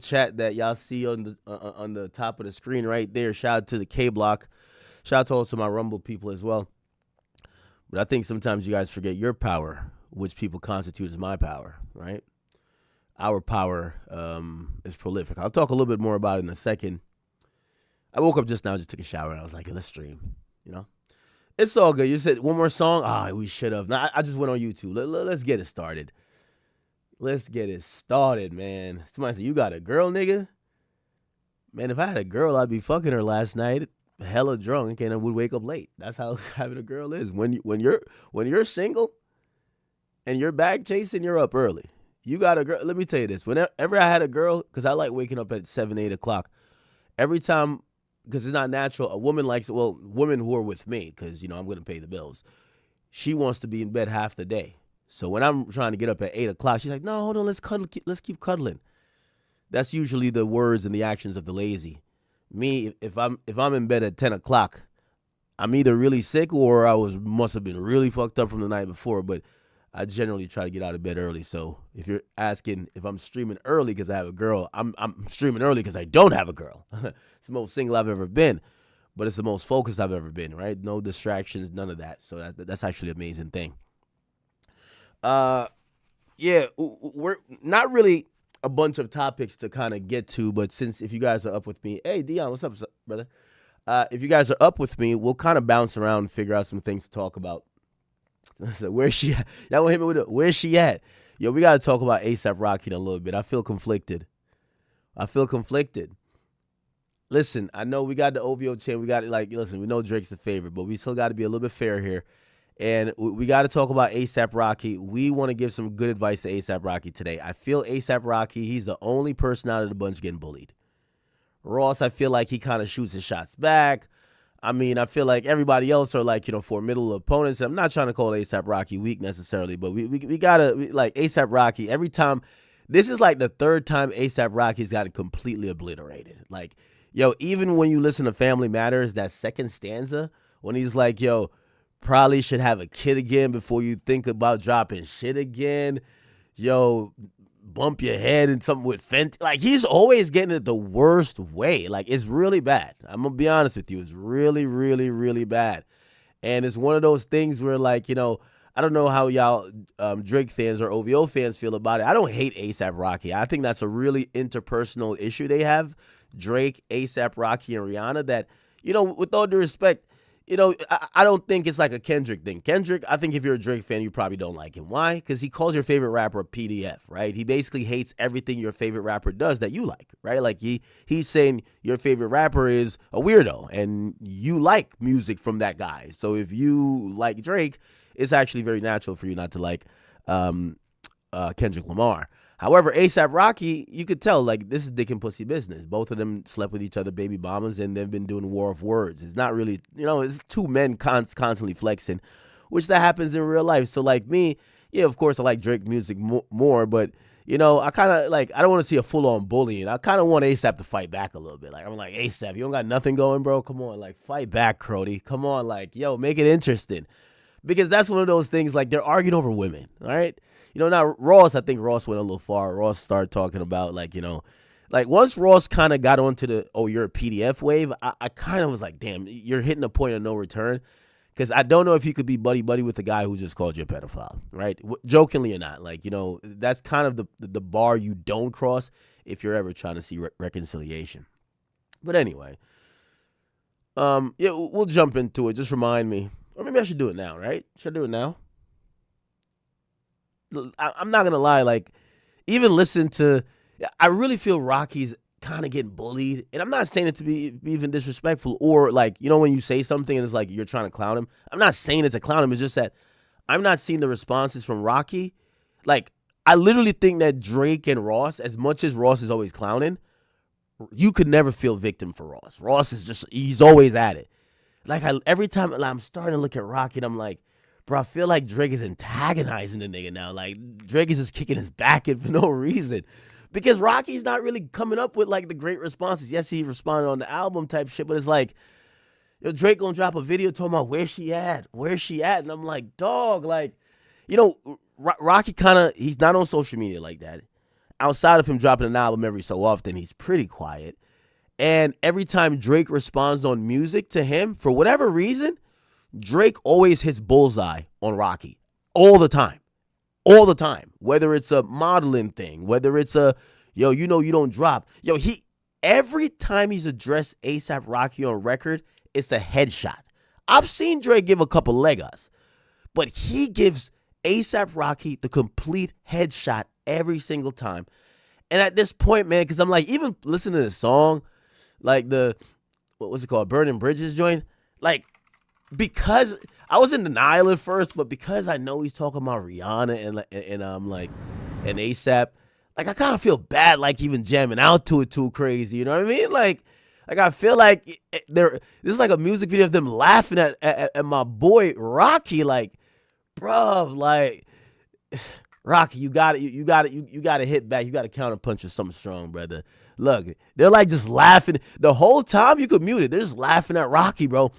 chat that y'all see on the top of the screen right there. Shout out to the K Block. Shout out to also my Rumble people as well. But I think sometimes you guys forget your power, which people constitute as my power, right? Our power is prolific. I'll talk a little bit more about it in a second. I woke up just now, just took a shower, and I was like, let's stream, you know? It's all good. You said one more song? We should have. Nah, I just went on YouTube. Let's get it started. Let's get it started, man. Somebody said, you got a girl, nigga? Man, if I had a girl, I'd be fucking her last night, hella drunk, and I would wake up late. That's how having a girl is. When you're single and you're bag chasing, you're up early. You got a girl. Let me tell you this. Whenever I had a girl, because I like waking up at 7, 8 o'clock, every time, because it's not natural, a woman likes, women who are with me, because, I'm going to pay the bills, she wants to be in bed half the day. So when I'm trying to get up at 8 o'clock, she's like, no, hold on, let's keep cuddling. That's usually the words and the actions of the lazy. Me, if I'm in bed at 10 o'clock, I'm either really sick or must have been really fucked up from the night before, but I generally try to get out of bed early. So if you're asking if I'm streaming early because I have a girl, I'm streaming early because I don't have a girl. It's the most single I've ever been, but it's the most focused I've ever been, right? No distractions, none of that. So that's actually an amazing thing. We're not really a bunch of topics to kind of get to, but if you guys are up with me, hey, Dion, what's up, brother? If you guys are up with me, we'll kind of bounce around and figure out some things to talk about. So where's she at? Y'all want to hit me with it? Where's she at? Yo, we got to talk about A$AP Rocky in a little bit. I feel conflicted. Listen, I know we got the OVO chain. We got listen, we know Drake's the favorite, but we still got to be a little bit fair here. And we got to talk about A$AP Rocky. We want to give some good advice to A$AP Rocky today. I feel A$AP Rocky, he's the only person out of the bunch getting bullied. Ross, I feel like he kind of shoots his shots back. I mean, I feel like everybody else are formidable opponents. I'm not trying to call A$AP Rocky weak necessarily, but we got to, A$AP Rocky, every time, this is like the third time A$AP Rocky's got it completely obliterated. Even when you listen to Family Matters, that second stanza, when he's like, probably should have a kid again before you think about dropping shit again. Bump your head in something with Fenty. He's always getting it the worst way. It's really bad. I'm going to be honest with you. It's really, really, really bad. And it's one of those things where, I don't know how y'all Drake fans or OVO fans feel about it. I don't hate A$AP Rocky. I think that's a really interpersonal issue they have. Drake, A$AP Rocky, and Rihanna that, with all due respect, I don't think it's like a Kendrick thing. Kendrick, I think if you're a Drake fan, you probably don't like him. Why? Because he calls your favorite rapper a PDF, right? He basically hates everything your favorite rapper does that you like, right? He's saying your favorite rapper is a weirdo, and you like music from that guy. So if you like Drake, it's actually very natural for you not to like Kendrick Lamar. However, A$AP Rocky, you could tell, this is dick and pussy business. Both of them slept with each other, baby mamas, and they've been doing war of words. It's not really, it's two men constantly flexing, which that happens in real life. So, me, yeah, of course, I like Drake music more, but, I kind of, I don't want to see a full-on bullying. I kind of want A$AP to fight back a little bit. I'm like, A$AP, you don't got nothing going, bro? Come on, fight back, Crody. Come on, make it interesting. Because that's one of those things, they're arguing over women, all right? Now Ross, I think Ross went a little far. Ross started talking about, once Ross kind of got onto the, you're a PDF wave, I kind of was like, damn, you're hitting a point of no return. Because I don't know if you could be buddy-buddy with the guy who just called you a pedophile, right? Jokingly or not. That's kind of the bar you don't cross if you're ever trying to see reconciliation. But anyway, we'll jump into it. Just remind me. Or maybe I should do it now, right? Should I do it now? I'm not going to lie, even listen to, I really feel Rocky's kind of getting bullied. And I'm not saying it to be even disrespectful or when you say something and it's you're trying to clown him. I'm not saying it to clown him. It's just that I'm not seeing the responses from Rocky. I literally think that Drake and Ross, as much as Ross is always clowning, you could never feel victim for Ross. Ross is he's always at it. Every time I'm starting to look at Rocky and I'm like, bro, I feel like Drake is antagonizing the nigga now. Drake is just kicking his back in for no reason. Because Rocky's not really coming up with, the great responses. Yes, he responded on the album type shit, but it's Drake gonna drop a video talking about where she at? Where's she at? And I'm like, dog, Rocky kind of, he's not on social media like that. outside of him dropping an album every so often, he's pretty quiet. And every time Drake responds on music to him, for whatever reason, Drake always hits bullseye on Rocky. All the time. All the time. Whether it's a modeling thing, whether it's a, yo, you know you don't drop. Yo, every time he's addressed A$AP Rocky on record, it's a headshot. I've seen Drake give a couple leg-ups, but he gives A$AP Rocky the complete headshot every single time. And at this point, man, because I'm like, even listening to the song, like what was it called? Burning Bridges joint. Like, because I was in denial at first, but because I know he's talking about Rihanna and A$AP, like I kind of feel bad, like even jamming out to it too crazy. You know what I mean? Like I feel like this is like a music video of them laughing at my boy Rocky. Like, bruh, like Rocky, you got to hit back. You got to counterpunch with something strong, brother. Look, they're like just laughing the whole time. You could mute it. They're just laughing at Rocky, bro.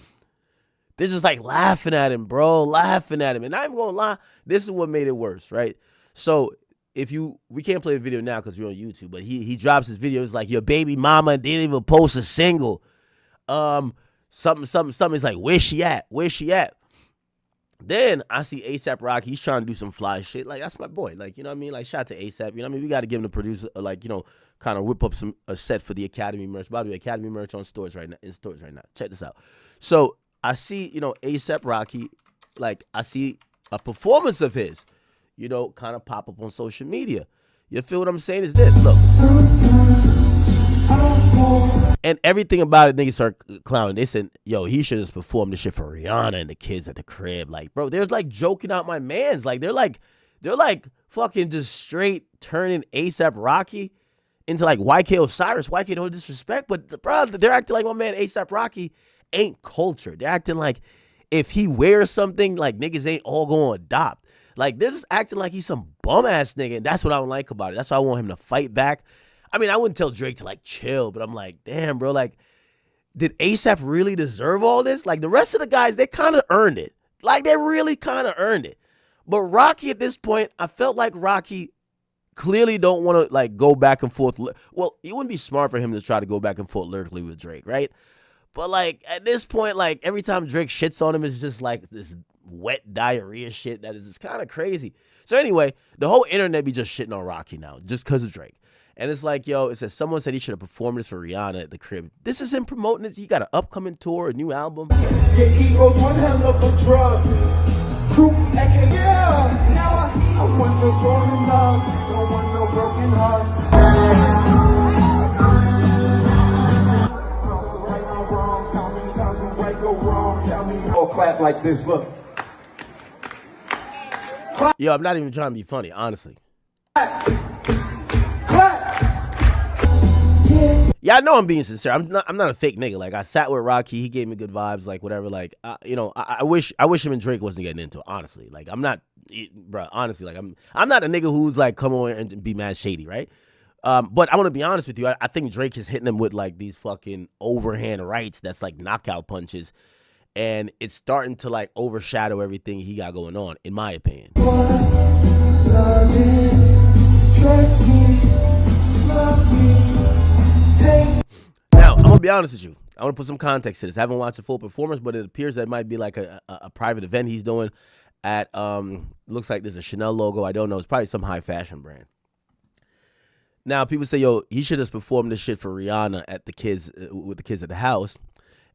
They're just like laughing at him, bro, laughing at him. And I'm even gonna lie, this is what made it worse, right? So we can't play the video now because we're on YouTube, but he drops his video. It's like, your baby mama didn't even post a single. Something. It's like, where's she at? Where's she at? Then I see A$AP Rocky. He's trying to do some fly shit. Like, that's my boy. Like, you know what I mean? Like, shout out to A$AP. You know what I mean? We got to give him the producer, like, you know, kind of whip up a set for the Academy merch. By the way, Academy merch in stores right now. Check this out. So I see, you know, A$AP Rocky. Like, I see a performance of his, you know, kind of pop up on social media. You feel what I'm saying? Is this, look. And everything about it, niggas start clowning. They said, yo, he should have performed this shit for Rihanna and the kids at the crib. Like, bro, they're like joking out my mans. Like, they're like fucking just straight turning A$AP Rocky into like YK Osiris. YK, no disrespect, but bro, they're acting like my man A$AP Rocky ain't culture. They're acting like if he wears something, like niggas ain't all gonna adopt. Like, they're just acting like he's some bum ass nigga, and that's what I don't like about it. That's why I want him to fight back. I mean, I wouldn't tell Drake to like chill, but I'm like, damn, bro, like, did A$AP really deserve all this? Like, the rest of the guys, they kind of earned it. Like, they really kind of earned it. But Rocky at this point, I felt like Rocky clearly don't want to like go back and forth. Well, it wouldn't be smart for him to try to go back and forth lyrically with Drake, right? But like at this point, like every time Drake shits on him, it's just like this wet diarrhea shit that is just kind of crazy. So anyway, the whole internet be just shitting on Rocky now just because of Drake. And it's like, yo, it says someone said he should have performed this for Rihanna at the crib. This is him promoting this. He got an upcoming tour, a new album. Yeah, he goes one hell of a drug. Yeah, now I want no broken love. Don't want no broken heart. Right or wrong, tell me times when right go wrong. Tell me all clap like this, look. Yo, I'm not even trying to be funny, honestly. Yeah, I know I'm being sincere. I'm not a fake nigga. Like, I sat with Rocky. He gave me good vibes. Like, whatever. Like, you know, I wish him and Drake wasn't getting into it. Honestly, like, I'm not, bro. Honestly, like, I'm not a nigga who's like come on and be mad shady, right? But I want to be honest with you. I think Drake is hitting him with like these fucking overhand rights that's like knockout punches, and it's starting to like overshadow everything he got going on, in my opinion. Now, I'm gonna be honest with you. I want to put some context to this. I haven't watched a full performance, but it appears that it might be like a private event he's doing at looks like there's a Chanel logo. I don't know. It's probably some high fashion brand. Now, people say, yo, he should have performed this shit for Rihanna at the kids with the kids at the house.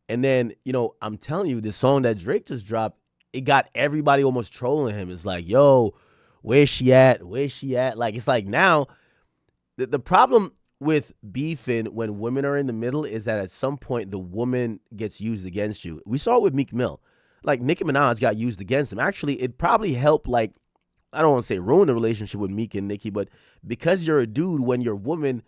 And then, you know, I'm telling you, this song that Drake just dropped, it got everybody almost trolling him. It's like, yo, where's she at? Where's she at? Like, it's like now the problem with beefing when women are in the middle is that at some point the woman gets used against you. We saw it with Meek Mill. Like, Nicki Minaj got used against him. Actually, it probably helped, like, I don't want to say ruin the relationship with Meek and Nicki, but because you're a dude, when you're a woman,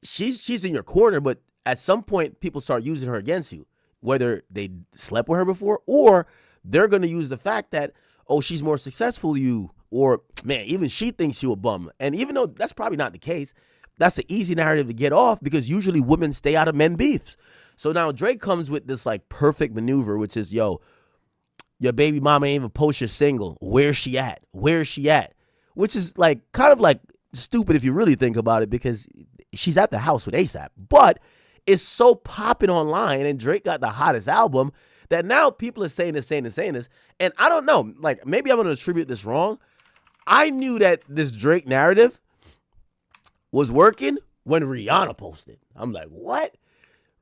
she's in your corner, but at some point people start using her against you, whether they slept with her before or they're going to use the fact that, oh, she's more successful than you, or, man, even she thinks you a bum. And even though that's probably not the case, that's an easy narrative to get off because usually women stay out of men beefs. So now Drake comes with this like perfect maneuver, which is, yo, your baby mama ain't even post your single. Where's she at? Where's she at? Which is like kind of like stupid if you really think about it, because she's at the house with ASAP. But it's so popping online, and Drake got the hottest album, that now people are saying this. And I don't know, like, maybe I'm going to attribute this wrong. I knew that this Drake narrative was working when Rihanna posted. I'm like, what?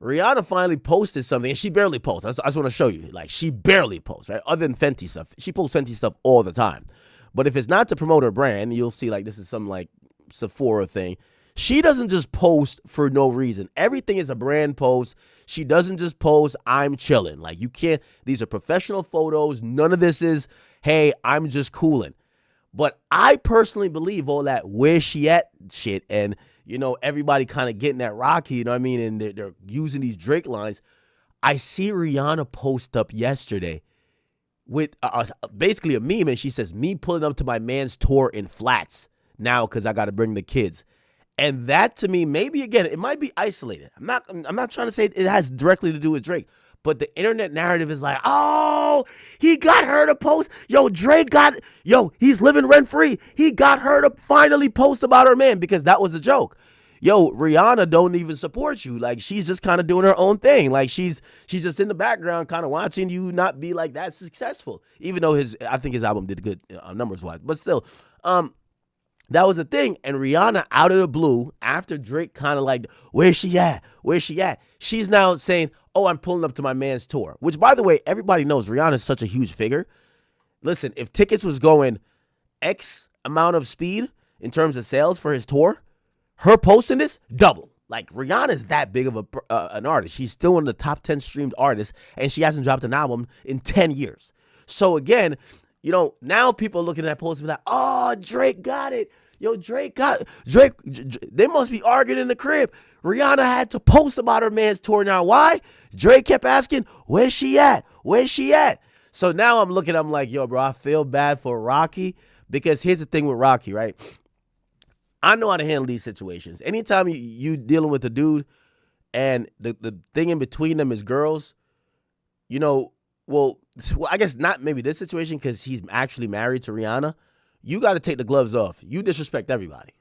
Rihanna finally posted something, and she barely posts. I just want to show you. Like, she barely posts, right? Other than Fenty stuff. She posts Fenty stuff all the time. But if it's not to promote her brand, you'll see, like, this is some, like, Sephora thing. She doesn't just post for no reason. Everything is a brand post. She doesn't just post, I'm chilling. Like, you can't, these are professional photos. None of this is, hey, I'm just cooling. But I personally believe all that where she at shit, and, you know, everybody kind of getting that Rocky, you know what I mean? And they're using these Drake lines. I see Rihanna post up yesterday with basically a meme, and she says, me pulling up to my man's tour in flats now because I got to bring the kids. And that, to me, maybe, again, it might be isolated. I'm not trying to say it has directly to do with Drake, but the internet narrative is like, oh, he got her to post. He's living rent-free. He got her to finally post about her man, because that was a joke. Yo, Rihanna don't even support you. Like, she's just kind of doing her own thing. Like, she's just in the background kind of watching you not be, like, that successful. Even though I think his album did good numbers-wise. But still, that was the thing. And Rihanna, out of the blue, after Drake kind of like, where's she at? She's now saying, oh, I'm pulling up to my man's tour. Which, by the way, everybody knows Rihanna is such a huge figure. Listen, if tickets was going X amount of speed in terms of sales for his tour, her posting this, double. Like, Rihanna is that big of an artist. She's still one of the top 10 streamed artists, and she hasn't dropped an album in 10 years. So, again, you know, now people are looking at that post and be like, oh, Drake got it. Yo, Drake. They must be arguing in the crib. Rihanna had to post about her man's tour now. Why? Drake kept asking, where's she at? So now I'm like, yo, bro, I feel bad for Rocky, because here's the thing with Rocky, right? I know how to handle these situations. Anytime you dealing with a dude and the thing in between them is girls, you know, well, I guess not maybe this situation, because he's actually married to Rihanna. You got to take the gloves off. You disrespect everybody.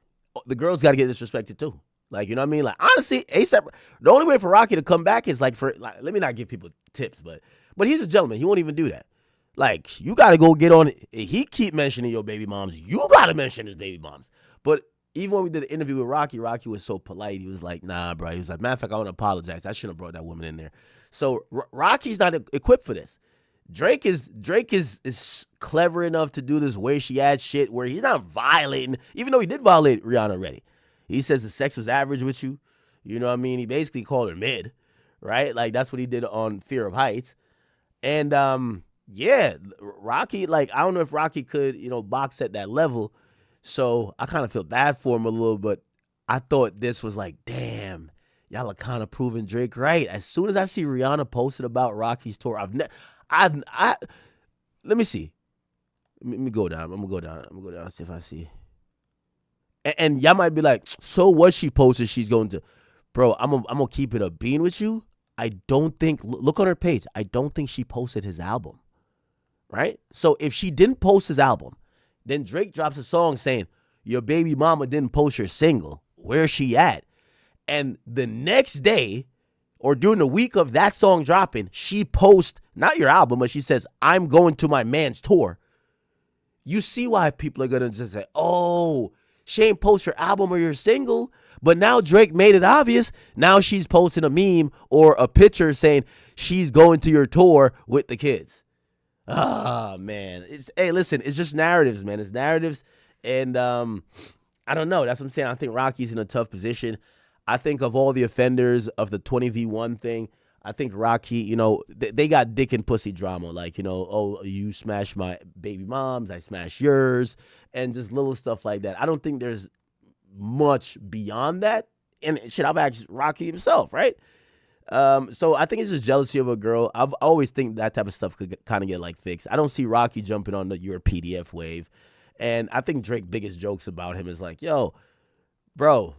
The girls got to get disrespected too. Like, you know what I mean? Like, honestly, ASAP, the only way for Rocky to come back is like, let me not give people tips, but he's a gentleman. He won't even do that. Like, you got to go get on it. He keep mentioning your baby moms. You got to mention his baby moms. But even when we did the interview with Rocky was so polite. He was like, nah, bro. He was like, matter of fact, I want to apologize. I shouldn't have brought that woman in there. So Rocky's not equipped for this. Drake is clever enough to do this where she at shit, where he's not violating, even though he did violate Rihanna already. He says the sex was average with you. You know what I mean? He basically called her mid, right? Like, that's what he did on Fear of Heights. And, yeah, Rocky, like, I don't know if Rocky could, you know, box at that level. So I kind of feel bad for him a little, but I thought this was like, damn, y'all are kind of proving Drake right. As soon as I see Rihanna posted about Rocky's tour, let me see. Let me go down. I'm gonna go down and see if I see. And y'all might be like, so what she posted, she's going to, bro, I'm gonna keep it a bean with you. I don't think, look on her page, I don't think she posted his album, right? So if she didn't post his album, then Drake drops a song saying, your baby mama didn't post your single, where's she at? And the next day, or during the week of that song dropping, she posts, not your album, but she says, I'm going to my man's tour. You see why people are going to just say, oh, she ain't post your album or your single. But now Drake made it obvious. Now she's posting a meme or a picture saying she's going to your tour with the kids. Ah, man. Hey, listen, it's just narratives, man. It's narratives. And I don't know. That's what I'm saying. I think Rocky's in a tough position. I think of all the offenders of the 20v1 thing, I think Rocky, you know, they got dick and pussy drama. Like, you know, oh, you smashed my baby moms, I smashed yours, and just little stuff like that. I don't think there's much beyond that. And shit, I've asked Rocky himself, right? So I think it's just jealousy of a girl. I always think that type of stuff could kind of get like fixed. I don't see Rocky jumping on your PDF wave. And I think Drake's biggest jokes about him is like, yo, bro,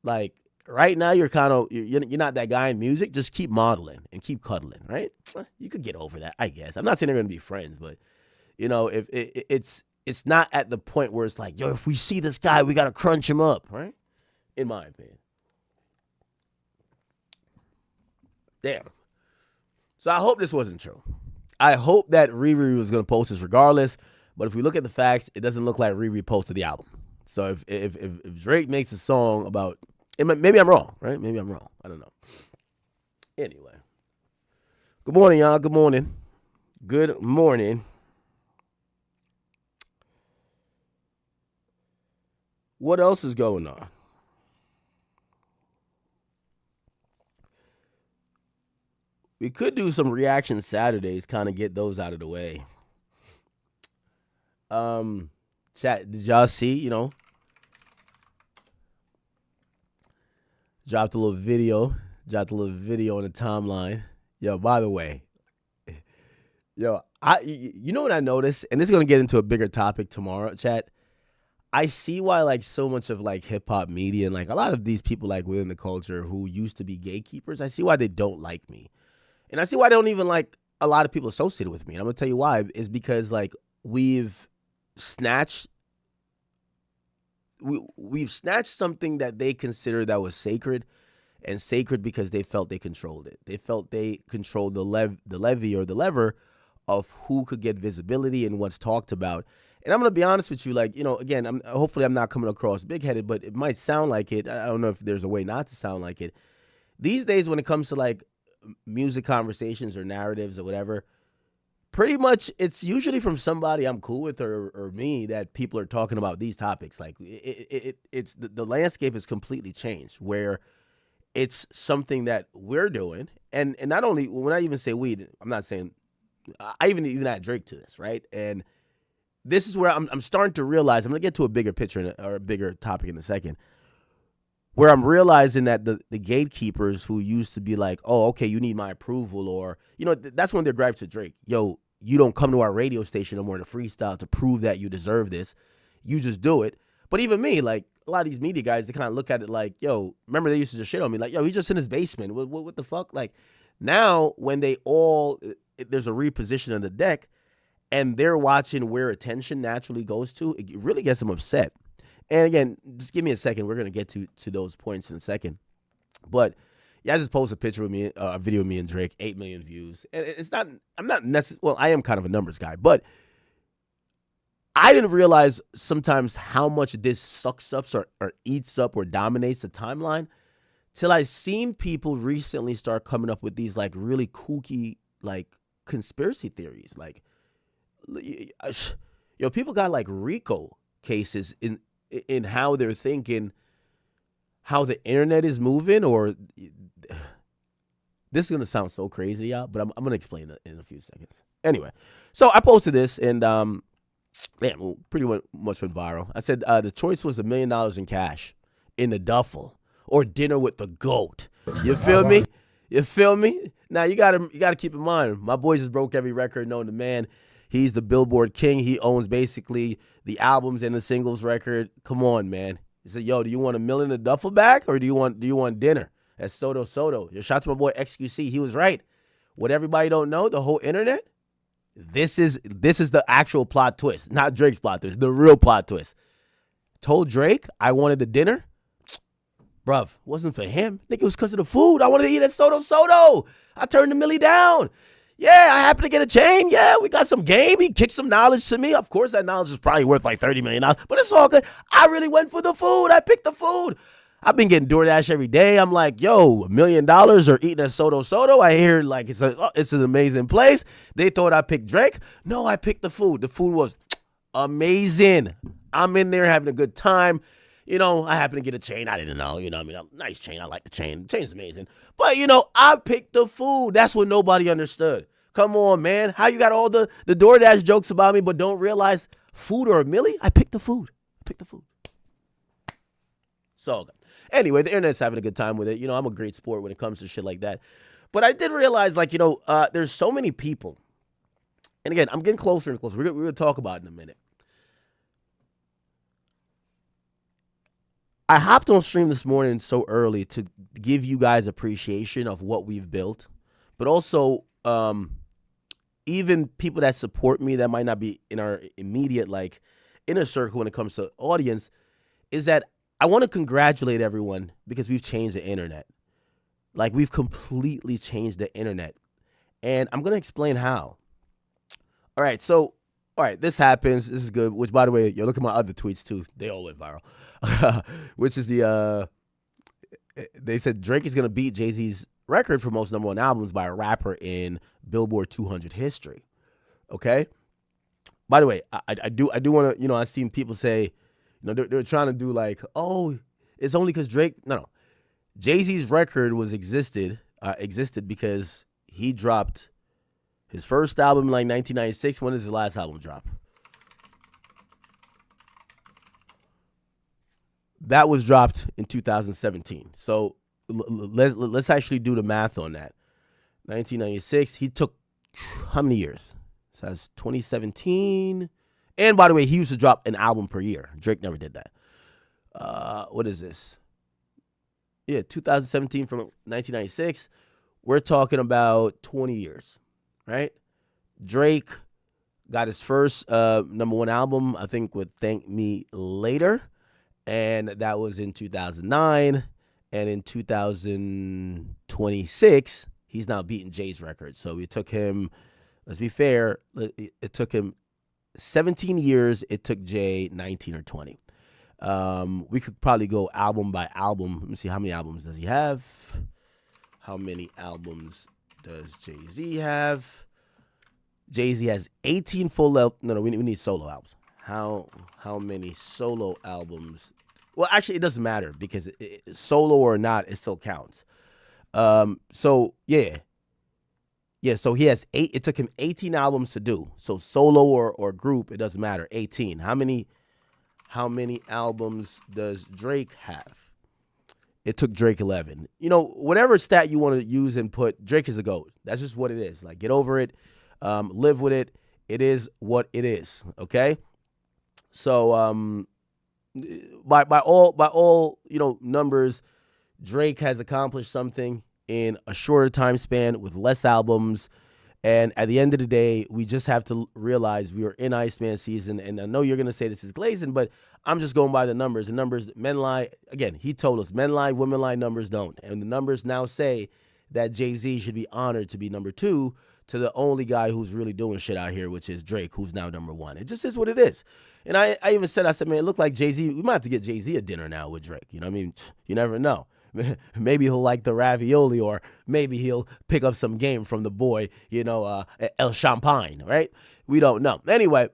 like, right now you're not that guy in music. Just keep modeling and keep cuddling, right? You could get over that, I guess. I'm not saying they're going to be friends, but, you know, if it's it's not at the point where it's like, yo, if we see this guy, we got to crunch him up, right? In my opinion. Damn. So I hope this wasn't true. I hope that Riri was going to post this regardless. But if we look at the facts, it doesn't look like Riri posted the album. So if Drake makes a song about, maybe I'm wrong, right? Maybe I'm wrong. I don't know. Anyway. Good morning, y'all. Good morning. Good morning. What else is going on? We could do some reaction Saturdays, kind of get those out of the way. Chat, did y'all see, dropped a little video on the timeline. Yo, by the way, you know what I noticed? And this is going to get into a bigger topic tomorrow, chat. I see why, like, so much of, like, hip-hop media and, like, a lot of these people, like, within the culture who used to be gatekeepers, I see why they don't like me. And I see why they don't even like a lot of people associated with me. And I'm going to tell you why. Is because, like, we've snatched something that they considered that was sacred, and sacred because they felt they controlled it. They felt they controlled the levy or the lever of who could get visibility and what's talked about. And I'm going to be honest with you, like, again, hopefully I'm not coming across big-headed, but it might sound like it. I don't know if there's a way not to sound like it. These days when it comes to, like, music conversations or narratives or whatever, pretty much it's usually from somebody I'm cool with or me that people are talking about these topics. Like, it's the landscape has completely changed where it's something that we're doing. And not only, when I even say we, I'm not saying, I even add Drake to this, right? And this is where I'm starting to realize, I'm going to get to a bigger picture or a bigger topic in a second, where I'm realizing that the gatekeepers who used to be like, oh, okay, you need my approval, or, that's when they're gripes to Drake. Yo, you don't come to our radio station no more to freestyle to prove that you deserve this. You just do it. But even me, like, a lot of these media guys, they kind of look at it like, yo, remember they used to just shit on me. Like, yo, he's just in his basement. What the fuck? Like, now when there's a reposition of the deck, and they're watching where attention naturally goes to, it really gets them upset. And again, just give me a second. We're going to get to those points in a second. But yeah, I just posted a picture of me, a video of me and Drake, 8 million views. And I'm not necessarily, well, I am kind of a numbers guy, but I didn't realize sometimes how much this sucks up or eats up or dominates the timeline till I seen people recently start coming up with these, like, really kooky, like, conspiracy theories. Like, people got, like, RICO cases in how they're thinking, how the internet is moving, or this is going to sound so crazy, y'all, but I'm going to explain it in a few seconds. Anyway, so I posted this, and pretty much went viral. I said the choice was $1 million in cash in the duffel or dinner with the GOAT. You feel me? You feel me? Now, you gotta keep in mind, my boy just broke every record known to man. He's the Billboard king. He owns basically the albums and the singles record. Come on, man. He said, yo, do you want $1 million in a duffel bag, or do you want dinner? That's Soto. Your shout to my boy XQC. He was right. What everybody don't know, the whole internet, this is the actual plot twist, not Drake's plot twist, the real plot twist. Told Drake I wanted the dinner. Bruv, wasn't for him. I think it was because of the food. I wanted to eat at Soto. I turned the Millie down. Yeah, I happened to get a chain. Yeah, we got some game. He kicked some knowledge to me. Of course, that knowledge is probably worth like $30 million, but it's all good. I really went for the food. I picked the food. I've been getting DoorDash every day. I'm like, yo, $1 million or eating at Soto. I hear like it's an amazing place. They thought I picked Drake. No, I picked the food. The food was amazing. I'm in there having a good time. I happen to get a chain. I didn't know, nice chain. I like the chain. The chain's amazing. But, I picked the food. That's what nobody understood. Come on, man. How you got all the DoorDash jokes about me, but don't realize food or a millie? I picked the food. So, anyway, the internet's having a good time with it. I'm a great sport when it comes to shit like that. But I did realize, like, there's so many people. And again, I'm getting closer and closer. We're going to talk about it in a minute. I hopped on stream this morning so early to give you guys appreciation of what we've built, but also even people that support me that might not be in our immediate like inner circle when it comes to audience, is that I want to congratulate everyone because we've changed the internet. Like, we've completely changed the internet. And I'm going to explain how. All right, so, this happens. This is good. Which, by the way, look at my other tweets, too. They all went viral. Which is they said Drake is going to beat Jay-Z's record for most #1 albums by a rapper in Billboard 200 history. Okay? By the way, I do want to, I've seen people say, they're trying to do like, oh, it's only because Drake. No. Jay-Z's record existed because he dropped his first album in like 1996. When does his last album drop? That was dropped in 2017. So let's actually do the math on that. 1996, he took how many years? So that's 2017. And by the way, he used to drop an album per year. Drake never did that. What is this? Yeah, 2017 from 1996. We're talking about 20 years, right? Drake got his first #1 album, I think, with Thank Me Later. And that was in 2009. And in 2026, he's now beating Jay's record. So it took him, let's be fair, it took him 17 years. It took Jay 19 or 20. We could probably go album by album. Let me see, how many albums does he have? How many albums does Jay-Z have? Jay-Z has 18 full. No, we need solo albums. How many solo albums? Well, actually, it doesn't matter because solo or not, it still counts. So yeah. So he has 8. It took him 18 albums to do. So solo or group, it doesn't matter. 18. How many albums does Drake have? It took Drake 11. Whatever stat you want to use and put, Drake is a GOAT. That's just what it is. Like, get over it. Live with it. It is what it is. Okay? So by all numbers, Drake has accomplished something in a shorter time span with less albums. And at the end of the day, we just have to realize we are in Iceman season. And I know you're going to say this is glazing, but I'm just going by the numbers. The numbers, men lie. Again, he told us men lie, women lie, numbers don't. And the numbers now say that Jay-Z should be honored to be #2 to the only guy who's really doing shit out here, which is Drake, who's now #1. It just is what it is. And I even said, man, it looked like Jay-Z. We might have to get Jay-Z a dinner now with Drake. You know what I mean? You never know. Maybe he'll like the ravioli, or maybe he'll pick up some game from the boy, El Champagne, right? We don't know. Anyway,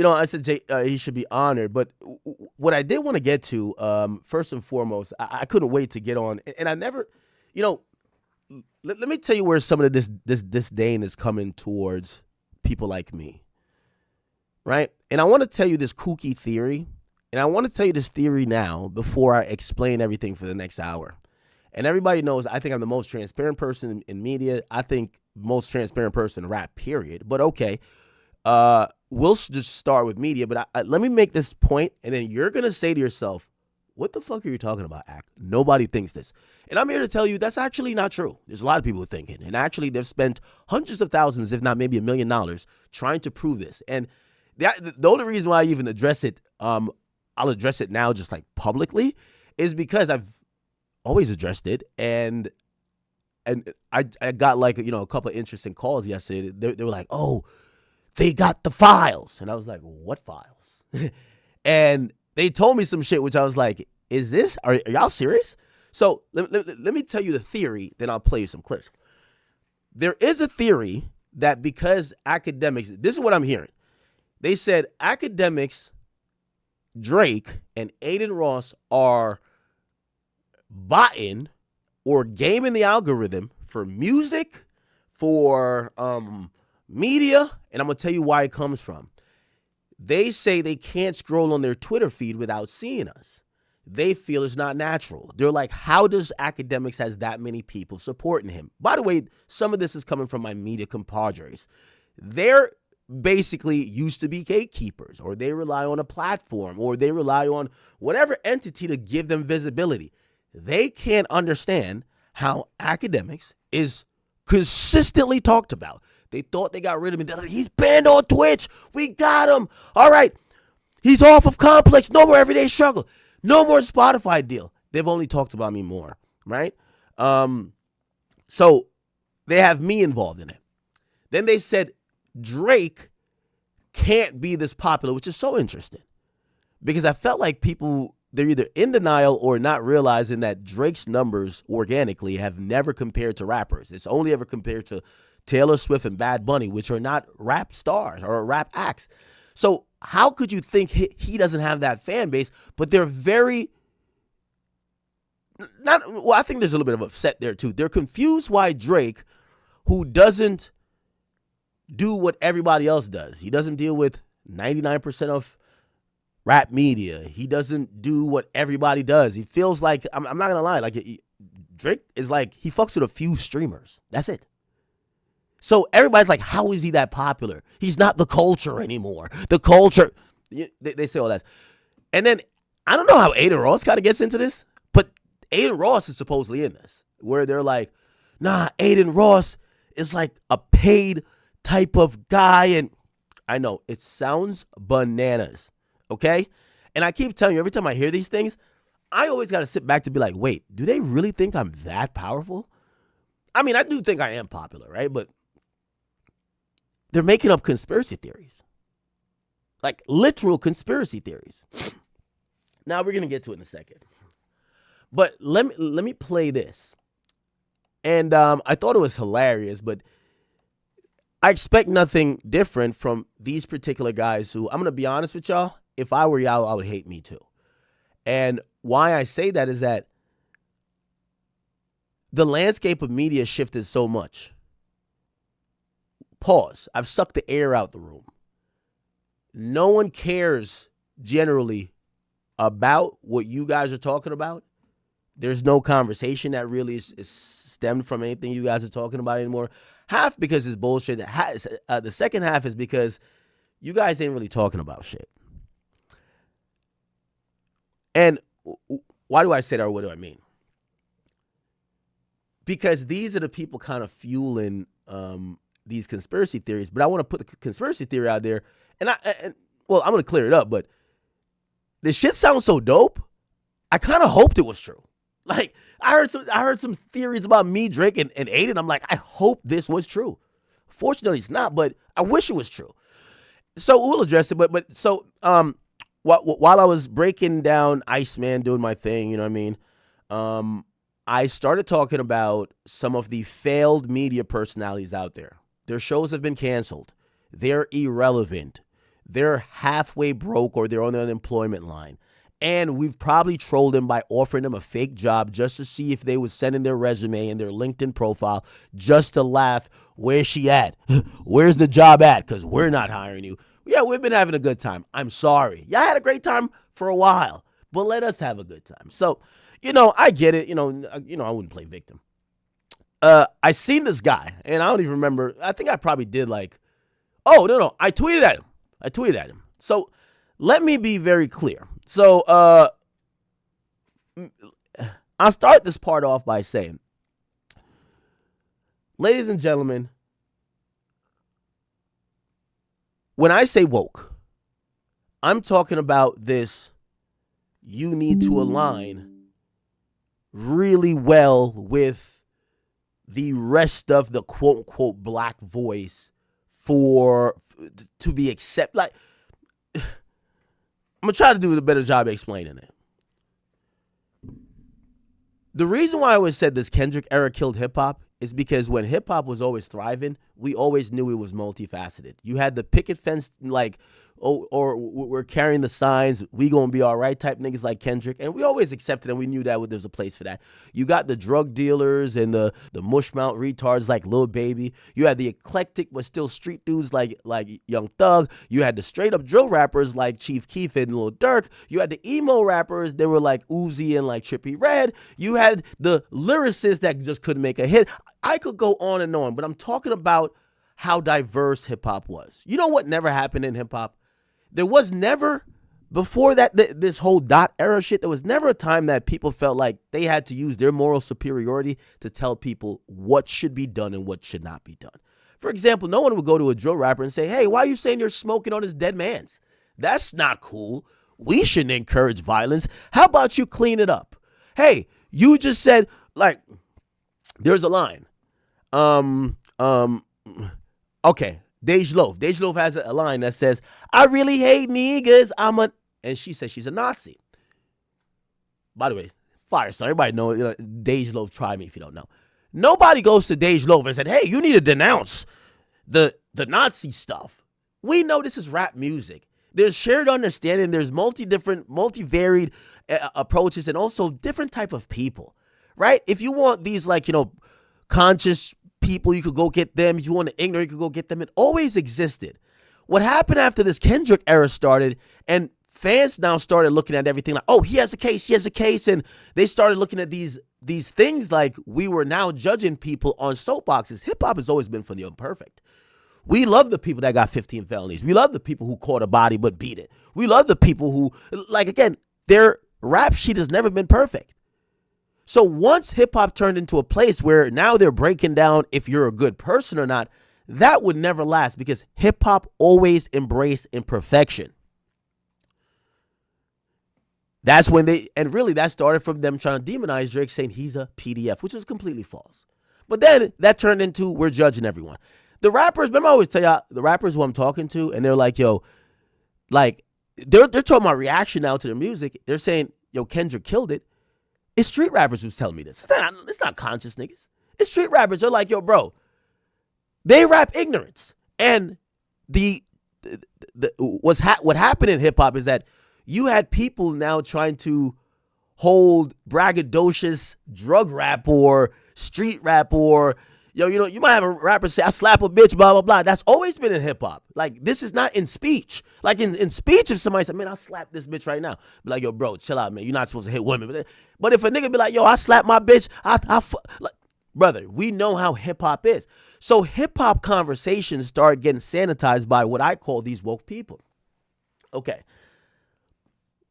I said he should be honored. But what I did want to get to, first and foremost, I couldn't wait to get on. And I never, let me tell you where some of this disdain is coming towards people like me, right? And I want to tell you this kooky theory. And I want to tell you this theory now before I explain everything for the next hour. And everybody knows I think I'm the most transparent person in media. I think most transparent person in rap, period. But okay, we'll just start with media. But let me make this point, and then you're going to say to yourself, what the fuck are you talking about, Act? Nobody thinks this. And I'm here to tell you that's actually not true. There's a lot of people who think it. And actually, they've spent hundreds of thousands, if not maybe $1 million, trying to prove this. And the only reason why I even address it, I'll address it now just like publicly, is because I've always addressed it. And I got like, a couple of interesting calls yesterday. They were like, oh, they got the files. And I was like, what files? And they told me some shit, which I was like, are y'all serious? So let me tell you the theory, then I'll play you some clips. There is a theory that because academics, this is what I'm hearing. They said academics, Drake, and Aiden Ross are botting or gaming the algorithm for music, for media, and I'm going to tell you why it comes from. They say they can't scroll on their Twitter feed without seeing us. They feel it's not natural. They're like, how does academics has that many people supporting him? By the way, some of this is coming from my media compadres. They're basically used to be gatekeepers, or they rely on a platform, or they rely on whatever entity to give them visibility. They can't understand how academics is consistently talked about. They thought they got rid of him. They're like, he's banned on Twitch. We got him. All right. He's off of Complex. No more Everyday Struggle. No more Spotify deal. They've only talked about me more, right? So they have me involved in it. Then they said Drake can't be this popular, which is so interesting because I felt like people, they're either in denial or not realizing that Drake's numbers organically have never compared to rappers. It's only ever compared to Taylor Swift and Bad Bunny, which are not rap stars or rap acts. So how could you think he doesn't have that fan base? But they're I think there's a little bit of upset there too. They're confused why Drake, who doesn't do what everybody else does. He doesn't deal with 99% of rap media. He doesn't do what everybody does. He feels like, I'm not going to lie, like Drake is like, he fucks with a few streamers. That's it. So everybody's like, how is he that popular? He's not the culture anymore. The culture, they say all that. And then, I don't know how Aiden Ross kind of gets into this, but Aiden Ross is supposedly in this, where they're like, nah, Aiden Ross is like a paid type of guy. And I know it sounds bananas, okay? And I keep telling you, every time I hear these things, I always got to sit back to be like, wait, do they really think I'm that powerful? I mean, I do think I am popular, right? But they're making up conspiracy theories, like literal conspiracy theories. Now we're going to get to it in a second. But let me play this. And I thought it was hilarious, but I expect nothing different from these particular guys who, I'm going to be honest with y'all, if I were y'all, I would hate me too. And why I say that is that the landscape of media shifted so much. Pause. I've sucked the air out the room. No one cares generally about what you guys are talking about. There's no conversation that really is stemmed from anything you guys are talking about anymore. Half because it's bullshit. The second half is because you guys ain't really talking about shit. And why do I say that, or what do I mean? Because these are the people kind of fueling these conspiracy theories. But I want to put the conspiracy theory out there. And I'm going to clear it up. But this shit sounds so dope. I kind of hoped it was true. Like, I heard some theories about me, Drake, and Aiden. I'm like, I hope this was true. Fortunately, it's not, but I wish it was true. So we'll address it. But so while I was breaking down Iceman, doing my thing, you know what I mean, I started talking about some of the failed media personalities out there. Their shows have been canceled. They're irrelevant. They're halfway broke or they're on the unemployment line. And we've probably trolled them by offering them a fake job just to see if they would send in their resume and their LinkedIn profile just to laugh. Where's she at? Where's the job at? Because we're not hiring you. Yeah, we've been having a good time. I'm sorry. Y'all had a great time for a while, but let us have a good time. So, I get it. I wouldn't play victim. I seen this guy, and I don't even remember. I think I probably did I tweeted at him. So let me be very clear. So I'll start this part off by saying, ladies and gentlemen, when I say woke, I'm talking about this, you need to align really well with the rest of the quote-unquote black voice to be accepted. Like, I'm going to try to do a better job explaining it. The reason why I always said this Kendrick era killed hip-hop is because when hip-hop was always thriving, we always knew it was multifaceted. You had the picket fence, or we're carrying the signs, we gonna be all right type niggas like Kendrick, and we always accepted and we knew that there was a place for that. You got the drug dealers and the mushmouth retards like Lil Baby. You had the eclectic but still street dudes like Young Thug. You had the straight up drill rappers like Chief Keef and Lil Durk. You had the emo rappers, they were like Uzi and like Trippie Redd. You had the lyricists that just couldn't make a hit. I could go on and on, but I'm talking about how diverse hip-hop was. You know what never happened in hip-hop? There was never, before that, this whole dot era shit, there was never a time that people felt like they had to use their moral superiority to tell people what should be done and what should not be done. For example, no one would go to a drill rapper and say, hey, why are you saying you're smoking on his dead man's? That's not cool. We shouldn't encourage violence. How about you clean it up? Hey, you just said, like, there's a line. Okay, Dej Loaf has a line that says, I really hate niggas. And she says she's a Nazi. By the way, fire song. Everybody know, Dej Loaf, try me if you don't know. Nobody goes to Dej Loaf and said, hey, you need to denounce the Nazi stuff. We know this is rap music. There's shared understanding. There's multi-varied approaches and also different type of people, right? If you want these, like, conscious people, you could go get them. If you want the ignorant, you could go get them. It always existed. What happened after this Kendrick era started and fans now started looking at everything like, oh, he has a case. And they started looking at these things like we were now judging people on soapboxes. Hip hop has always been for the imperfect. We love the people that got 15 felonies. We love the people who caught a body but beat it. We love the people who, like, again, their rap sheet has never been perfect. So once hip hop turned into a place where now they're breaking down if you're a good person or not, that would never last because hip hop always embraced imperfection. That's when that started from them trying to demonize Drake, saying he's a PDF, which is completely false. But then that turned into we're judging everyone. The rappers, remember I always tell y'all, the rappers who I'm talking to, and they're like, yo, like, they're talking about reaction now to the music. They're saying, yo, Kendrick killed it. It's street rappers who's telling me this. It's not conscious niggas. It's street rappers. They're like, yo, bro, they rap ignorance. And what happened in hip hop is that you had people now trying to hold braggadocious drug rap or street rap or, you might have a rapper say, I slap a bitch, blah, blah, blah. That's always been in hip hop. Like, this is not in speech. Like, in speech, if somebody said, man, I'll slap this bitch right now. Be like, yo, bro, chill out, man. You're not supposed to hit women. But if a nigga be like, yo, I slap my bitch, like, brother, we know how hip hop is. So hip hop conversations start getting sanitized by what I call these woke people. Okay.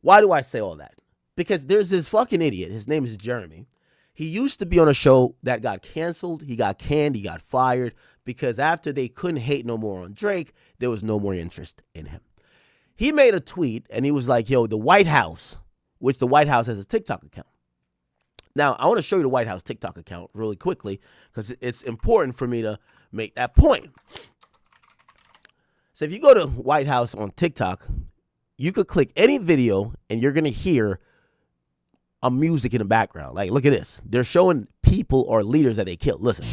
Why do I say all that? Because there's this fucking idiot. His name is Jeremy. He used to be on a show that got canceled. He got canned. He got fired because after they couldn't hate no more on Drake, there was no more interest in him. He made a tweet and he was like, yo, the White House, which the White House has a TikTok account. Now, I want to show you the White House TikTok account really quickly because it's important for me to make that point. So if you go to White House on TikTok, you could click any video and you're going to hear a music in the background. Like, look at this. They're showing people or leaders that they killed. Listen.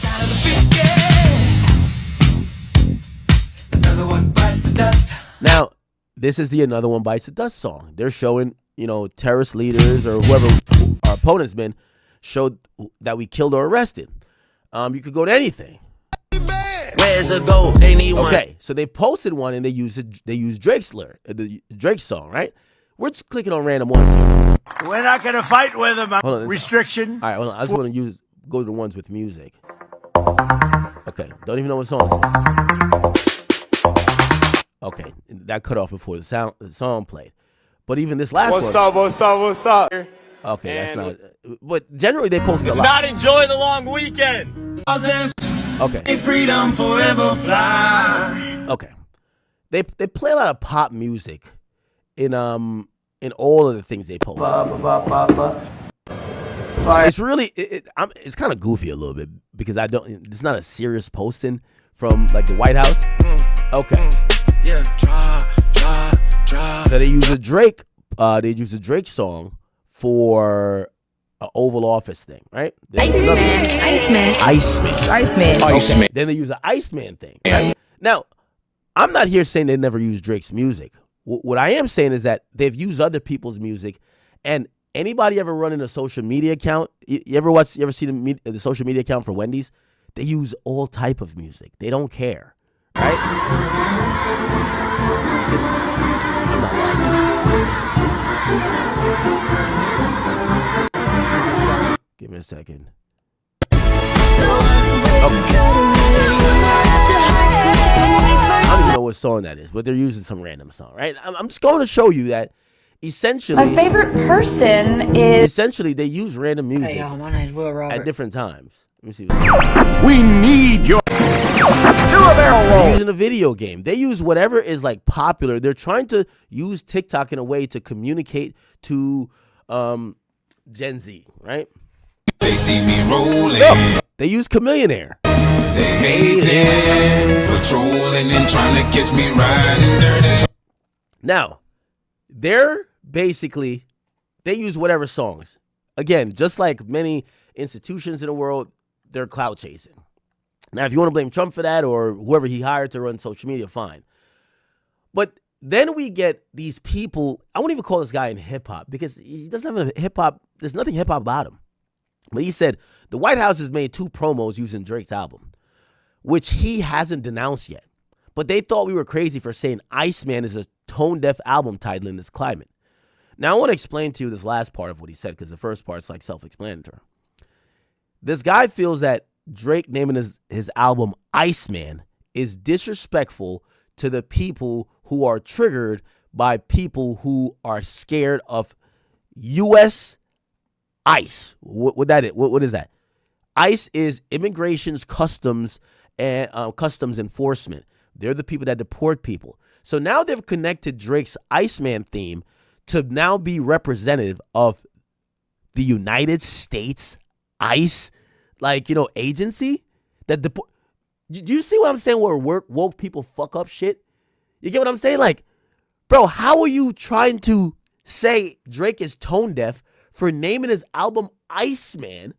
Another one bites the dust. Now, this is the Another One Bites the Dust song. They're showing, terrorist leaders or whoever our opponents been showed that we killed or arrested. You could go to anything. Where's the gold? They need one. Okay, so they posted one and they used Drake's lyric, the Drake song, right? We're just clicking on random ones here. We're not going to fight with them. Restriction. All right, hold on. I just want to go to the ones with music. Okay, don't even know what song it is. Okay, that cut off before the song played. But even this last one. What's up? Okay, that's not. But generally they posted a lot. Not enjoy the long weekend. Okay. Freedom forever fly. Okay. They play a lot of pop music in all of the things they post. It's really it's kind of goofy a little bit because it's not a serious posting from like the White House. Okay. Yeah, So they use a Drake Drake song for an Oval Office thing, right? Iceman. Okay. Then they use an Iceman thing. Right? Now, I'm not here saying they never use Drake's music. What I am saying is that they've used other people's music, and anybody ever running a social media account? You ever see the social media account for Wendy's? They use all type of music. They don't care, right? I'm not lying. Give me a second. Okay. I don't even know what song that is, but they're using some random song, right? I'm just going to show you that essentially, My favorite person is. essentially they use random music Hey, y'all, my name's Will Robert. at different times. Let me see. We need your. Do a barrel roll. They're using a video game. They use whatever is like popular. They're trying to use TikTok in a way to communicate to Gen Z, right? They see me rolling. They use Chameleonaire. They hating, patrolling and trying to catch me riding dirty. Now, they use whatever songs. Again, just like many institutions in the world, they're clout chasing. Now, if you want to blame Trump for that or whoever he hired to run social media, fine. But then we get these people. I won't even call this guy in hip hop because he doesn't have a hip hop. There's nothing hip hop about him. But he said the White House has made 2 promos using Drake's album, which he hasn't denounced yet. But they thought we were crazy for saying Iceman is a tone-deaf album title in this climate. Now, I want to explain to you this last part of what he said because the first part's like self-explanatory. This guy feels that Drake naming his album Iceman is disrespectful to the people who are triggered by people who are scared of U.S. ICE. What is that? ICE is immigration's customs and customs enforcement. They're the people that deport people. So now they've connected Drake's Iceman theme to now be representative of the United States ICE, agency that deport. Do you see what I'm saying? Where woke people fuck up shit. You get what I'm saying? Like, bro, how are you trying to say Drake is tone deaf for naming his album Iceman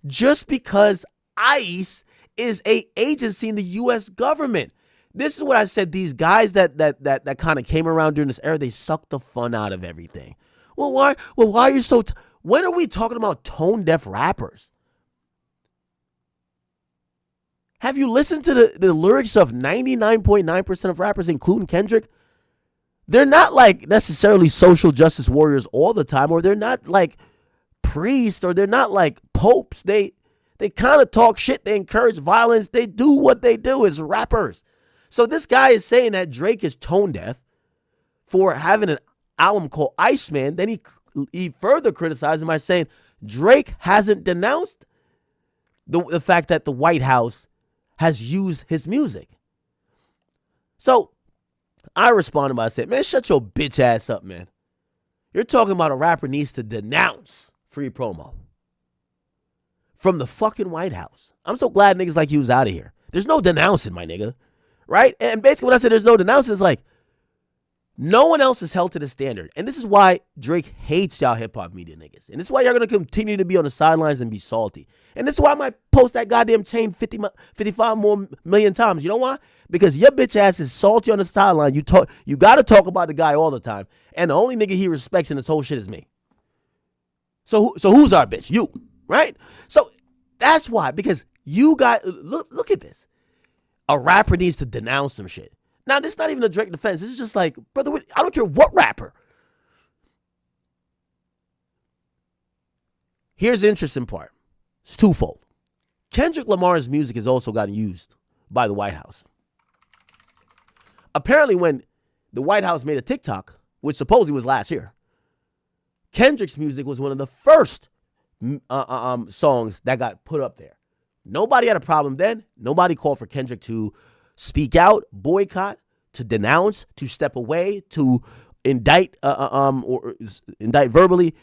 just because ICE is a agency in the U.S. government? This is what I said. These guys that kind of came around during this era, they sucked the fun out of everything. Well, why are you so? When are we talking about tone deaf rappers? Have you listened to the lyrics of 99.9% of rappers, including Kendrick? They're not like necessarily social justice warriors all the time, or they're not like priests, or they're not like popes. They kind of talk shit. They encourage violence. They do what they do as rappers. So this guy is saying that Drake is tone deaf for having an album called Iceman. Then he further criticized him by saying Drake hasn't denounced the fact that the White House has used his music. So I responded by saying, man, shut your bitch ass up, man. You're talking about a rapper needs to denounce free promo from the fucking White House. I'm so glad niggas like you was out of here. There's no denouncing, my nigga. Right? And basically when I said there's no denouncing, it's like no one else is held to the standard. And this is why Drake hates y'all hip-hop media niggas. And this is why y'all going to continue to be on the sidelines and be salty. And this is why I might post that goddamn chain 55 more million times. You know why? Because your bitch ass is salty on the sideline. You got to talk about the guy all the time. And the only nigga he respects in this whole shit is me. So who's our bitch? You. Right? So that's why. Because you got, look at this. A rapper needs to denounce some shit. Now, this is not even a Drake defense. This is just like, brother, I don't care what rapper. Here's the interesting part. It's twofold. Kendrick Lamar's music has also gotten used by the White House. Apparently, when the White House made a TikTok, which supposedly was last year, Kendrick's music was one of the first songs that got put up there. Nobody had a problem then. Nobody called for Kendrick to speak out, boycott, to denounce, to step away, to indict verbally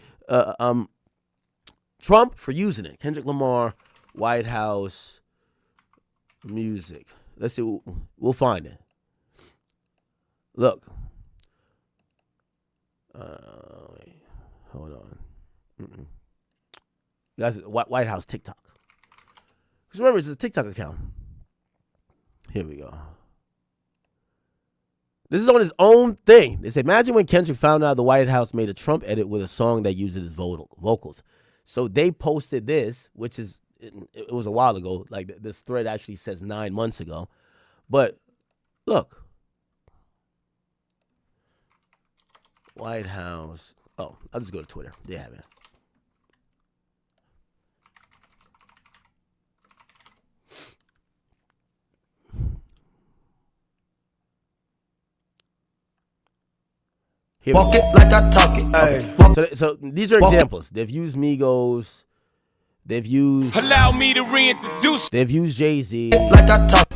Trump for using it. Kendrick Lamar, White House music. Let's see. We'll find it. Look. Wait, hold on. Guys, White House TikTok. Because remember, it's a TikTok account. Here we go. This is on his own thing. They say, imagine when Kendrick found out the White House made a Trump edit with a song that uses his vocals. So they posted this, which is, it was a while ago. Like this thread actually says 9 months ago. But look. White House. Oh, I'll just go to Twitter. They have it. Walk it like I talk it. Okay. So these are examples. They've used Migos. They've used. Allow me to reintroduce. They've used Jay-Z. Like I talk.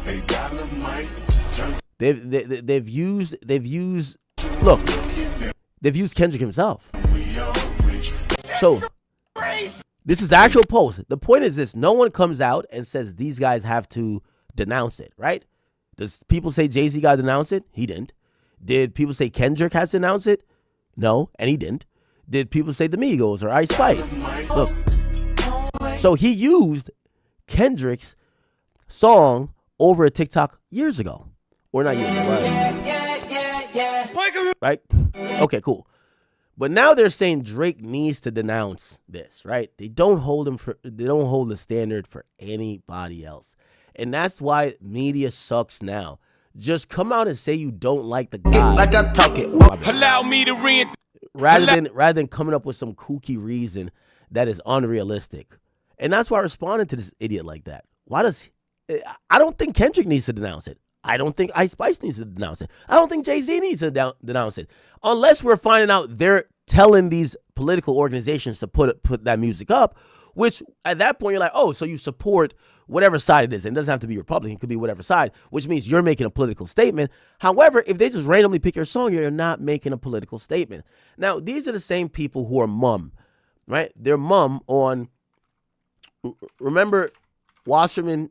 They've used. Look, they've used Kendrick himself. So this is the actual post. The point is this: no one comes out and says these guys have to denounce it, right? Does people say Jay-Z got to denounce it? He didn't. Did people say Kendrick has to announce it? No, and he didn't. Did people say the Migos or Ice Spice? Look. So he used Kendrick's song over a TikTok years ago. Or not years ago. Right? Okay, cool. But now they're saying Drake needs to denounce this, right? They don't hold the standard for anybody else. And that's why media sucks now. Just come out and say you don't like the guy. Like I talk it. Allow me to rather than coming up with some kooky reason that is unrealistic. And that's why I responded to this idiot like that. I don't think Kendrick needs to denounce it. I don't think Ice Spice needs to denounce it. I don't think Jay-Z needs to denounce it. Unless we're finding out they're telling these political organizations to put that music up, which at that point you're like, oh, so you support whatever side it is. And it doesn't have to be Republican. It could be whatever side, which means you're making a political statement. However, if they just randomly pick your song, you're not making a political statement. Now, these are the same people who are mum, right? They're mum on, remember Wasserman,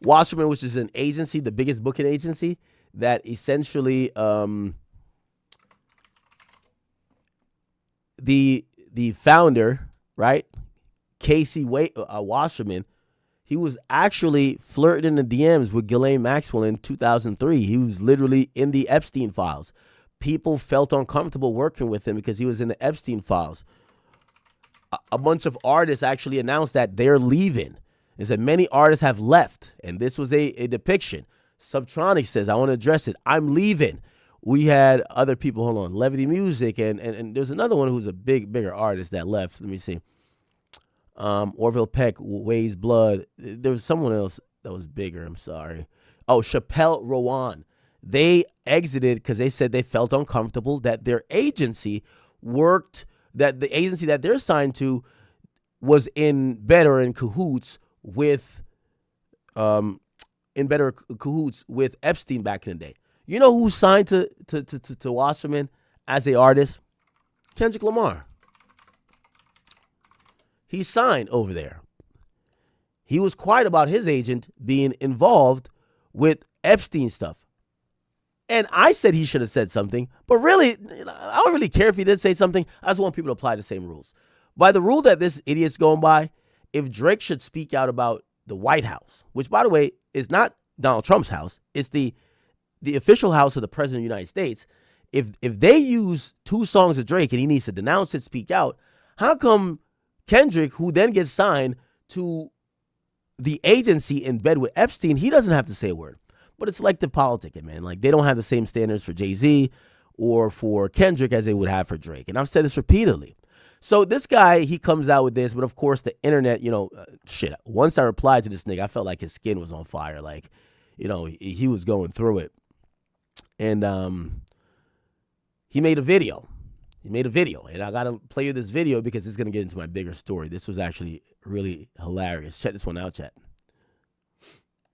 Wasserman, which is an agency, the biggest booking agency, that essentially the founder, right, Casey Wasserman, he was actually flirting in the DMs with Ghislaine Maxwell in 2003. He was literally in the Epstein files. People felt uncomfortable working with him because he was in the Epstein files. A bunch of artists actually announced that they're leaving. They said many artists have left, and this was a depiction. Subtronic says, I want to address it. I'm leaving. We had other people, hold on, Levity Music, and there's another one who's a bigger artist that left. Let me see. Orville Peck, Weighs Blood. There was someone else that was bigger. I'm sorry. Oh, Chappelle Rowan. They exited because they said they felt uncomfortable that their agency worked, that the agency that they're signed to was in cahoots with Epstein back in the day. You know who signed to Wasserman as a artist? Kendrick Lamar. He signed over there. He was quiet about his agent being involved with Epstein stuff. And I said he should have said something, but really, I don't really care if he did say something. I just want people to apply the same rules. By the rule that this idiot's going by, if Drake should speak out about the White House, which, by the way, is not Donald Trump's house, it's the official house of the President of the United States. If they use two songs of Drake and he needs to denounce it, speak out, how come Kendrick, who then gets signed to the agency in bed with Epstein, he doesn't have to say a word? But it's selective politicking, man. Like, they don't have the same standards for Jay-Z or for Kendrick as they would have for Drake. And I've said this repeatedly. So this guy, he comes out with this, but of course the internet, once I replied to this nigga, I felt like his skin was on fire. Like, he was going through it. And he made a video. And I got to play you this video because it's going to get into my bigger story. This was actually really hilarious. Check this one out, chat.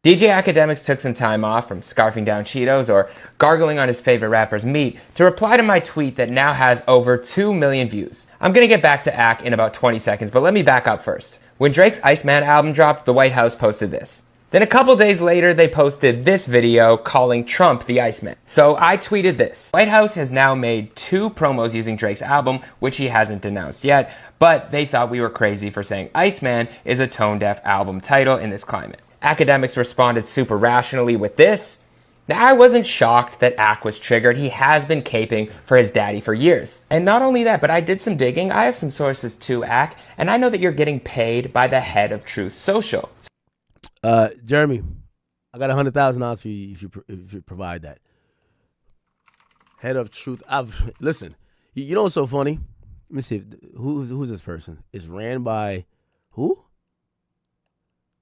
DJ Academics took some time off from scarfing down Cheetos or gargling on his favorite rapper's meat to reply to my tweet that now has over 2 million views. I'm going to get back to Ac in about 20 seconds, but let me back up first. When Drake's Iceman album dropped, the White House posted this. Then a couple days later, they posted this video calling Trump the Iceman. So I tweeted this. White House has now made 2 promos using Drake's album, which he hasn't denounced yet, but they thought we were crazy for saying Iceman is a tone-deaf album title in this climate. Academics responded super rationally with this. Now, I wasn't shocked that Ac was triggered. He has been caping for his daddy for years. And not only that, but I did some digging. I have some sources too, Ac, and I know that you're getting paid by the head of Truth Social. Jeremy, I got $100,000 for you if you provide that. Head of Truth. Listen. You know what's so funny? Let me see. Who's this person? It's ran by who?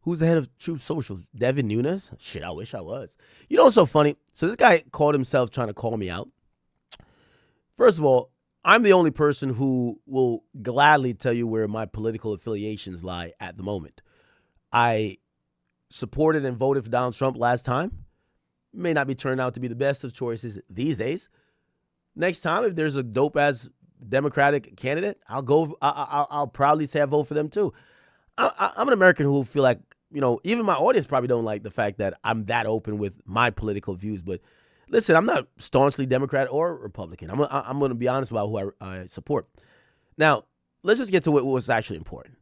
Who's the head of Truth Socials? Devin Nunes? Shit, I wish I was. You know what's so funny? So this guy called himself trying to call me out. First of all, I'm the only person who will gladly tell you where my political affiliations lie at the moment. I supported and voted for Donald Trump last time. May not be turned out to be the best of choices these days. Next time, if there's a dope-ass Democratic candidate, I'll proudly say I vote for them too. I'm an American who feel like, even my audience probably don't like the fact that I'm that open with my political views. But listen, I'm not staunchly Democrat or Republican. I'm going to be honest about who I support. Now, let's just get to what's actually important.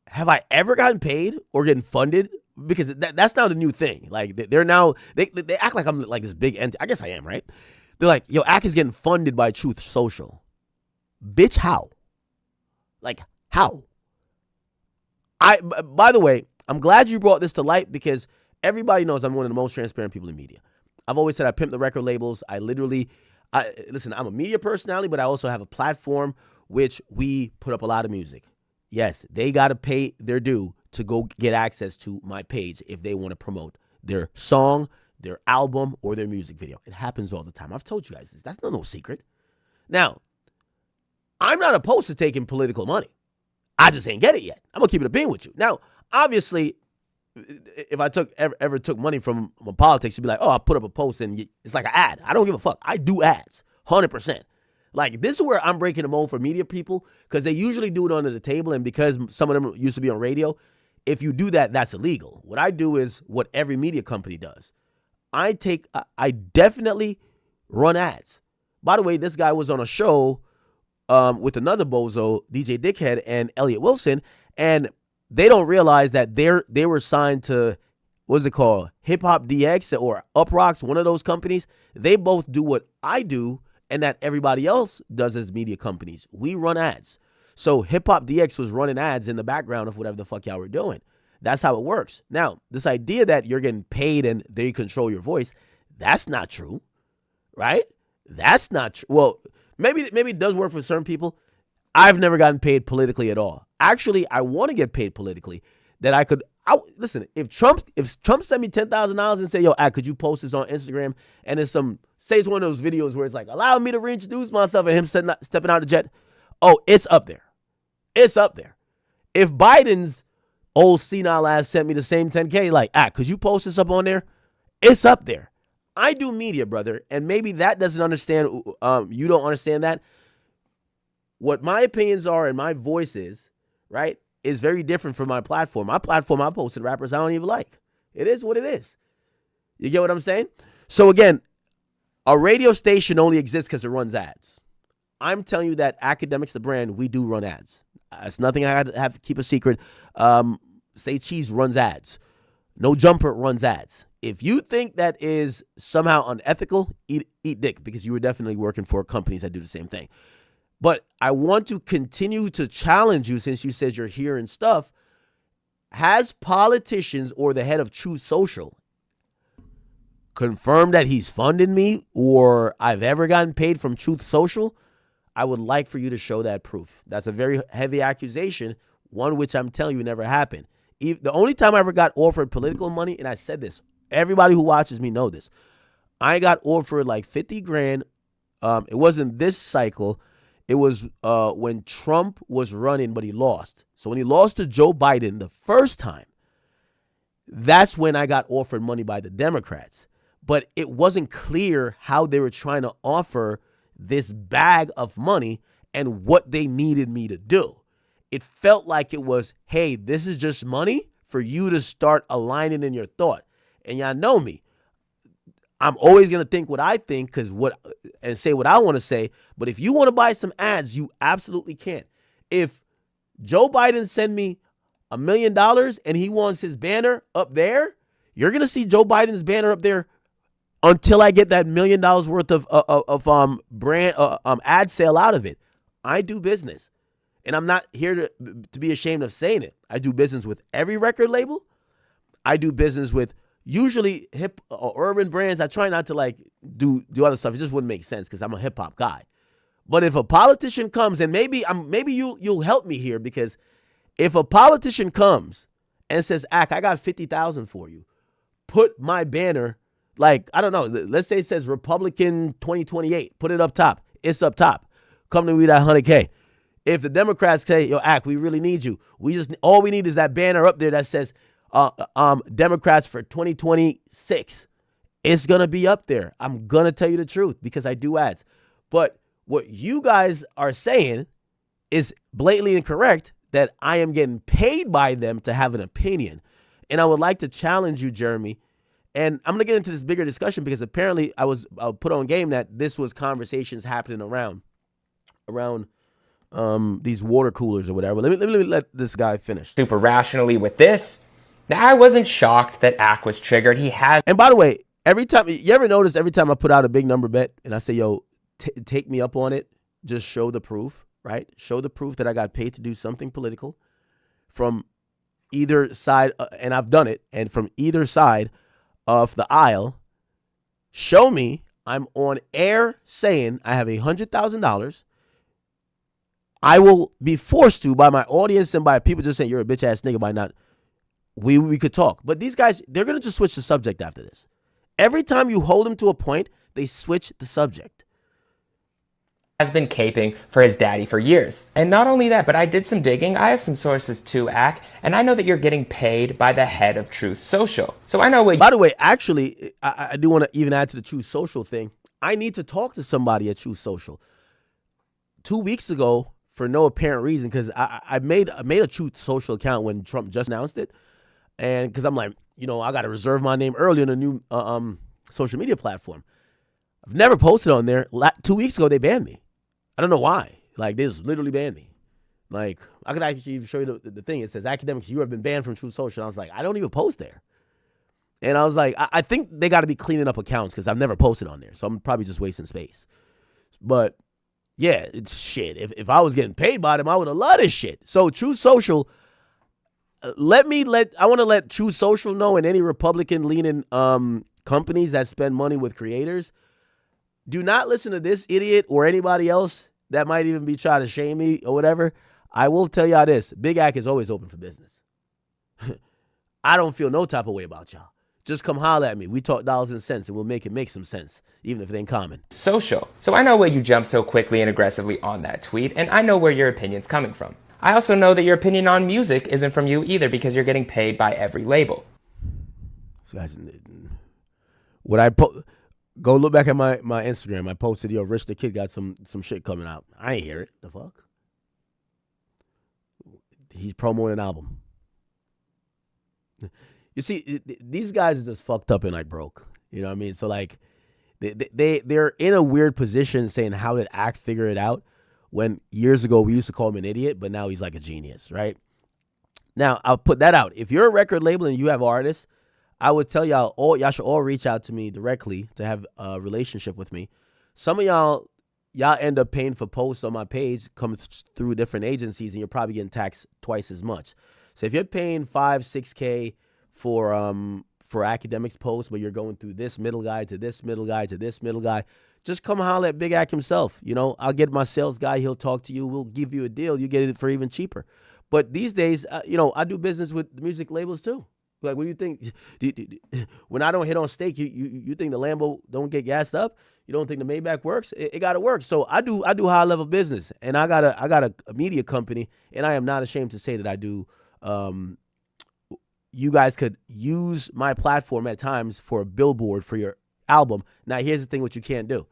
Have I ever gotten paid or getting funded? Because that's now the new thing. Like they act like I'm like this big entity. I guess I am, right? They're like, yo, Ak is getting funded by Truth Social. Bitch, how? Like, how? By the way, I'm glad you brought this to light because everybody knows I'm one of the most transparent people in media. I've always said I pimp the record labels. Listen, I'm a media personality, but I also have a platform which we put up a lot of music. Yes, they got to pay their due to go get access to my page if they want to promote their song, their album, or their music video. It happens all the time. I've told you guys this. That's no secret. Now, I'm not opposed to taking political money. I just ain't get it yet. I'm going to keep it a bean with you. Now, obviously, if I ever took money from politics, you'd be like, oh, I put up a post and it's like an ad. I don't give a fuck. I do ads, 100%. Like, this is where I'm breaking the mold for media people because they usually do it under the table. And because some of them used to be on radio, if you do that, that's illegal. What I do is what every media company does. I definitely run ads. By the way, this guy was on a show with another bozo, DJ Dickhead and Elliot Wilson, and they don't realize that they were signed to, what's it called, Hip Hop DX or Uprocks, one of those companies. They both do what I do and that everybody else does as media companies. We run ads. So Hip Hop DX was running ads in the background of whatever the fuck y'all were doing. That's how it works. Now, this idea that you're getting paid and they control your voice, that's not true, right? That's not true. Well, maybe it does work for certain people. I've never gotten paid politically at all. Actually, I want to get paid politically. Listen, if Trump sent me $10,000 and say, yo, could you post this on Instagram? And it's it's one of those videos where it's like, allow me to reintroduce myself and him stepping out of the jet. Oh, it's up there. It's up there. If Biden's old senile ass sent me the same 10K, like, could you post this up on there? It's up there. I do media, brother, and maybe that doesn't understand. You don't understand that. What my opinions are and my voice is, right, is very different from my platform. My platform, I posted rappers I don't even like. It is what it is. You get what I'm saying? So again, a radio station only exists because it runs ads. I'm telling you that Academics, the brand, we do run ads. It's nothing I have to keep a secret. Say Cheese runs ads. No Jumper runs ads. If you think that is somehow unethical, eat dick, because you were definitely working for companies that do the same thing. But I want to continue to challenge you, since you said you're hearing stuff. Has politicians or the head of Truth Social confirmed that he's funded me or I've ever gotten paid from Truth Social? I would like for you to show that proof. That's a very heavy accusation, one which I'm telling you never happened. The only time I ever got offered political money, and I said this, everybody who watches me know this, I got offered like 50 grand. It wasn't this cycle. It was when Trump was running, but he lost. So when he lost to Joe Biden the first time, that's when I got offered money by the Democrats. But it wasn't clear how they were trying to offer this bag of money and what they needed me to do. It felt like it was, hey, this is just money for you to start aligning in your thought. And y'all know me. I'm always going to think what I think and say what I want to say. But if you want to buy some ads, you absolutely can. If Joe Biden send me $1 million and he wants his banner up there, you're going to see Joe Biden's banner up there until I get that $1 million worth of brand ad sale out of it. I do business. And I'm not here to be ashamed of saying it. I do business with every record label. I do business with usually hip or urban brands. I try not to like do other stuff. It just wouldn't make sense because I'm a hip hop guy. But if a politician comes, and maybe you'll help me here, because if a politician comes and says, Ack, I got 50,000 for you. Put my banner, like, I don't know, let's say it says Republican 2028. Put it up top. It's up top. Come to me that 100K. If the Democrats say, yo, Ack, we really need you. All we need is that banner up there that says Democrats for 2026. It's going to be up there. I'm going to tell you the truth because I do ads. But what you guys are saying is blatantly incorrect, that I am getting paid by them to have an opinion. And I would like to challenge you, Jeremy. And I'm going to get into this bigger discussion because apparently I was put on game that this was conversations happening around these water coolers or whatever. Let me let this guy finish. Super rationally with this. Now, I wasn't shocked that Ack was triggered. He has. And by the way, you ever notice every time I put out a big number bet and I say, yo, take me up on it, just show the proof, right? Show the proof that I got paid to do something political from either side, and I've done it, and from either side of the aisle, show me I'm on air saying I have $100,000. I will be forced to by my audience and by people just saying you're a bitch ass nigga by not. We could talk. But these guys, they're going to just switch the subject after this. Every time you hold them to a point, they switch the subject. Has been caping for his daddy for years. And not only that, but I did some digging. I have some sources too, Ack, and I know that you're getting paid by the head of Truth Social. So I know what. By the way, actually, I do want to even add to the Truth Social thing. I need to talk to somebody at Truth Social. 2 weeks ago, for no apparent reason, because I made a Truth Social account when Trump just announced it, and because I'm like, I got to reserve my name early on a new social media platform. I've never posted on there. 2 weeks ago, they banned me. I don't know why. Like, they just literally banned me. Like, I could actually even show you the thing. It says, academics, you have been banned from Truth Social. And I was like, I don't even post there. And I was like, I think they got to be cleaning up accounts because I've never posted on there. So I'm probably just wasting space. But, yeah, it's shit. If I was getting paid by them, I would have loved this shit. So Truth Social, I want to let Truth Social know, and any Republican-leaning companies that spend money with creators, do not listen to this idiot or anybody else that might even be trying to shame me or whatever. I will tell y'all this. Big Ack is always open for business. I don't feel no type of way about y'all. Just come holler at me. We talk dollars and cents, and we'll make it make some sense, even if it ain't common. Social. So I know why you jumped so quickly and aggressively on that tweet, and I know where your opinion's coming from. I also know that your opinion on music isn't from you either because you're getting paid by every label. Go look back at my Instagram. I posted, yo, Rich the Kid got some shit coming out. I ain't hear it. The fuck? He's promoting an album. You see, these guys are just fucked up and like broke. You know what I mean? So like, they're in a weird position saying, how did Ack figure it out? When years ago we used to call him an idiot, but now he's like a genius, right? Now, I'll put that out. If you're a record label and you have artists, I would tell y'all should all reach out to me directly to have a relationship with me. Some of y'all end up paying for posts on my page coming through different agencies, and you're probably getting taxed twice as much. So if you're paying $5-6K for academics posts where you're going through this middle guy to this middle guy to this middle guy, just come holler at Big Ack himself. I'll get my sales guy. He'll talk to you. We'll give you a deal. You get it for even cheaper. But these days, I do business with the music labels too. Like, what do you think? When I don't hit on stake, you think the Lambo don't get gassed up? You don't think the Maybach works? It got to work. So I do high level business, and I got a media company, and I am not ashamed to say that I do. You guys could use my platform at times for a billboard for your album. Now, here's the thing: what you can't do.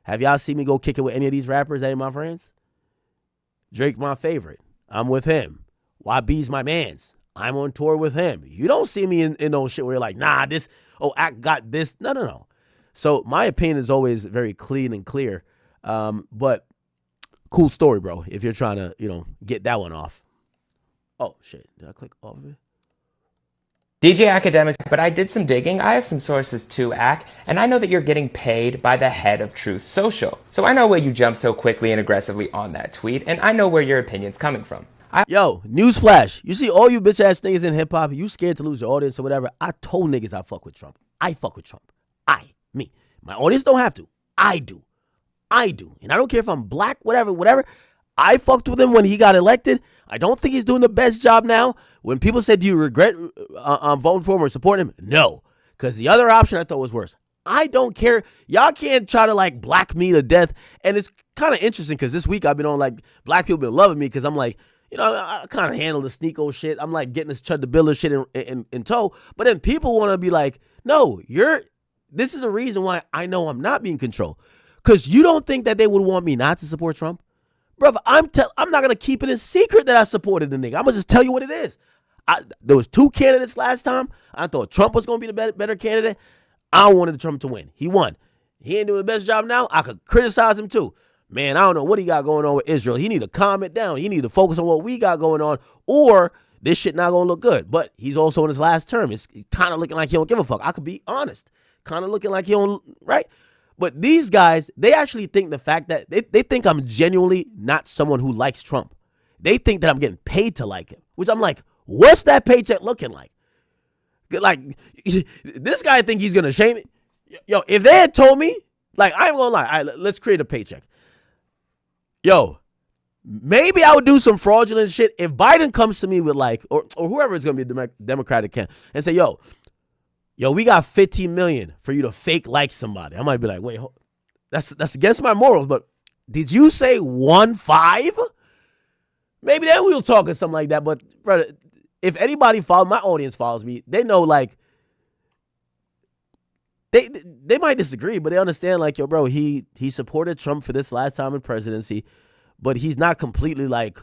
Have y'all seen me go kick it with any of these rappers? That ain't my friends. Drake, my favorite. I'm with him. YB's my mans. I'm on tour with him. You don't see me in those shit where you're like, nah, Ack got this. No. So my opinion is always very clean and clear. But cool story, bro, if you're trying to, get that one off. Oh, shit. Did I click off of it? DJ Academics, but I did some digging. I have some sources too, Ack, and I know that you're getting paid by the head of Truth Social. So I know why you jumped so quickly and aggressively on that tweet, and I know where your opinion's coming from. Yo, newsflash. You see all you bitch ass niggas in hip hop, you scared to lose your audience or whatever. I told niggas I fuck with Trump. I fuck with Trump. Me. My audience don't have to. I do. And I don't care if I'm black, whatever. I fucked with him when he got elected. I don't think he's doing the best job now. When people said, do you regret voting for him or supporting him? No, because the other option I thought was worse. I don't care. Y'all can't try to like black me to death. And it's kind of interesting because this week I've been on like black people been loving me because I'm like, you know, I kind of handle the Sneako shit. I'm like getting this Chud the Biller shit in tow. But then people want to be like, no, this is a reason why I know I'm not being controlled. Because you don't think that they would want me not to support Trump? Bruv, I'm not going to keep it a secret that I supported the nigga. I'm going to just tell you what it is. There was 2 candidates last time. I thought Trump was going to be the better candidate. I wanted Trump to win. He won. He ain't doing the best job now. I could criticize him too. Man, I don't know what he got going on with Israel. He need to calm it down. He need to focus on what we got going on, or this shit not going to look good. But he's also in his last term. It's kind of looking like he don't give a fuck. I could be honest. Kind of looking like he don't, right? But these guys, they actually think the fact that they think I'm genuinely not someone who likes Trump. They think that I'm getting paid to like him, which I'm like, what's that paycheck looking like? Like, this guy think he's going to shame it. Yo, if they had told me, like, I ain't going to lie. All right, let's create a paycheck. Yo, maybe I would do some fraudulent shit if Biden comes to me with like, or whoever is going to be a Democratic candidate and say, yo, we got $15 million for you to fake like somebody. I might be like, wait, that's against my morals, but did you say 1.5? Maybe then we'll talk or something like that. But brother, if anybody follows, my audience follows me, they know like they might disagree, but they understand like, yo, bro, he supported Trump for this last time in presidency, but he's not completely like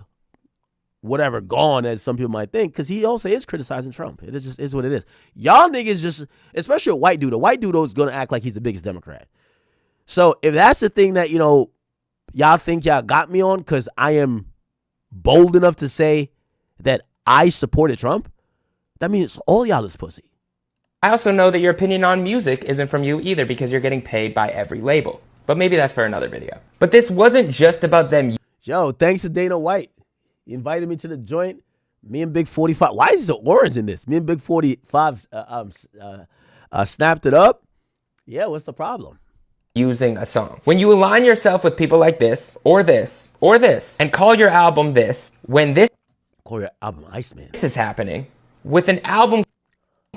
whatever gone as some people might think, because he also is criticizing Trump. It just is what it is. Y'all niggas just, especially a white dude is gonna act like he's the biggest Democrat. So if that's the thing that, you know, y'all think y'all got me on because I am bold enough to say that I supported Trump, that means all y'all is pussy. I also know that your opinion on music isn't from you either because you're getting paid by every label. But maybe that's for another video. But this wasn't just about them. Yo, thanks to Dana White. He invited me to the joint. Me and Big 45. Why is there orange in this? Me and Big 45 snapped it up. Yeah, what's the problem? Using a song. When you align yourself with people like this, or this, or this, and call your album this, when this Call your album Iceman. This is happening, with an album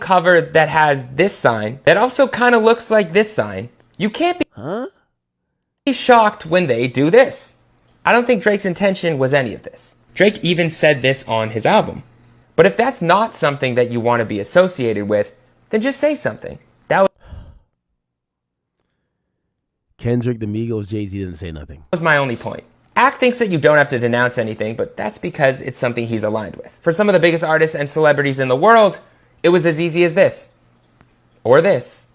cover that has this sign, that also kind of looks like this sign, you can't be shocked when they do this. I don't think Drake's intention was any of this. Drake even said this on his album. But if that's not something that you want to be associated with, then just say something. That Kendrick, the Migos, Jay-Z didn't say nothing. was my only point. Ack thinks that you don't have to denounce anything, but that's because it's something he's aligned with. For some of the biggest artists and celebrities in the world, it was as easy as this. Or this.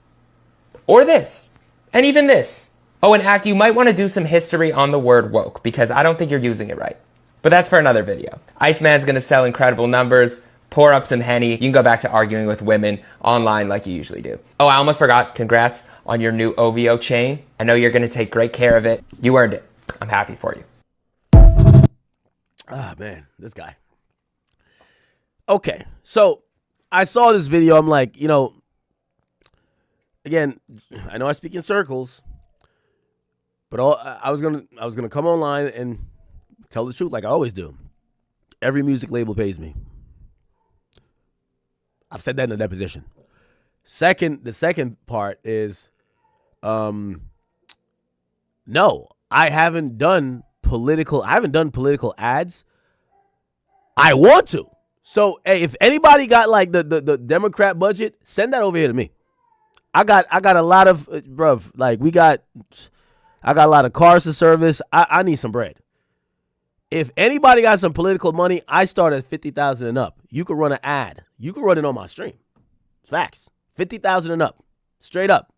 Or this. And even this. Oh, and Ack, you might want to do some history on the word woke, because I don't think you're using it right. But that's for another video. Iceman's gonna sell incredible numbers, pour up some Henny, you can go back to arguing with women online like you usually do. Oh, I almost forgot, congrats on your new OVO chain. I know you're gonna take great care of it. You earned it. I'm happy for you. Ah, man, this guy. Okay, so I saw this video. I'm like, you know, again, I know I speak in circles, but I was gonna come online and tell the truth like I always do. Every music label pays me. I've said that in a deposition. The second part is, no, I haven't done political ads. I want to. So hey, if anybody got like the Democrat budget, send that over here to me. I got a lot of bruv, like I got a lot of cars to service. I need some bread. If anybody got some political money, I start at 50,000 and up. You could run an ad. You could run it on my stream. It's facts. 50,000 and up. Straight up.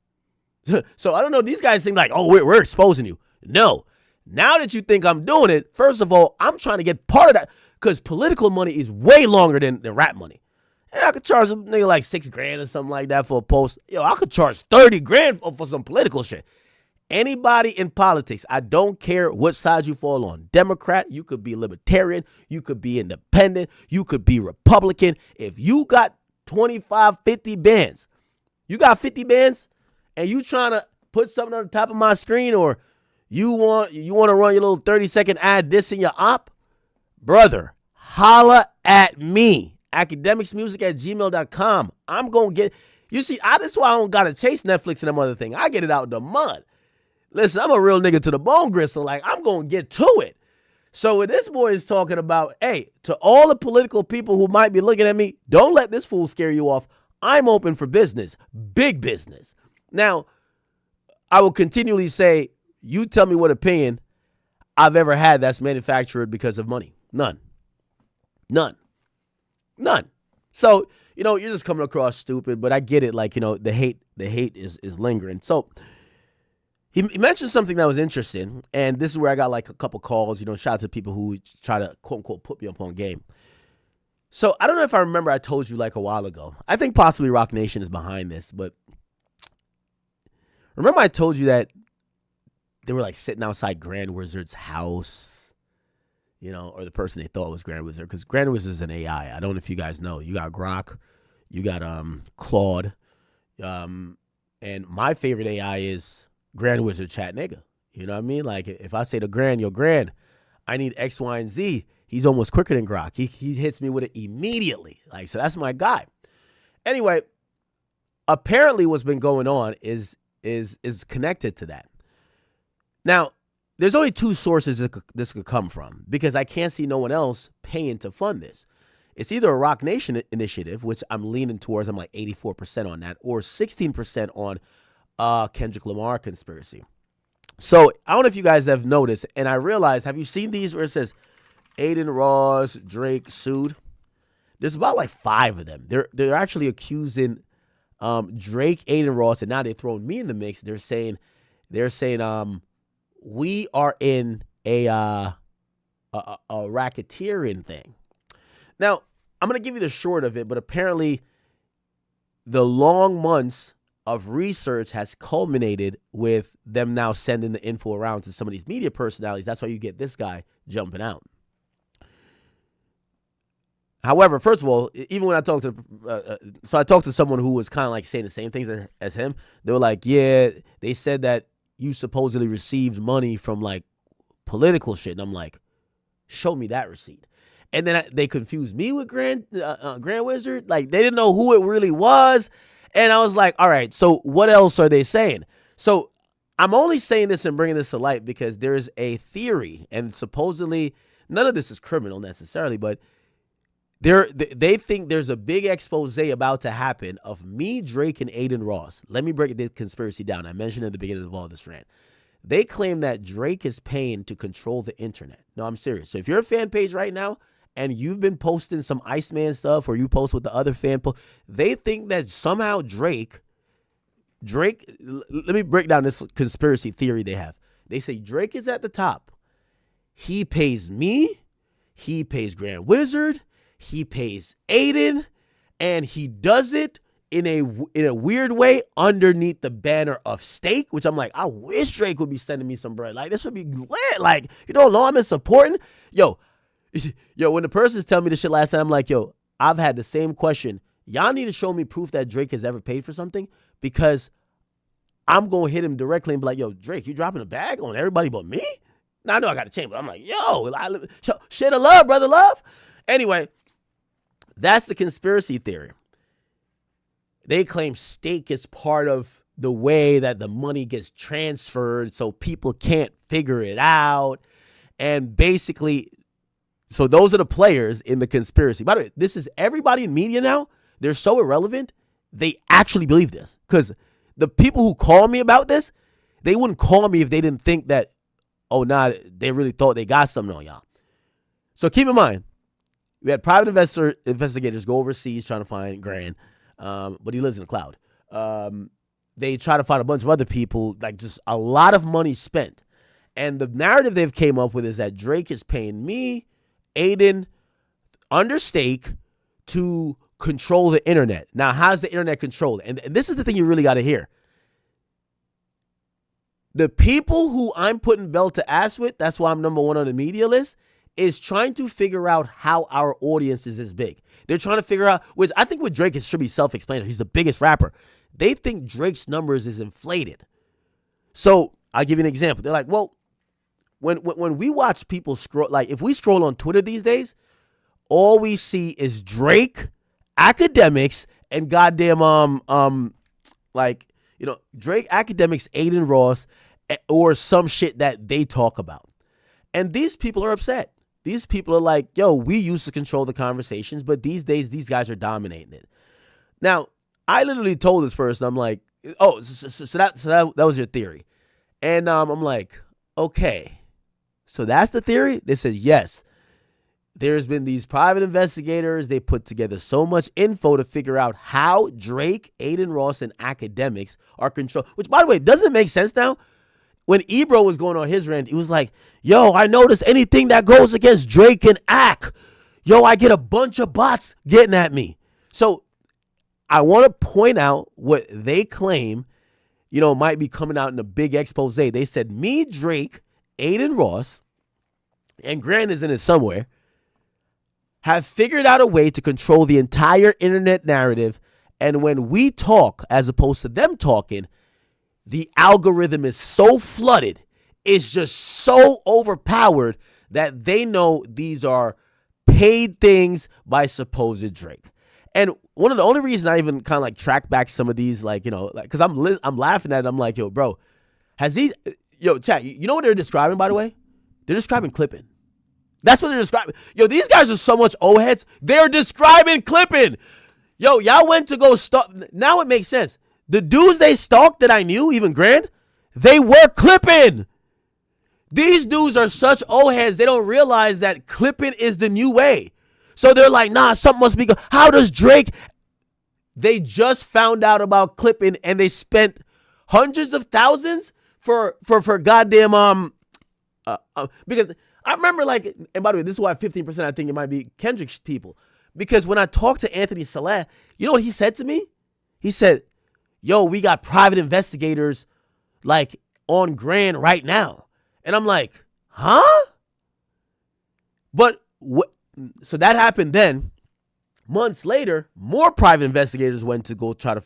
So I don't know. These guys think like, oh, we're exposing you. No. Now that you think I'm doing it, first of all, I'm trying to get part of that because political money is way longer than rap money. I could charge a nigga like $6,000 or something like that for a post. Yo, I could charge 30 grand for some political shit. Anybody in politics, I don't care what side you fall on. Democrat, you could be libertarian, you could be independent, you could be Republican. If you got 25, 50 bands, you got 50 bands and you trying to put something on the top of my screen, or you want to run your little 30-second ad dissing your op, brother, holla at me. academicsmusic@gmail.com. I'm going to get, you see, that's why I don't got to chase Netflix and them other thing. I get it out the mud. Listen, I'm a real nigga to the bone gristle. Like, I'm going to get to it. So what this boy is talking about, hey, to all the political people who might be looking at me, don't let this fool scare you off. I'm open for business, big business. Now, I will continually say, you tell me what opinion I've ever had that's manufactured because of money. None. So, you're just coming across stupid, but I get it. Like, the hate is lingering. So he mentioned something that was interesting, and this is where I got like a couple calls, shout out to people who try to quote unquote put me up on game. So I don't know if I remember, I told you like a while ago, I think possibly Rock Nation is behind this, but remember I told you that they were like sitting outside Grand Wizard's house, or the person they thought was Grand Wizard, because Grand Wizard is an AI. I don't know if you guys know. You got Grok, you got Claude, and my favorite AI is Grand Wizard Chat Nigga. You know what I mean? Like, if I say to Grand, yo, Grand, I need X, Y, and Z, he's almost quicker than Grok. He hits me with it immediately. Like, so that's my guy. Anyway, apparently what's been going on is connected to that. Now, there's only two sources this could come from, because I can't see no one else paying to fund this. It's either a Rock Nation initiative, which I'm leaning towards, I'm like 84% on that, or 16% on Kendrick Lamar conspiracy. So I don't know if you guys have noticed, and I realized, have you seen these where it says Aiden Ross, Drake sued? There's about like 5 of them. They're actually accusing Drake, Aiden Ross, and now they're throwing me in the mix. They're saying we are in a racketeering thing. Now, I'm going to give you the short of it, but apparently the long months of research has culminated with them now sending the info around to some of these media personalities. That's why you get this guy jumping out. However, first of all, even when I talked I talked to someone who was kind of like saying the same things as him. They were like, yeah, they said that you supposedly received money from like political shit. And I'm like, show me that receipt. And then they confused me with Grand Wizard. Like, they didn't know who it really was. And I was like, all right, so what else are they saying? So I'm only saying this and bringing this to light because there's a theory, and supposedly none of this is criminal necessarily, but they think there's a big expose about to happen of me, Drake, and Aiden Ross. Let me break this conspiracy down. I mentioned at the beginning of all this rant. They claim that Drake is paying to control the internet. No, I'm serious. So if you're a fan page right now and you've been posting some Iceman stuff, or you post with the other fan post, they think that somehow Drake, let me break down this conspiracy theory they have. They say Drake is at the top. He pays me, he pays Grand Wizard, he pays Aiden, and he does it in a weird way underneath the banner of stake, which I'm like, I wish Drake would be sending me some bread. Like, this would be lit. Like, Law is supporting. Yo, when the person's telling me this shit last time, I'm like, yo, I've had the same question. Y'all need to show me proof that Drake has ever paid for something, because I'm going to hit him directly and be like, yo, Drake, you dropping a bag on everybody but me? Now, I know I got to change, but I'm like, yo, shit of love, brother love. Anyway, that's the conspiracy theory. They claim stake is part of the way that the money gets transferred so people can't figure it out. And basically, so those are the players in the conspiracy. By the way, this is everybody in media now. They're so irrelevant. They actually believe this, because the people who call me about this, they wouldn't call me if they didn't think that, they really thought they got something on y'all. So keep in mind, we had private investigators go overseas trying to find Grand, but he lives in the cloud. They try to find a bunch of other people, like just a lot of money spent. And the narrative they've came up with is that Drake is paying me, Aiden, under stake to control the internet. Now, how's the internet controlled? And this is the thing you really got to hear. The people who I'm putting belt to ass with, that's why I'm number 1 on the media list, is trying to figure out how our audience is this big. They're trying to figure out, which I think with Drake, it should be self-explanatory. He's the biggest rapper. They think Drake's numbers is inflated. So I'll give you an example. They're like, well, when we watch people scroll, like if we scroll on Twitter these days, all we see is Drake, academics, and goddamn Drake, academics, Aiden Ross, or some shit that they talk about. And these people are upset. These people are like, yo, we used to control the conversations, but these days these guys are dominating it. Now, I literally told this person, I'm like, oh, so that was your theory. And I'm like, okay, so that's the theory? They said, yes. There's been these private investigators. They put together so much info to figure out how Drake, Aiden Ross, and academics are controlled. Which, by the way, doesn't make sense now. When Ebro was going on his rant, he was like, yo, I notice anything that goes against Drake and Ak, yo, I get a bunch of bots getting at me. So I want to point out what they claim, might be coming out in a big expose. They said me, Drake, Aiden Ross, and Grant is in it somewhere, have figured out a way to control the entire internet narrative. And when we talk, as opposed to them talking, the algorithm is so flooded, it's just so overpowered that they know these are paid things by supposed Drake. And one of the only reasons I even kind of like track back some of these, because I'm laughing at it. I'm like, yo, bro, chat, you know what they're describing, by the way? They're describing clipping. That's what they're describing. Yo, these guys are so much old heads. They're describing clipping. Yo, y'all went to go stalk. Now it makes sense. The dudes they stalked that I knew, even Grant, they were clipping. These dudes are such old heads, they don't realize that clipping is the new way. So they're like, nah, something must be good. How does Drake? They just found out about clipping and they spent hundreds of thousands for goddamn because I remember and by the way, this is why 15% I think it might be Kendrick's people. Because when I talked to Anthony Salah, you know what he said to me? He said, yo, we got private investigators on Grand right now. And I'm like, huh? But so that happened then. Months later, more private investigators went to go try to,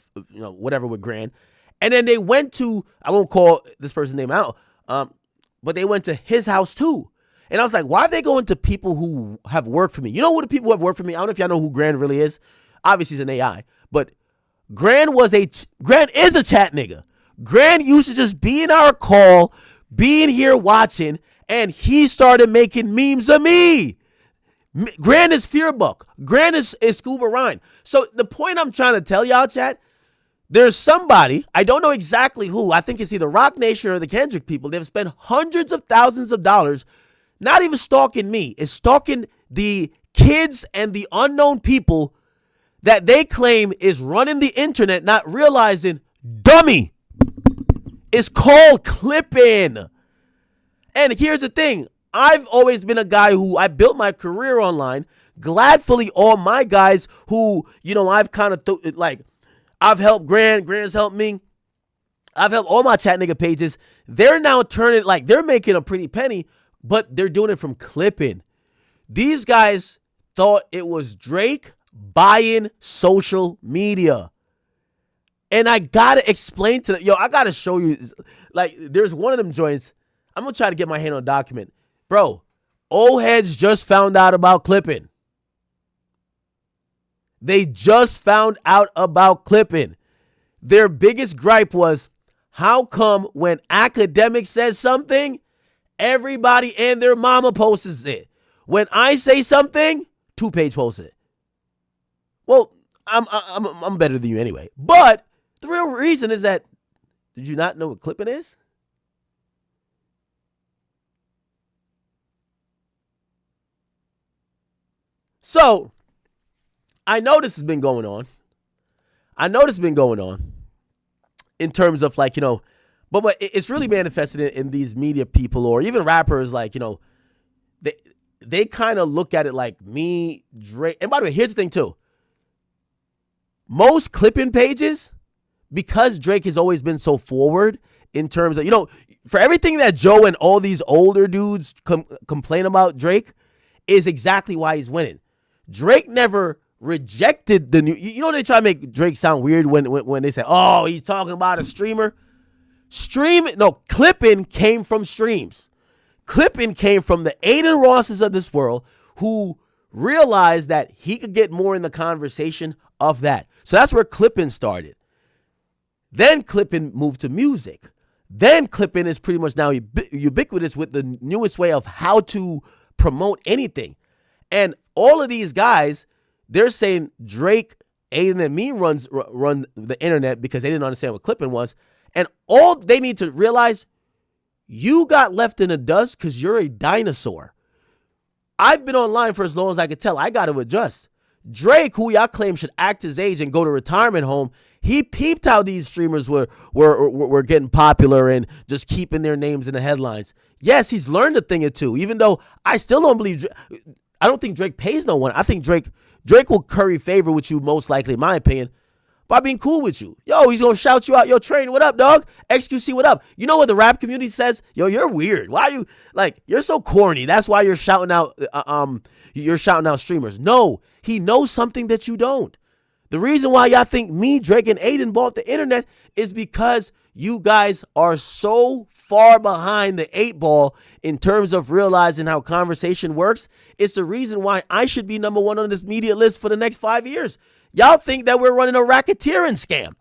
whatever with Grand. And then they went to, I won't call this person's name out, but they went to his house too. And I was like, why are they going to people who have worked for me? You know who the people who have worked for me? I don't know if y'all know who Grand really is. Obviously, he's an AI. But Grand is a chat nigga. Grand used to just be in our call, being here watching, and he started making memes of me. Grand is Fearbuck. Grand is Scuba Ryan. So the point I'm trying to tell y'all, chat, there's somebody, I don't know exactly who, I think it's either Rock Nation or the Kendrick people, they've spent hundreds of thousands of dollars not even stalking me, it's stalking the kids and the unknown people that they claim is running the internet, not realizing, dummy, it's called clipping. And here's the thing. I've always been a guy who I built my career online. Gladfully, all my guys who, I've kind of I've helped Grant's helped me. I've helped all my chat nigga pages. They're now turning, they're making a pretty penny, but they're doing it from clipping. These guys thought it was Drake buying social media. And I gotta explain to them, I gotta show you, there's one of them joints. I'm gonna try to get my hand on a document. Bro, old heads just found out about clipping. They just found out about clipping. Their biggest gripe was, how come when academic says something, everybody and their mama posts it? When I say something, 2-page posts it. Well, I'm better than you anyway. But the real reason is that, did you not know what clipping is? So, I know this has been going on. In terms of but it's really manifested in these media people or even rappers they kind of look at it like me, Drake. And by the way, here's the thing too. Most clipping pages, because Drake has always been so forward in terms of, for everything that Joe and all these older dudes complain about Drake is exactly why he's winning. Drake never rejected the new. They try to make Drake sound weird when they say, "Oh, he's talking about a streamer." Clipping came from streams. Clipping came from the Aiden Rosses of this world who realized that he could get more in the conversation of that. So that's where clipping started. Then clipping moved to music. Then clipping is pretty much now ubiquitous with the newest way of how to promote anything. And all of these guys, they're saying Drake, Aiden, and me run the internet because they didn't understand what clipping was. And all they need to realize, you got left in the dust because you're a dinosaur. I've been online for as long as I could tell. I got to adjust. Drake, who y'all claim should act his age and go to retirement home, he peeped how these streamers were getting popular and just keeping their names in the headlines. Yes, he's learned a thing or two, even though I still don't believe, I don't think Drake pays no one. I think Drake will curry favor with you most likely, in my opinion, by being cool with you. Yo, he's going to shout you out. Yo, Train, what up, dog? XQC, what up? You know what the rap community says? Yo, you're weird. Why are you, you're so corny. That's why you're shouting out, streamers. No, he knows something that you don't. The reason why y'all think me, Drake, and Aiden bought the internet is because you guys are so far behind the 8 ball in terms of realizing how conversation works. It's the reason why I should be number 1 on this media list for the next 5 years. Y'all think that we're running a racketeering scam.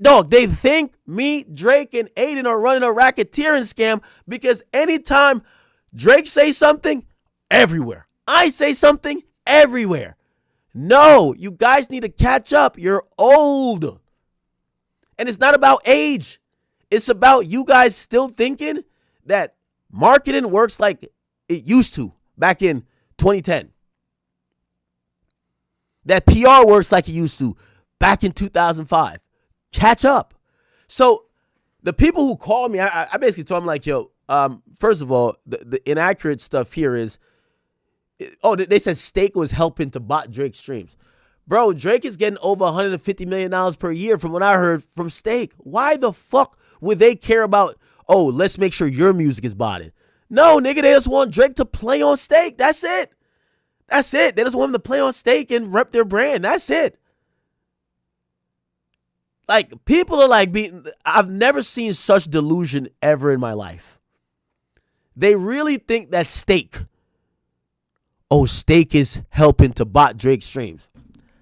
Dog, they think me, Drake, and Aiden are running a racketeering scam because anytime Drake says something, everywhere. I say something, everywhere. No, you guys need to catch up. You're old. And it's not about age. It's about you guys still thinking that marketing works like it used to back in 2010. That PR works like it used to back in 2005. Catch up. So the people who call me, I basically told them yo, first of all, the inaccurate stuff here is, they said Steak was helping to bot Drake's streams. Bro, Drake is getting over $150 million per year from what I heard from Steak. Why the fuck would they care about, let's make sure your music is botted? No, nigga, they just want Drake to play on Steak. That's it. That's it. They just want him to play on Steak and rep their brand. That's it. People are I've never seen such delusion ever in my life. They really think that Steak is helping to bot Drake's streams.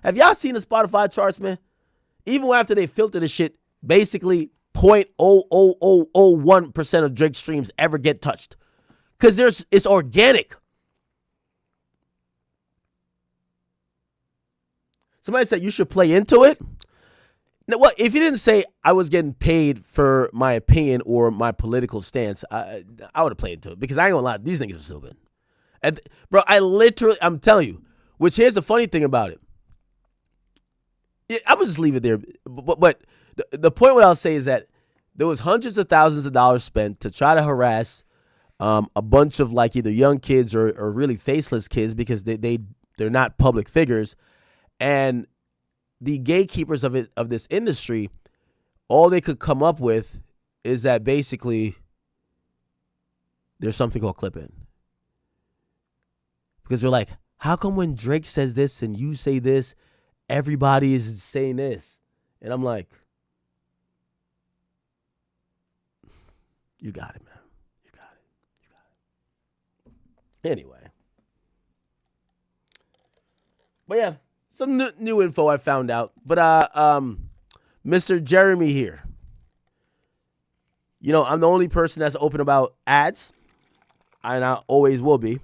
Have y'all seen the Spotify charts, man? Even after they filter the shit, basically 0.00001% of Drake's streams ever get touched. Because it's organic. Somebody said you should play into it. Now, what if you didn't say I was getting paid for my opinion or my political stance? I would have played into it because I ain't gonna lie, these niggas are stupid. And, bro, I'm telling you, which here's the funny thing about it. I'm gonna just leave it there. But the point what I'll say is that there was hundreds of thousands of dollars spent to try to harass a bunch of either young kids or really faceless kids because they're not public figures. And the gatekeepers of this industry, all they could come up with is that basically there's something called clipping. Because they're like, how come when Drake says this and you say this, everybody is saying this? And I'm like, you got it, man. You got it. Anyway. But yeah, some new info I found out. But Mr. Jeremy here. You know, I'm the only person that's open about ads. And I always will be.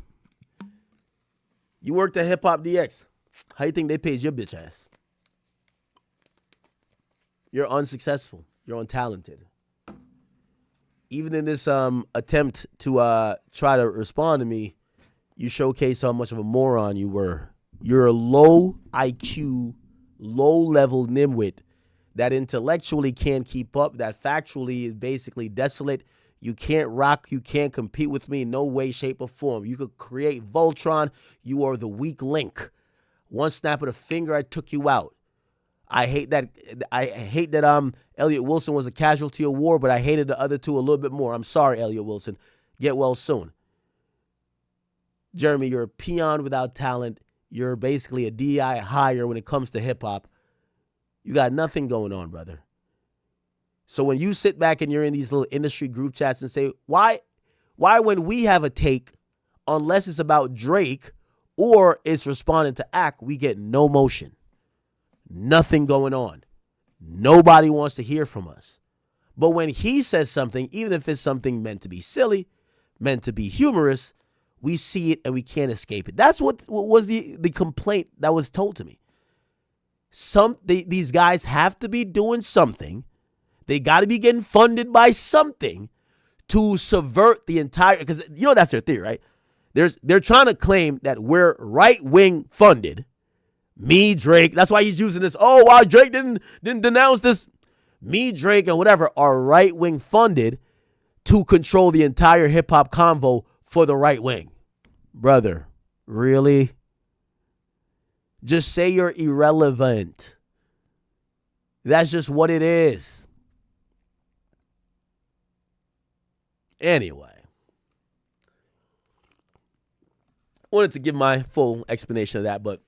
You worked at Hip Hop DX. How you think they paid your bitch ass? You're unsuccessful. You're untalented. Even in this attempt to try to respond to me, you showcase how much of a moron you were. You're a low IQ, low-level nimwit that intellectually can't keep up, that factually is basically desolate. You can't rock. You can't compete with me in no way, shape, or form. You could create Voltron. You are the weak link. One snap of the finger, I took you out. I hate that Elliot Wilson was a casualty of war, but I hated the other two a little bit more. I'm sorry, Elliot Wilson. Get well soon. Jeremy, you're a peon without talent. You're basically a DI hire when it comes to hip-hop. You got nothing going on, brother. So when you sit back and you're in these little industry group chats and say, why when we have a take, unless it's about Drake or it's responding to act, we get no motion. Nothing going on. Nobody wants to hear from us. But when he says something, even if it's something meant to be silly, meant to be humorous, we see it and we can't escape it. That's what was the complaint that was told to me. These guys have to be doing something. They got to be getting funded by something to subvert the entire, because you know that's their theory, right? They're trying to claim that we're right-wing funded. Me, Drake, that's why he's using this. Oh, why Drake didn't denounce this. Me, Drake, and whatever are right-wing funded to control the entire hip-hop convo for the right wing. Brother, really? Just say you're irrelevant. That's just what it is. Anyway. I wanted to give my full explanation of that, but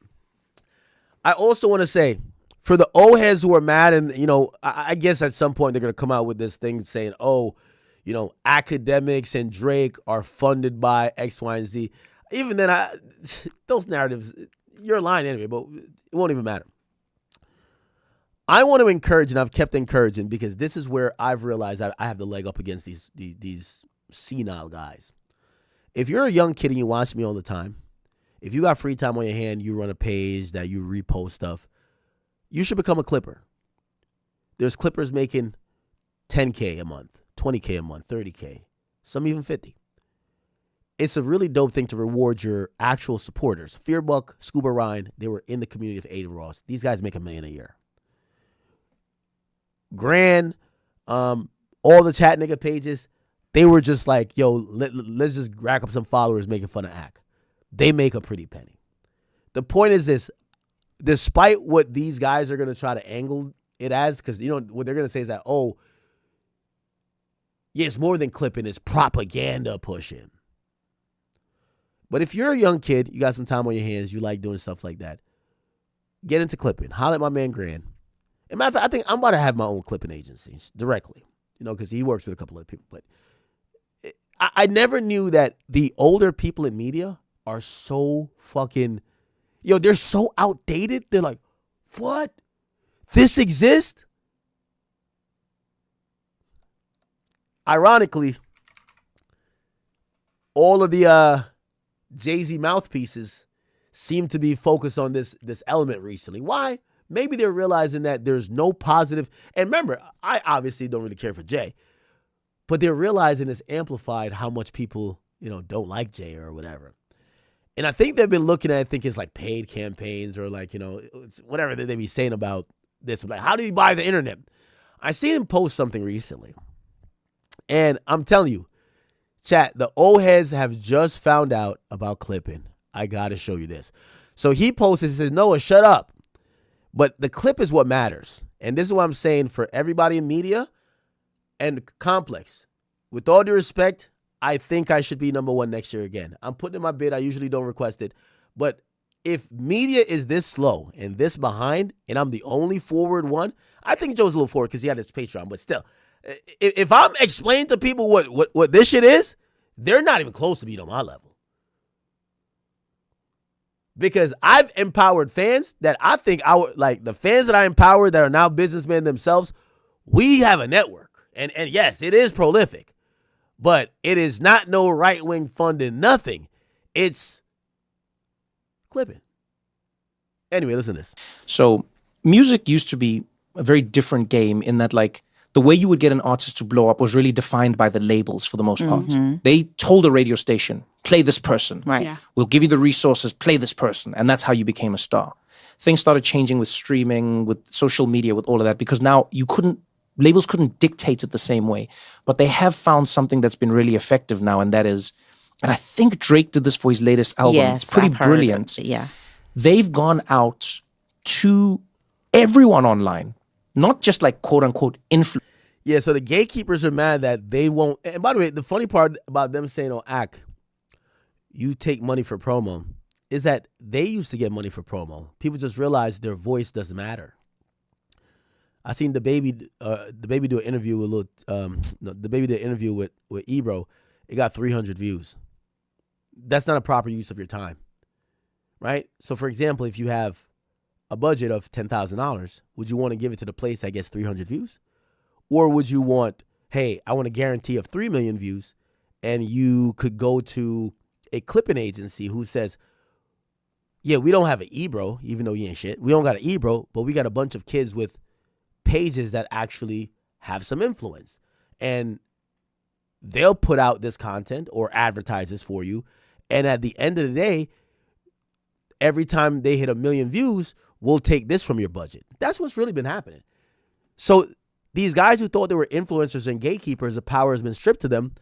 I also want to say, for the old heads who are mad, and, you know, I guess at some point they're going to come out with this thing saying, oh, you know, academics and Drake are funded by X, Y, and Z. Even then, those narratives, you're lying anyway, but it won't even matter. I want to encourage, and I've kept encouraging, because this is where I've realized I have the leg up against these senile guys. If you're a young kid and you watch me all the time, if you got free time on your hand, you run a page that you repost stuff, you should become a clipper. There's clippers making $10K a month, $20K a month, $30K, some even $50. It's a really dope thing to reward your actual supporters. Fearbuck, Scuba Ryan, they were in the community of Aiden Ross. These guys make $1 million a year. Grand, all the chat nigga pages, they were just like, yo, let's just rack up some followers making fun of Ack. They make a pretty penny. The point is this, despite what these guys are going to try to angle it as, because, you know, what they're going to say is that, oh, yeah, it's more than clipping, it's propaganda pushing. But if you're a young kid, you got some time on your hands, you like doing stuff like that, get into clipping. Holler at my man Grand. And matter of fact, I think I'm about to have my own clipping agency directly, you know, because he works with a couple of people. But I never knew that the older people in media are so fucking, yo, they're so outdated. They're like, what? This exists? Ironically, all of the Jay-Z mouthpieces seem to be focused on this element recently. Why? Maybe they're realizing that there's no positive. And remember, I obviously don't really care for Jay, but they're realizing it's amplified how much people, you know, don't like Jay or whatever. And I think they've been looking at, I think it's like paid campaigns or like, you know, it's whatever they be saying about this. Like, how do you buy the internet? I seen him post something recently. And I'm telling you, chat, the old heads have just found out about clipping. I got to show you this. So he posted, he says, Noah, shut up. But the clip is what matters. And this is what I'm saying for everybody in media and Complex. With all due respect, I think I should be number one next year again. I'm putting in my bid. I usually don't request it. But if media is this slow and this behind, and I'm the only forward one, I think Joe's a little forward because he had his Patreon. But still, if I'm explaining to people what this shit is, they're not even close to being on my level. Because I've empowered fans that I think the fans that I empowered that are now businessmen themselves, we have a network. And yes, it is prolific. But it is not no right-wing funding, nothing. It's clipping. Anyway, listen to this. So music used to be a very different game in that, like, the way you would get an artist to blow up was really defined by the labels for the most part. They told a radio station, play this person. Right. Yeah. We'll give you the resources, play this person. And that's how you became a star. Things started changing with streaming, with social media, with all of that, because now labels couldn't dictate it the same way. But they have found something that's been really effective now, and that is, and I think Drake did this for his latest album. Yes, it's pretty I've heard brilliant. it. Yeah. They've gone out to everyone online, not just like quote unquote influencers. Yeah, so the gatekeepers are mad that they won't. And by the way, the funny part about them saying, oh, Ack, you take money for promo, is that they used to get money for promo. People just realized their voice doesn't matter. I seen the baby do an interview with with Ebro. It got 300 views. That's not a proper use of your time. right? So, for example, if you have a budget of $10,000, would you want to give it to the place that gets 300 views? Or would you want, hey, I want a guarantee of 3 million views, and you could go to a clipping agency who says, yeah, we don't have an e-bro, even though you ain't shit. We don't got an e-bro, but we got a bunch of kids with pages that actually have some influence. And they'll put out this content or advertise this for you. And at the end of the day, every time they hit 1 million views, we'll take this from your budget. That's what's really been happening. So these guys who thought they were influencers and gatekeepers, the power has been stripped to them.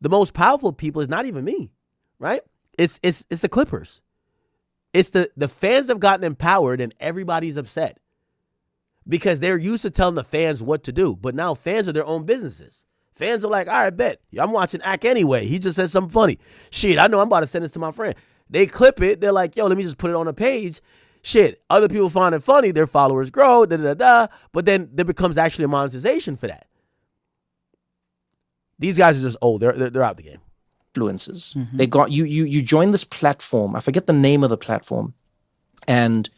The most powerful people is not even me, right? It's the Clippers. It's the fans have gotten empowered and everybody's upset because they're used to telling the fans what to do. But now fans are their own businesses. Fans are like, all right, bet. I'm watching Ack anyway. He just said something funny. Shit, I know I'm about to send this to my friend. They clip it. They're like, yo, let me just put it on a page. Shit, other people find it funny. Their followers grow, da-da-da-da. But then there becomes actually a monetization for that. These guys are just old. They're out the game. Influencers. They got you join this platform. I forget the name of the platform. And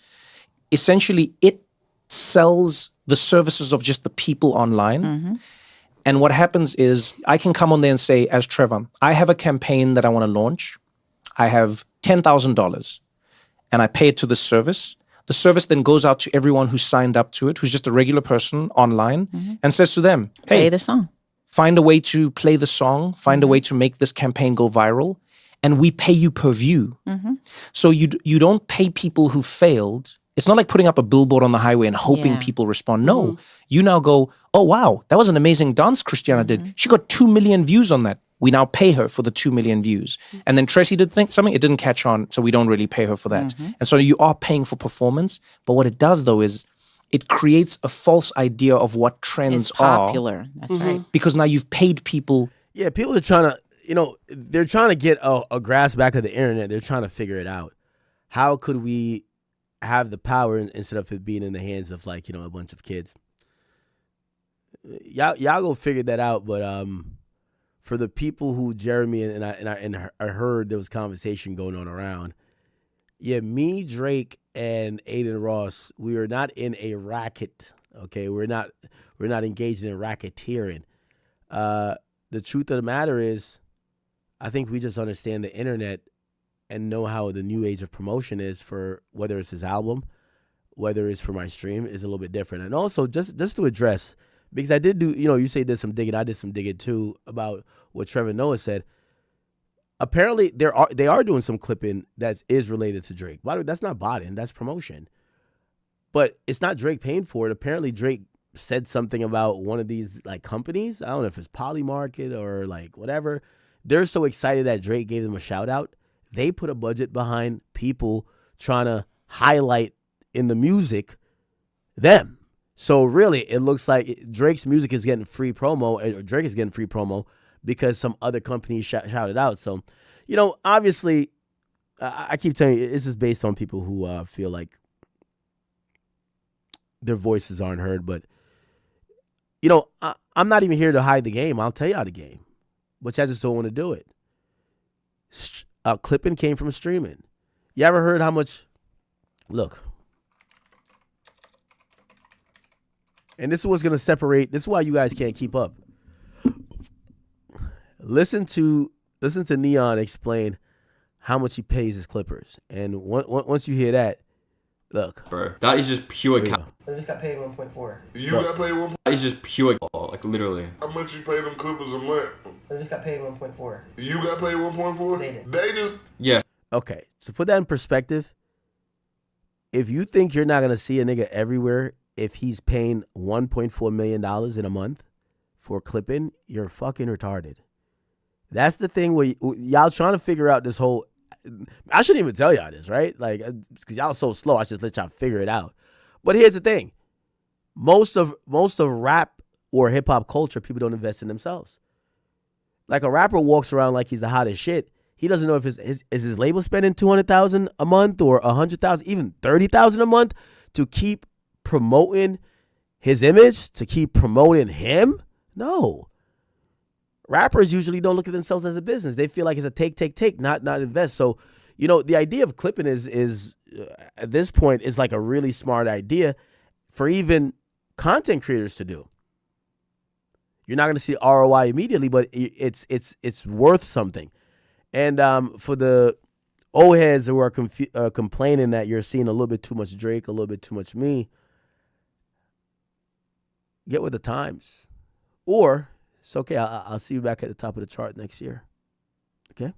essentially it sells the services of just the people online. And what happens is I can come on there and say, as Trevor, I have a campaign that I want to launch. I have $10,000 and I pay it to the service. The service then goes out to everyone who signed up to it, who's just a regular person online, and says to them, hey, Play the song. find a way to play the song, find a way to make this campaign go viral, and we pay you per view. So you don't pay people who failed. It's not like putting up a billboard on the highway and hoping people respond. No, you now go, oh, wow, that was an amazing dance Christiana did. She got 2 million views on that. We now pay her for the 2 million views. And then Tracy did something, it didn't catch on, so we don't really pay her for that. And so you are paying for performance. But what it does, though, is it creates a false idea of what trends It's popular. That's right. because now you've paid people. Yeah, people are trying to, they're trying to get a grasp back of the internet. They're trying to figure it out. How could we have the power instead of it being in the hands of a bunch of kids? Y'all go figure that out. But for the people who Jeremy and I heard there was conversation going on around. Yeah, me, Drake, and Aiden Ross, we are not in a racket. Okay, we're not engaged in racketeering. The truth of the matter is, I think we just understand the internet and know how the new age of promotion is for whether it's his album, whether it's for my stream, is a little bit different. And also just to address, because I did do, you say did some digging, I did some digging too about what Trevor Noah said. Apparently they are doing some clipping that is related to Drake. By the way, that's not botting, that's promotion. But it's not Drake paying for it. Apparently Drake said something about one of these companies. I don't know if it's Polymarket or whatever. They're so excited that Drake gave them a shout out. They put a budget behind people trying to highlight in the music them. So really, it looks like Drake's music is getting free promo, or Drake is getting free promo because some other companies shouted out. So, obviously, I keep telling you, it's just based on people who feel like their voices aren't heard. But, I'm not even here to hide the game. I'll tell you how the game, but I just don't want to do it. Clipping came from streaming. You ever heard how much? Look. And this is what's going to separate. This is why you guys can't keep up. Listen to Neon explain how much he pays his Clippers. And once you hear that, look. Bro, that is just pure cap. I just got paid 1.4. You got paid 1.4? That is just pure, literally. How much you pay them Clippers a month? I just got paid 1.4. You got paid 1.4? They just... Yeah. Okay, so put that in perspective. If you think you're not going to see a nigga everywhere if he's paying $1.4 million in a month for clipping, you're fucking retarded. That's the thing where y'all trying to figure out this whole... I shouldn't even tell y'all this, right? Because y'all so slow, I should let y'all figure it out. But here's the thing. Most of rap or hip-hop culture, people don't invest in themselves. Like a rapper walks around like he's the hottest shit. He doesn't know if his label spending $200,000 a month or $100,000, even $30,000 a month to keep promoting his image, to keep promoting him. No. Rappers usually don't look at themselves as a business. They feel like it's a take, not invest. So, You know, the idea of clipping is at this point is like a really smart idea for even content creators to do. You're not going to see ROI immediately, but it's worth something. And for the old heads who are complaining that you're seeing a little bit too much Drake, a little bit too much me, get with the times. Or it's okay. I'll see you back at the top of the chart next year. Okay?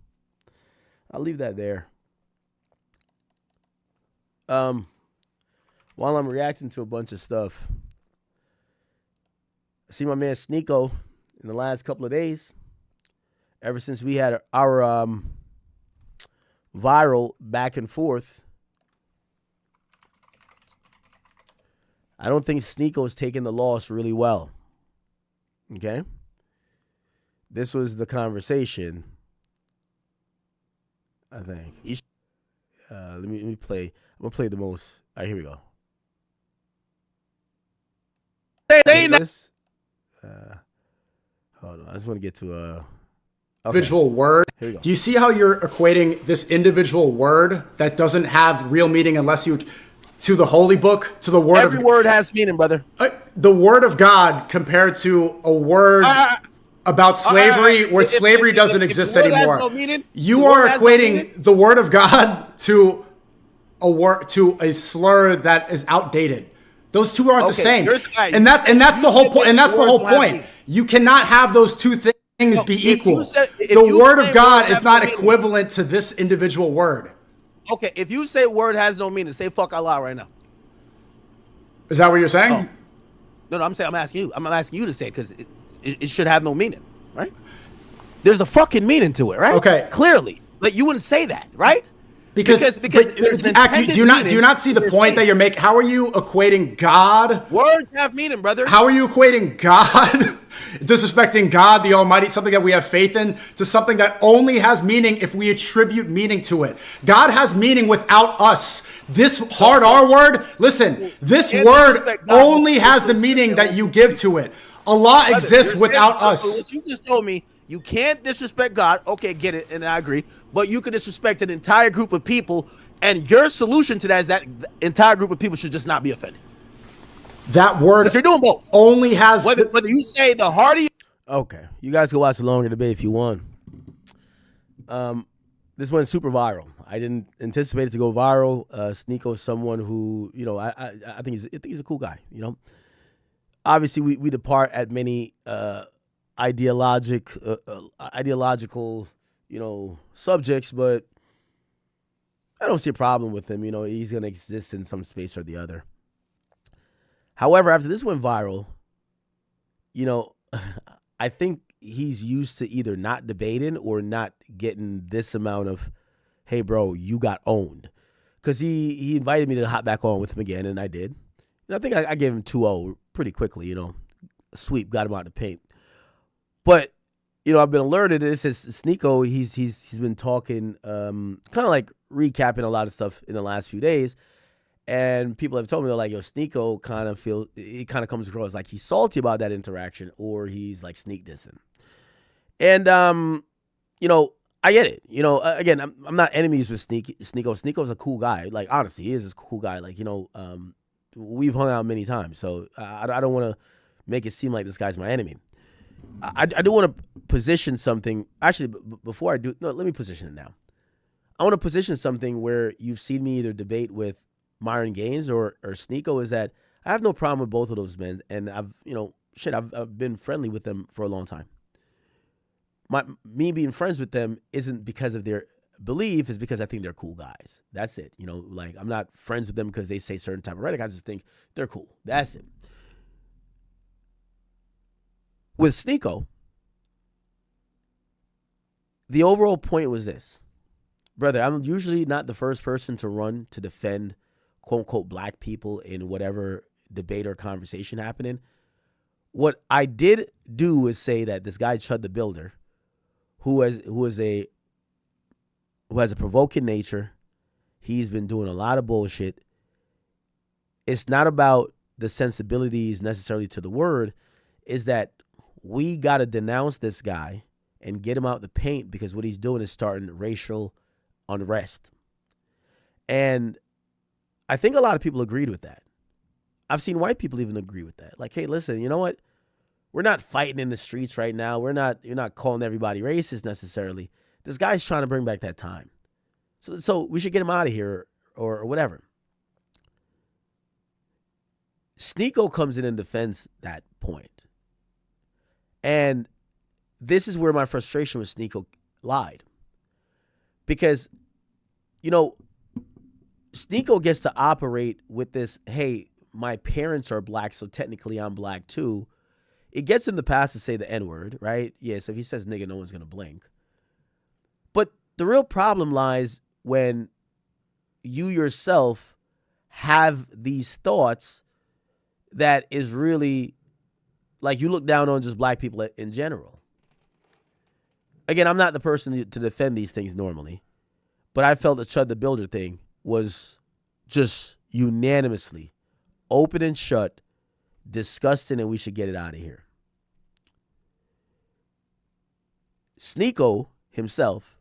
I'll leave that there. While I'm reacting to a bunch of stuff, I see my man Sneako in the last couple of days. Ever since we had our viral back and forth, I don't think Sneako's taking the loss really well. Okay? This was the conversation, I think. Let me play. I'm going to play the most. All right, here we go. This? Hold on. I just want to get to okay. Individual word. Here we go. Do you see how you're equating this individual word that doesn't have real meaning unless you to the holy book, to the word Every word has meaning, brother. The word of God compared to a word about slavery where slavery doesn't exist anymore. No meaning, you are equating the word of God to a word, to a slur that is outdated. Those two aren't the same. And that's the whole point. And that's the whole point. You cannot have those two things be equal. The word of God is not equivalent to this individual word. Okay, if you say word has no meaning, say fuck Allah right now. Is that what you're saying? No, I'm asking you. I'm asking you to say it because it should have no meaning, right? There's a fucking meaning to it, right? Okay. Clearly. But you wouldn't say that, right? Because there's an do you not see the point that you're making? How are you equating God? Words have meaning, brother. How are you equating God, disrespecting God, the Almighty, something that we have faith in, to something that only has meaning if we attribute meaning to it? God has meaning without us. This hard R word, listen, this word only has the meaning that you give to it. Allah exists without us. What you just told me, you can't disrespect God. Okay, get it, and I agree. But you can disrespect an entire group of people, and your solution to that is that the entire group of people should just not be offended. That word, because you're doing both. Only has whether you say the harder you. Okay, you guys can watch the longer debate if you want. This went super viral. I didn't anticipate it to go viral. Sneako is someone who, you know, I think he's a cool guy. You know, obviously we depart at many ideological, you know, subjects, but I don't see a problem with him. You know, he's going to exist in some space or the other. However, after this went viral, you know, I think he's used to either not debating or not getting this amount of, hey, bro, you got owned. Because he invited me to hop back on with him again, and I did. And I think I gave him 2-0 pretty quickly, you know. Sweep, got him out of the paint. But you know, I've been alerted. This is Sneako. He's been talking, kind of like recapping a lot of stuff in the last few days, and people have told me they're like, "Yo, Sneako kind of comes across like he's salty about that interaction, or he's like sneak dissing." And you know, I get it. You know, again, I'm not enemies with Sneako. Sneako's a cool guy. Like honestly, he is a cool guy. Like you know, we've hung out many times, so I don't want to make it seem like this guy's my enemy. I do want to position something. Actually, before I do, no, let me position it now. I want to position something where you've seen me either debate with Myron Gaines or Sneako, is that I have no problem with both of those men, and I've been friendly with them for a long time. Me being friends with them isn't because of their belief, it's because I think they're cool guys. That's it. You know, like I'm not friends with them because they say certain type of rhetoric. I just think they're cool. That's it. With Sneako, the overall point was this. Brother, I'm usually not the first person to run to defend quote-unquote black people in whatever debate or conversation happening. What I did do is say that this guy Chud the Builder, who has a provoking nature, he's been doing a lot of bullshit. It's not about the sensibilities necessarily to the word, is that we got to denounce this guy and get him out the paint, because what he's doing is starting racial unrest. And I think a lot of people agreed with that. I've seen white people even agree with that. Like, hey, listen, you know what? We're not fighting in the streets right now. You're not calling everybody racist necessarily. This guy's trying to bring back that time. So we should get him out of here or whatever. Sneako comes in and defends that point. And this is where my frustration with Sneako lied. Because, you know, Sneako gets to operate with this, hey, my parents are black, so technically I'm black too. It gets him the pass to say the N-word, right? Yeah, so if he says nigga, no one's going to blink. But the real problem lies when you yourself have these thoughts that is really like you look down on just black people in general. Again, I'm not the person to defend these things normally, but I felt the Chud the Builder thing was just unanimously open and shut, disgusting, and we should get it out of here. Sneako himself,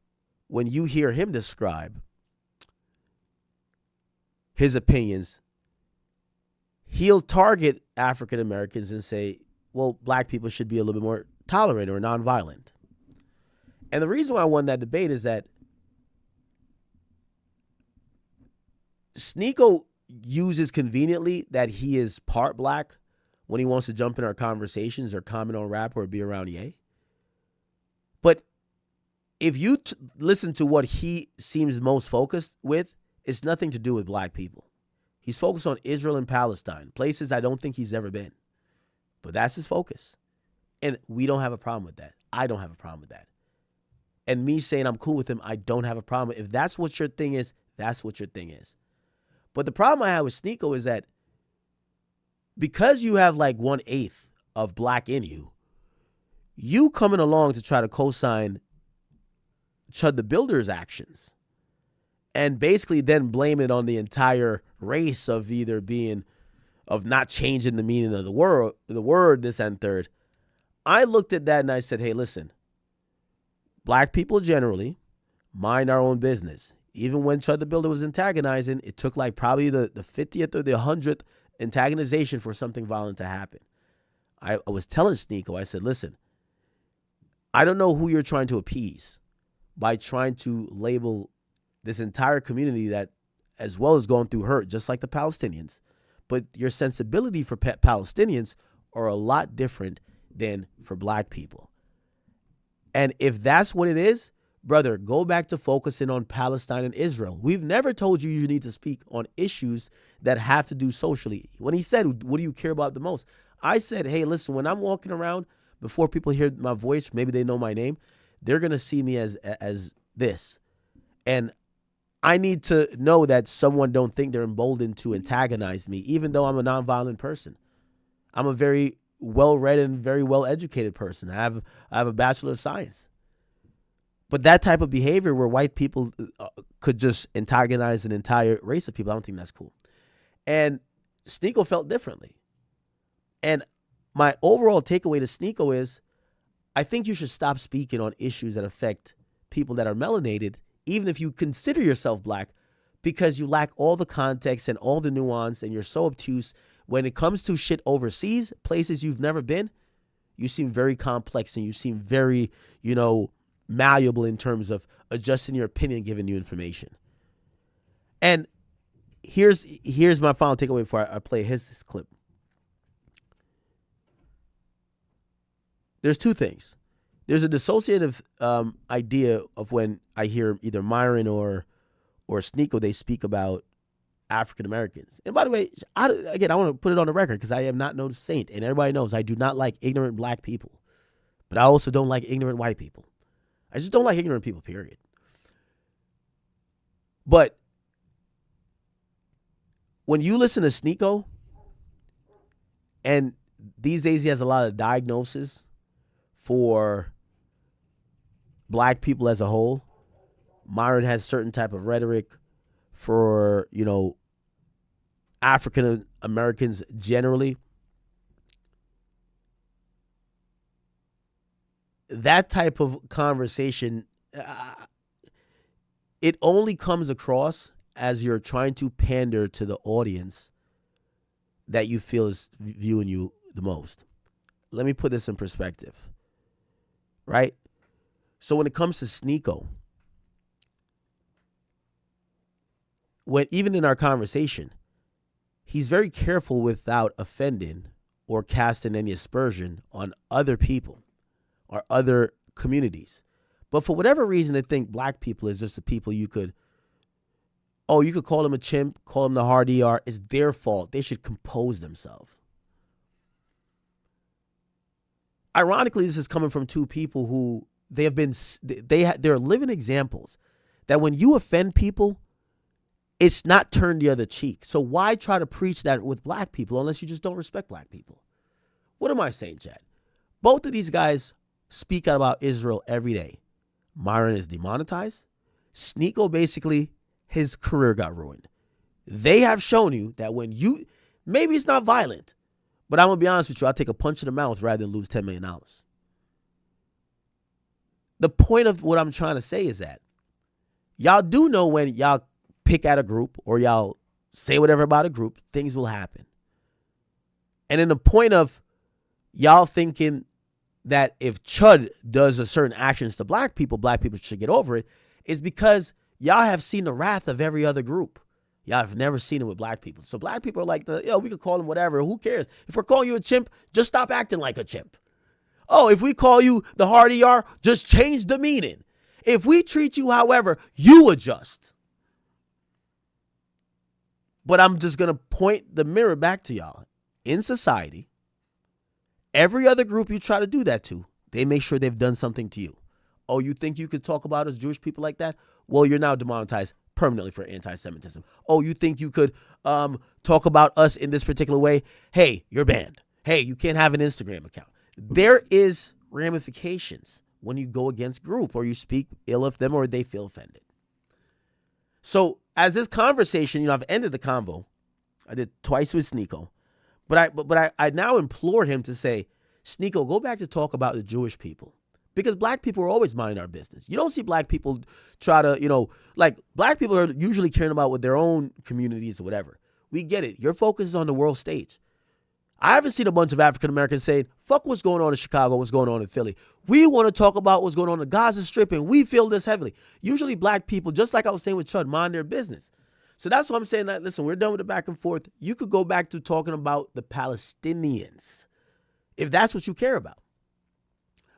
when you hear him describe his opinions, he'll target African Americans and say, well, black people should be a little bit more tolerant or nonviolent. And the reason why I won that debate is that Sneako uses conveniently that he is part black when he wants to jump in our conversations or comment on rap or be around Ye. But if you listen to what he seems most focused with, it's nothing to do with black people. He's focused on Israel and Palestine, places I don't think he's ever been. But that's his focus. And we don't have a problem with that. I don't have a problem with that. And me saying I'm cool with him, I don't have a problem. If that's what your thing is, that's what your thing is. But the problem I have with Sneako is that because you have like 1/8 of black in you, you coming along to try to co-sign Chud the Builder's actions and basically then blame it on the entire race of either being, of not changing the meaning of the word, this and third. I looked at that and I said, hey, listen, black people generally mind our own business. Even when Chud the Builder was antagonizing, it took like probably the 50th or the 100th antagonization for something violent to happen. I was telling Sneako, I said, listen, I don't know who you're trying to appease by trying to label this entire community that as well as going through hurt, just like the Palestinians. But your sensibility for Palestinians are a lot different than for black people. And if that's what it is, brother, go back to focusing on Palestine and Israel. We've never told you you need to speak on issues that have to do socially. When he said, what do you care about the most? I said, hey, listen, when I'm walking around, before people hear my voice, maybe they know my name, they're going to see me as this. And I need to know that someone don't think they're emboldened to antagonize me, even though I'm a nonviolent person. I'm a very well-read and very well-educated person. I have a Bachelor of Science. But that type of behavior where white people could just antagonize an entire race of people, I don't think that's cool. And Sneako felt differently. And my overall takeaway to Sneako is, I think you should stop speaking on issues that affect people that are melanated, even if you consider yourself black, because you lack all the context and all the nuance and you're so obtuse. When it comes to shit overseas, places you've never been, you seem very complex and you seem very, malleable in terms of adjusting your opinion, giving you information. And here's my final takeaway before I play his clip. There's two things. There's a dissociative idea of when I hear either Myron or Sneako, they speak about African Americans. And by the way, I want to put it on the record because I am not no saint, and everybody knows I do not like ignorant black people, but I also don't like ignorant white people. I just don't like ignorant people, period. But when you listen to Sneako, and these days he has a lot of diagnosis for black people as a whole. Myron has certain type of rhetoric for, African Americans generally. That type of conversation, it only comes across as you're trying to pander to the audience that you feel is viewing you the most. Let me put this in perspective, right? So when it comes to Sneako, even in our conversation, he's very careful without offending or casting any aspersion on other people or other communities. But for whatever reason, they think black people is just the people you could call them a chimp, call them the hard ER. It's their fault. They should compose themselves. Ironically, this is coming from two people who they're living examples that when you offend people, it's not turn the other cheek. So why try to preach that with black people unless you just don't respect black people? What am I saying, Chad? Both of these guys speak out about Israel every day. Myron is demonetized. Sneako, basically, his career got ruined. They have shown you that when you, maybe it's not violent, but I'm going to be honest with you, I'll take a punch in the mouth rather than lose $10 million. The point of what I'm trying to say is that y'all do know when y'all pick at a group or y'all say whatever about a group, things will happen. And in the point of y'all thinking that if Chud does a certain actions to black people should get over it, is because y'all have seen the wrath of every other group. Y'all have never seen it with black people. So black people are like, we could call them whatever. Who cares? If we're calling you a chimp, just stop acting like a chimp. Oh, if we call you the hard ER, just change the meaning. If we treat you however, you adjust. But I'm just going to point the mirror back to y'all. In society, every other group you try to do that to, they make sure they've done something to you. Oh, you think you could talk about us Jewish people like that? Well, you're now demonetized permanently for anti-Semitism. Oh, you think you could talk about us in this particular way? Hey, you're banned. Hey, you can't have an Instagram account. There is ramifications when you go against group or you speak ill of them or they feel offended. So as this conversation, I've ended the convo. I did twice with Sneako. But I now implore him to say, Sneako, go back to talk about the Jewish people. Because black people are always minding our business. You don't see black people try to, black people are usually caring about with their own communities or whatever. We get it. Your focus is on the world stage. I haven't seen a bunch of African Americans saying, fuck what's going on in Chicago, what's going on in Philly. We want to talk about what's going on in the Gaza Strip, and we feel this heavily. Usually black people, just like I was saying with Chud, mind their business. So that's why I'm saying that, listen, we're done with the back and forth. You could go back to talking about the Palestinians, if that's what you care about.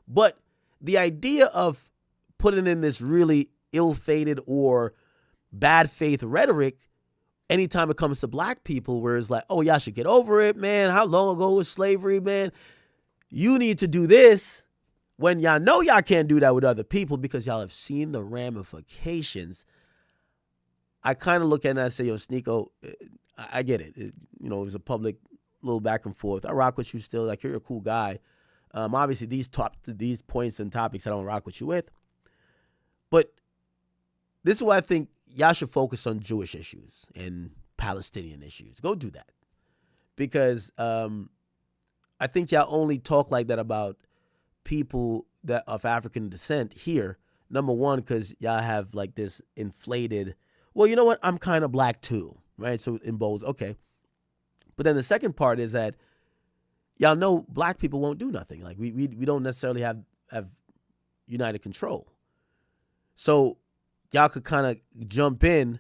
But the idea of putting in this really ill-fated or bad faith rhetoric anytime it comes to black people, where it's like, oh, y'all should get over it, man. How long ago was slavery, man? You need to do this, when y'all know y'all can't do that with other people because y'all have seen the ramifications. I kind of look at it and I say, yo, Sneako, I get it. It was a public little back and forth. I rock with you still. Like, you're a cool guy. Obviously, these points and topics I don't rock with you with. But this is why I think y'all should focus on Jewish issues and Palestinian issues. Go do that. Because I think y'all only talk like that about people that of African descent here. Number one, because y'all have like this inflated, well, you know what? I'm kind of black too, right? So in bows, okay. But then the second part is that y'all know black people won't do nothing. Like we don't necessarily have united control. So y'all could kind of jump in.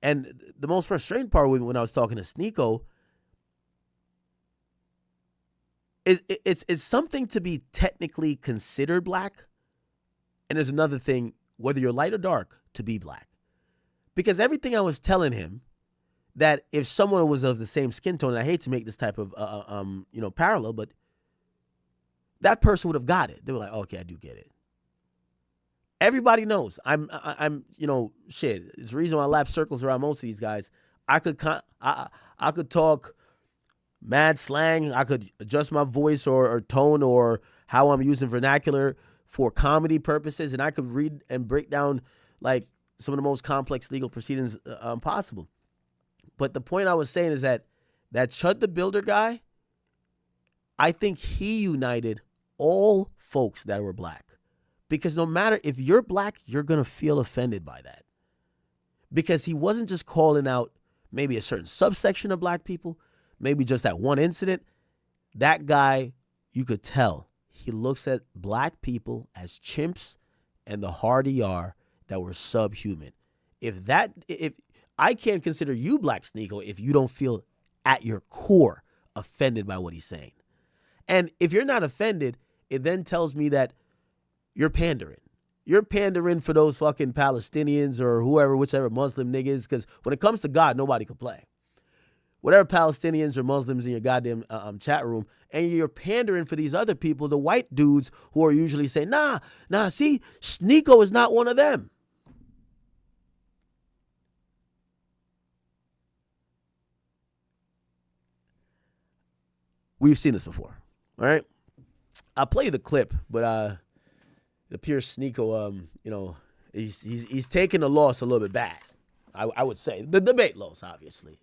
And the most frustrating part when I was talking to Sneako is it's something to be technically considered black. And there's another thing, whether you're light or dark, to be black. Because everything I was telling him, that if someone was of the same skin tone, and I hate to make this type of parallel, but that person would have got it. They were like, okay, I do get it. Everybody knows. I'm shit. It's the reason why I lap circles around most of these guys. I could talk mad slang. I could adjust my voice or tone or how I'm using vernacular for comedy purposes, and I could read and break down like some of the most complex legal proceedings possible. But the point I was saying is that Chud the Builder guy, I think he united all folks that were black. Because no matter if you're black, you're going to feel offended by that. because he wasn't just calling out maybe a certain subsection of black people, maybe just that one incident. That guy, you could tell, he looks at black people as chimps and the hardy are that were subhuman. If I can't consider you Black Sneako if you don't feel at your core offended by what he's saying. And if you're not offended, it then tells me that you're pandering. You're pandering for those fucking Palestinians or whoever, whichever Muslim niggas, because when it comes to God, nobody can play. Whatever Palestinians or Muslims in your goddamn chat room, and you're pandering for these other people, the white dudes who are usually saying, nah, see, Sneako is not one of them. We've seen this before, all right? I'll play you the clip, but it appears Sneako, he's taking the loss a little bit bad. I would say the debate loss, obviously.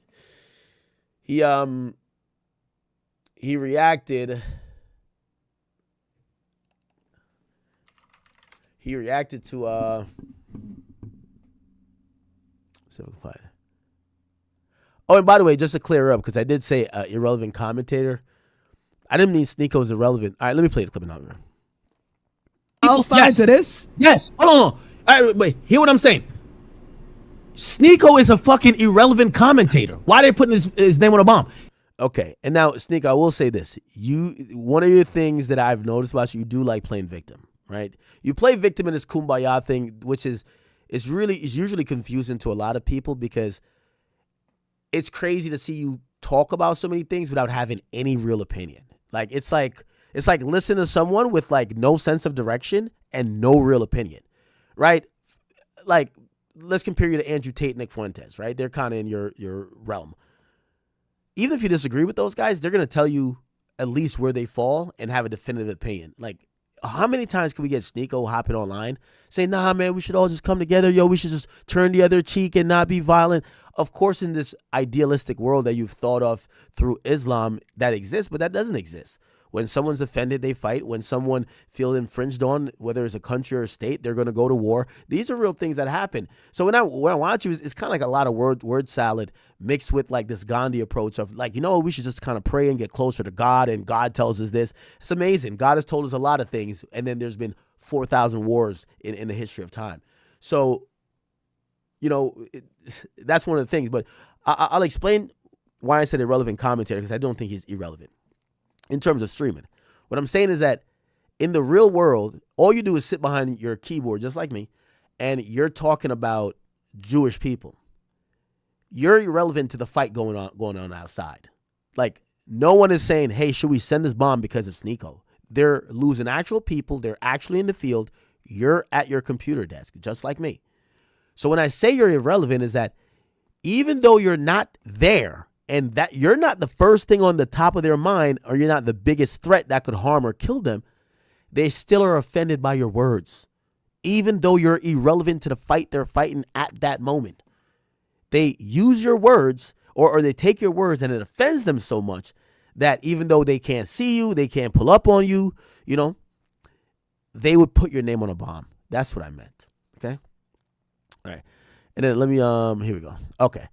He reacted. He reacted to let's see if I can find it. Oh, and by the way, just to clear up, because I did say irrelevant commentator. I didn't mean Sneako is irrelevant. All right, let me play this clip now. Outside to this? Yes. Hold on. All right, wait. Hear what I'm saying. Sneako is a fucking irrelevant commentator. Why are they putting his name on a bomb? Okay, and now, Sneako, I will say this. One of your things that I've noticed about you do like playing victim, right? You play victim in this kumbaya thing, which is usually confusing to a lot of people because it's crazy to see you talk about so many things without having any real opinion. Like it's like listening to someone with like no sense of direction and no real opinion, right? Like, let's compare you to Andrew Tate, Nick Fuentes, right? They're kind of in your realm. Even if you disagree with those guys, they're going to tell you at least where they fall and have a definitive opinion. Like, how many times can we get Sneako hopping online saying, nah, man, we should all just come together. Yo, we should just turn the other cheek and not be violent. Of course, in this idealistic world that you've thought of through Islam, that exists, but that doesn't exist. When someone's offended, they fight. When someone feels infringed on, whether it's a country or a state, they're going to go to war. These are real things that happen. So when I watch you, it's kind of like a lot of word salad mixed with like this Gandhi approach of like, we should just kind of pray and get closer to God, and God tells us this. It's amazing. God has told us a lot of things, and then there's been 4,000 wars in the history of time. So, that's one of the things. But I'll explain why I said irrelevant commentary, because I don't think he's irrelevant. In terms of streaming, what I'm saying is that in the real world, all you do is sit behind your keyboard, just like me, and you're talking about Jewish people. You're irrelevant to the fight going on outside. Like, no one is saying, hey, should we send this bomb because of Sneako? They're losing actual people. They're actually in the field. You're at your computer desk, just like me. So when I say you're irrelevant, is that even though you're not there, and that you're not the first thing on the top of their mind, or you're not the biggest threat that could harm or kill them, they still are offended by your words. Even though you're irrelevant to the fight they're fighting at that moment. They use your words, or they take your words, and it offends them so much that even though they can't see you, they can't pull up on you, they would put your name on a bomb. That's what I meant. Okay? All right. And then let me, here we go. Okay.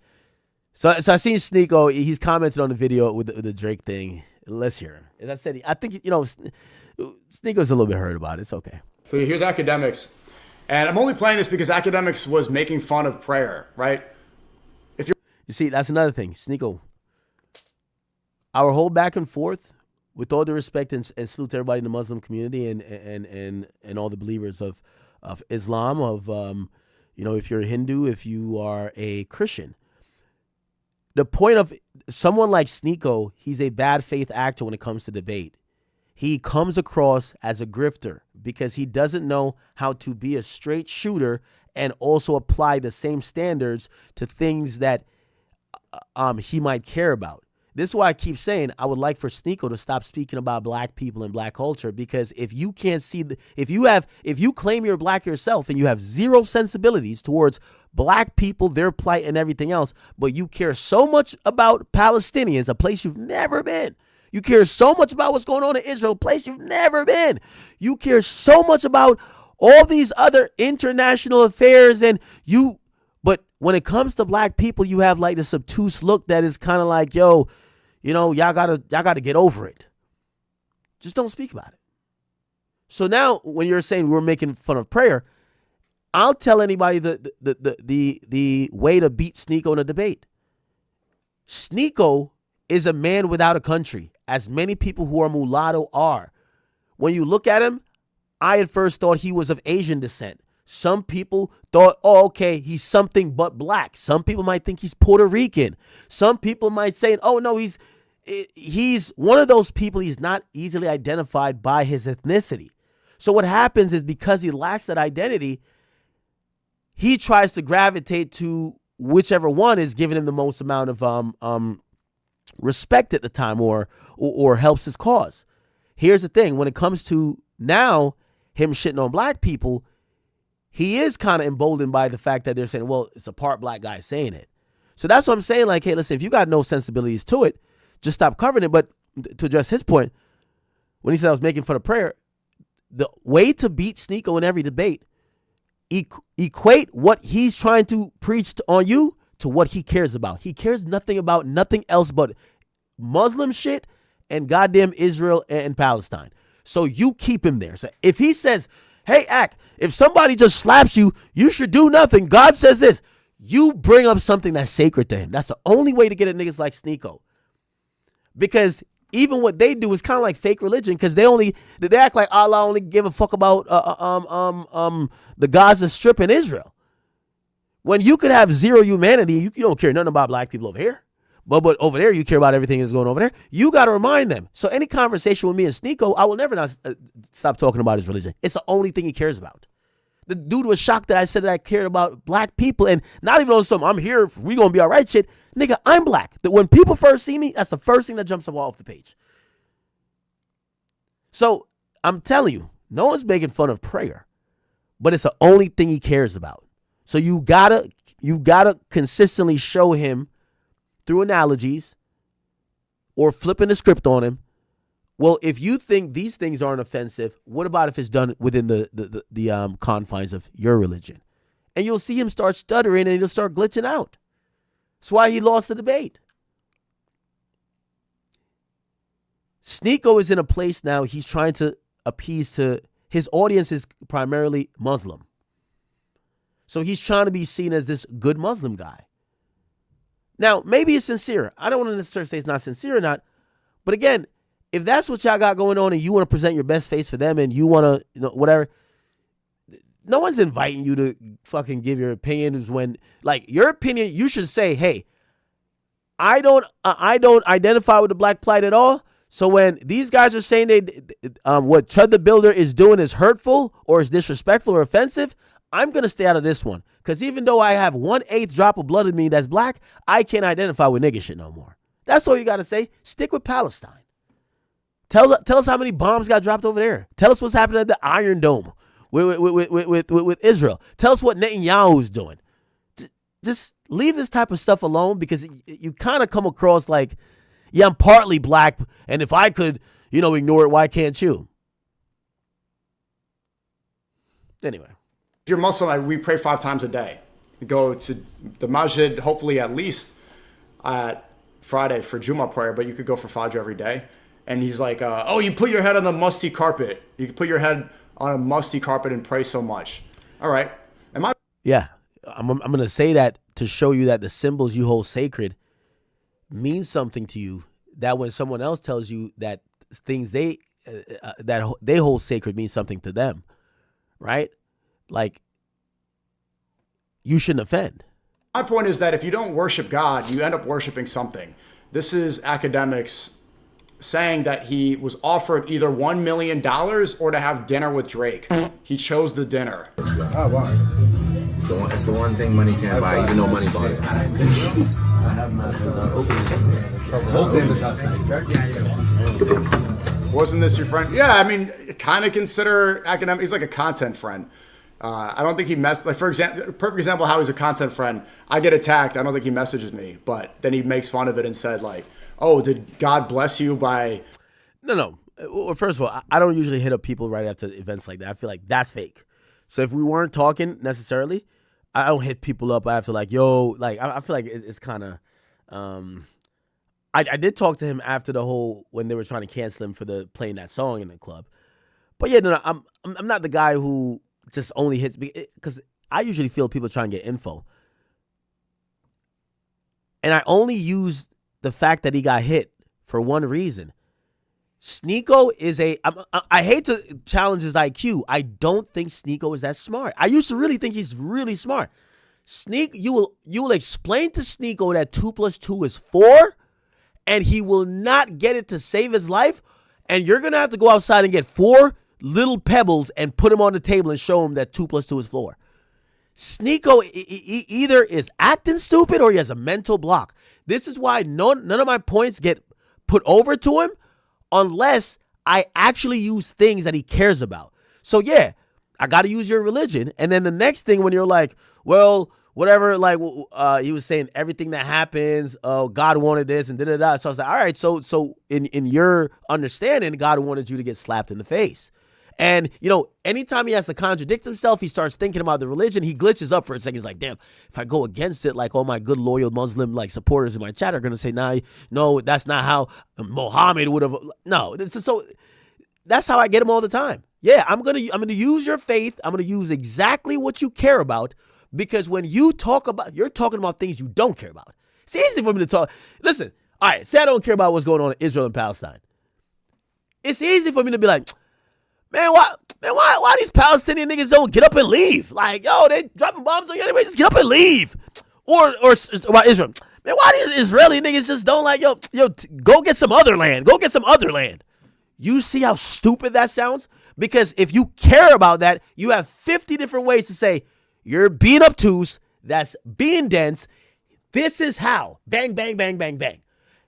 So I seen Sneako. He's commented on the video with the Drake thing. Let's hear him. As I said, I think Sneako's a little bit hurt about it. It's okay. So here's Academics, and I'm only playing this because Academics was making fun of prayer, right? You see, that's another thing, Sneako. Our whole back and forth, with all the respect and salute to everybody in the Muslim community and all the believers of Islam, if you're a Hindu, if you are a Christian. The point of someone like Sneako, he's a bad faith actor when it comes to debate. He comes across as a grifter because he doesn't know how to be a straight shooter and also apply the same standards to things that he might care about. This is why I keep saying I would like for Sneako to stop speaking about black people and black culture, because if you can't see, if you claim you're black yourself and you have zero sensibilities towards black people, their plight and everything else, but you care so much about Palestinians, a place you've never been. You care so much about what's going on in Israel, a place you've never been. You care so much about all these other international affairs, but when it comes to black people, you have like this obtuse look that is kind of like, yo, you know, y'all gotta get over it. Just don't speak about it. So now when you're saying we're making fun of prayer, I'll tell anybody the way to beat Sneako in a debate. Sneako is a man without a country, as many people who are mulatto are. When you look at him, I at first thought he was of Asian descent. Some people thought, oh, okay, he's something but black. Some people might think he's Puerto Rican. Some people might say, oh, no, he's one of those people. He's not easily identified by his ethnicity. So what happens is because he lacks that identity, he tries to gravitate to whichever one is giving him the most amount of respect at the time or helps his cause. Here's the thing. When it comes to now him shitting on black people, he is kind of emboldened by the fact that they're saying, well, it's a part black guy saying it. So that's what I'm saying. Like, hey, listen, if you got no sensibilities to it, just stop covering it. But to address his point, when he said I was making fun of prayer, the way to beat Sneako in every debate, equate what he's trying to preach on you to what he cares about. He cares nothing about nothing else but Muslim shit and goddamn Israel and Palestine. So you keep him there. So if he says, hey, Ak, if somebody just slaps you, you should do nothing. God says this. You bring up something that's sacred to him. That's the only way to get at niggas like Sneako. Because even what they do is kind of like fake religion, because they act like Allah only give a fuck about the Gaza Strip in Israel. When you could have zero humanity, you don't care nothing about black people over here. But over there, you care about everything that's going over there. You got to remind them. So any conversation with me and Sneako, I will never not stop talking about his religion. It's the only thing he cares about. The dude was shocked that I said that I cared about black people, and not even on some I'm here, we gonna be all right shit. Nigga, I'm black. That when people first see me, that's the first thing that jumps up off the page. So I'm telling you, no one's making fun of prayer, but it's the only thing he cares about. So you gotta consistently show him through analogies or flipping the script on him. Well, if you think these things aren't offensive, what about if it's done within the confines of your religion? And you'll see him start stuttering and he'll start glitching out. That's why he lost the debate. Sneako is in a place now, he's trying to appease to, his audience is primarily Muslim. So he's trying to be seen as this good Muslim guy. Now, maybe it's sincere. I don't want to necessarily say it's not sincere or not. But again, if that's what y'all got going on and you want to present your best face for them and you want to, whatever, no one's inviting you to fucking give your opinions when, like, your opinion, you should say, hey, I don't identify with the black plight at all. So when these guys are saying what Chud the Builder is doing is hurtful or is disrespectful or offensive, I'm going to stay out of this one. Because even though I have 1/8 drop of blood in me that's black, I can't identify with nigga shit no more. That's all you got to say. Stick with Palestine. Tell us how many bombs got dropped over there. Tell us what's happening at the Iron Dome with Israel. Tell us what Netanyahu's doing. Just leave this type of stuff alone, because you kind of come across like, yeah, I'm partly black, and if I could, ignore it, why can't you? Anyway. If you're Muslim, we pray 5 times a day. We go to the masjid, hopefully at least at Friday for Jummah prayer, but you could go for Fajr every day. And he's like, oh, you put your head on the musty carpet. You can put your head on a musty carpet and pray so much. All right. Yeah, I'm going to say that to show you that the symbols you hold sacred mean something to you, that when someone else tells you that things that they hold sacred mean something to them, right? Like, you shouldn't offend. My point is that if you don't worship God, you end up worshiping something. This is academics saying that he was offered either $1 million or to have dinner with Drake. He chose the dinner. Oh, wow. It's the one thing money can't buy, even though money bought it. I have my Wasn't this your friend? Yeah, I mean, kind of consider academic. He's like a content friend. I don't think he like, for example, perfect example of how he's a content friend. I get attacked. I don't think he messages me, but then he makes fun of it and said like, oh, did God bless you by... No. Well, first of all, I don't usually hit up people right after events like that. I feel like that's fake. So if we weren't talking necessarily, I don't hit people up after like, yo, like I feel like it's kind of. I did talk to him after the whole when they were trying to cancel him for playing that song in the club, but yeah, no, I'm not the guy who just only hits because I usually feel people try and get info, and I only use the fact that he got hit for one reason. Sneako is I hate to challenge his IQ. I don't think Sneako is that smart. I used to really think he's really smart. You will explain to Sneako that 2 + 2 is 4, and he will not get it to save his life. And you're gonna have to go outside and get 4 little pebbles and put them on the table and show him that 2 + 2 is 4. Sneako either is acting stupid or he has a mental block. This is why none of my points get put over to him unless I actually use things that he cares about. So yeah, I got to use your religion. And then the next thing when you're like, well, whatever, like he was saying everything that happens, God wanted this and da-da-da. So I was like, all right, so in your understanding, God wanted you to get slapped in the face. And, you know, anytime he has to contradict himself, he starts thinking about the religion. He glitches up for a second. He's like, damn, if I go against it, like all my good, loyal Muslim like supporters in my chat are going to say, nah, no, that's not how Muhammad would have. No, so that's how I get him all the time. Yeah, I'm going to use your faith. I'm going to use exactly what you care about, because when you talk about, you're talking about things you don't care about. It's easy for me to talk. Listen, all right, say I don't care about what's going on in Israel and Palestine. It's easy for me to be like, Man, why these Palestinian niggas don't get up and leave? Like, yo, they dropping bombs on you anyway, just get up and leave. Or about Israel. Man, why these Israeli niggas just don't like, yo, go get some other land. Go get some other land. You see how stupid that sounds? Because if you care about that, you have 50 different ways to say, you're being obtuse, that's being dense, this is how. Bang, bang, bang, bang, bang.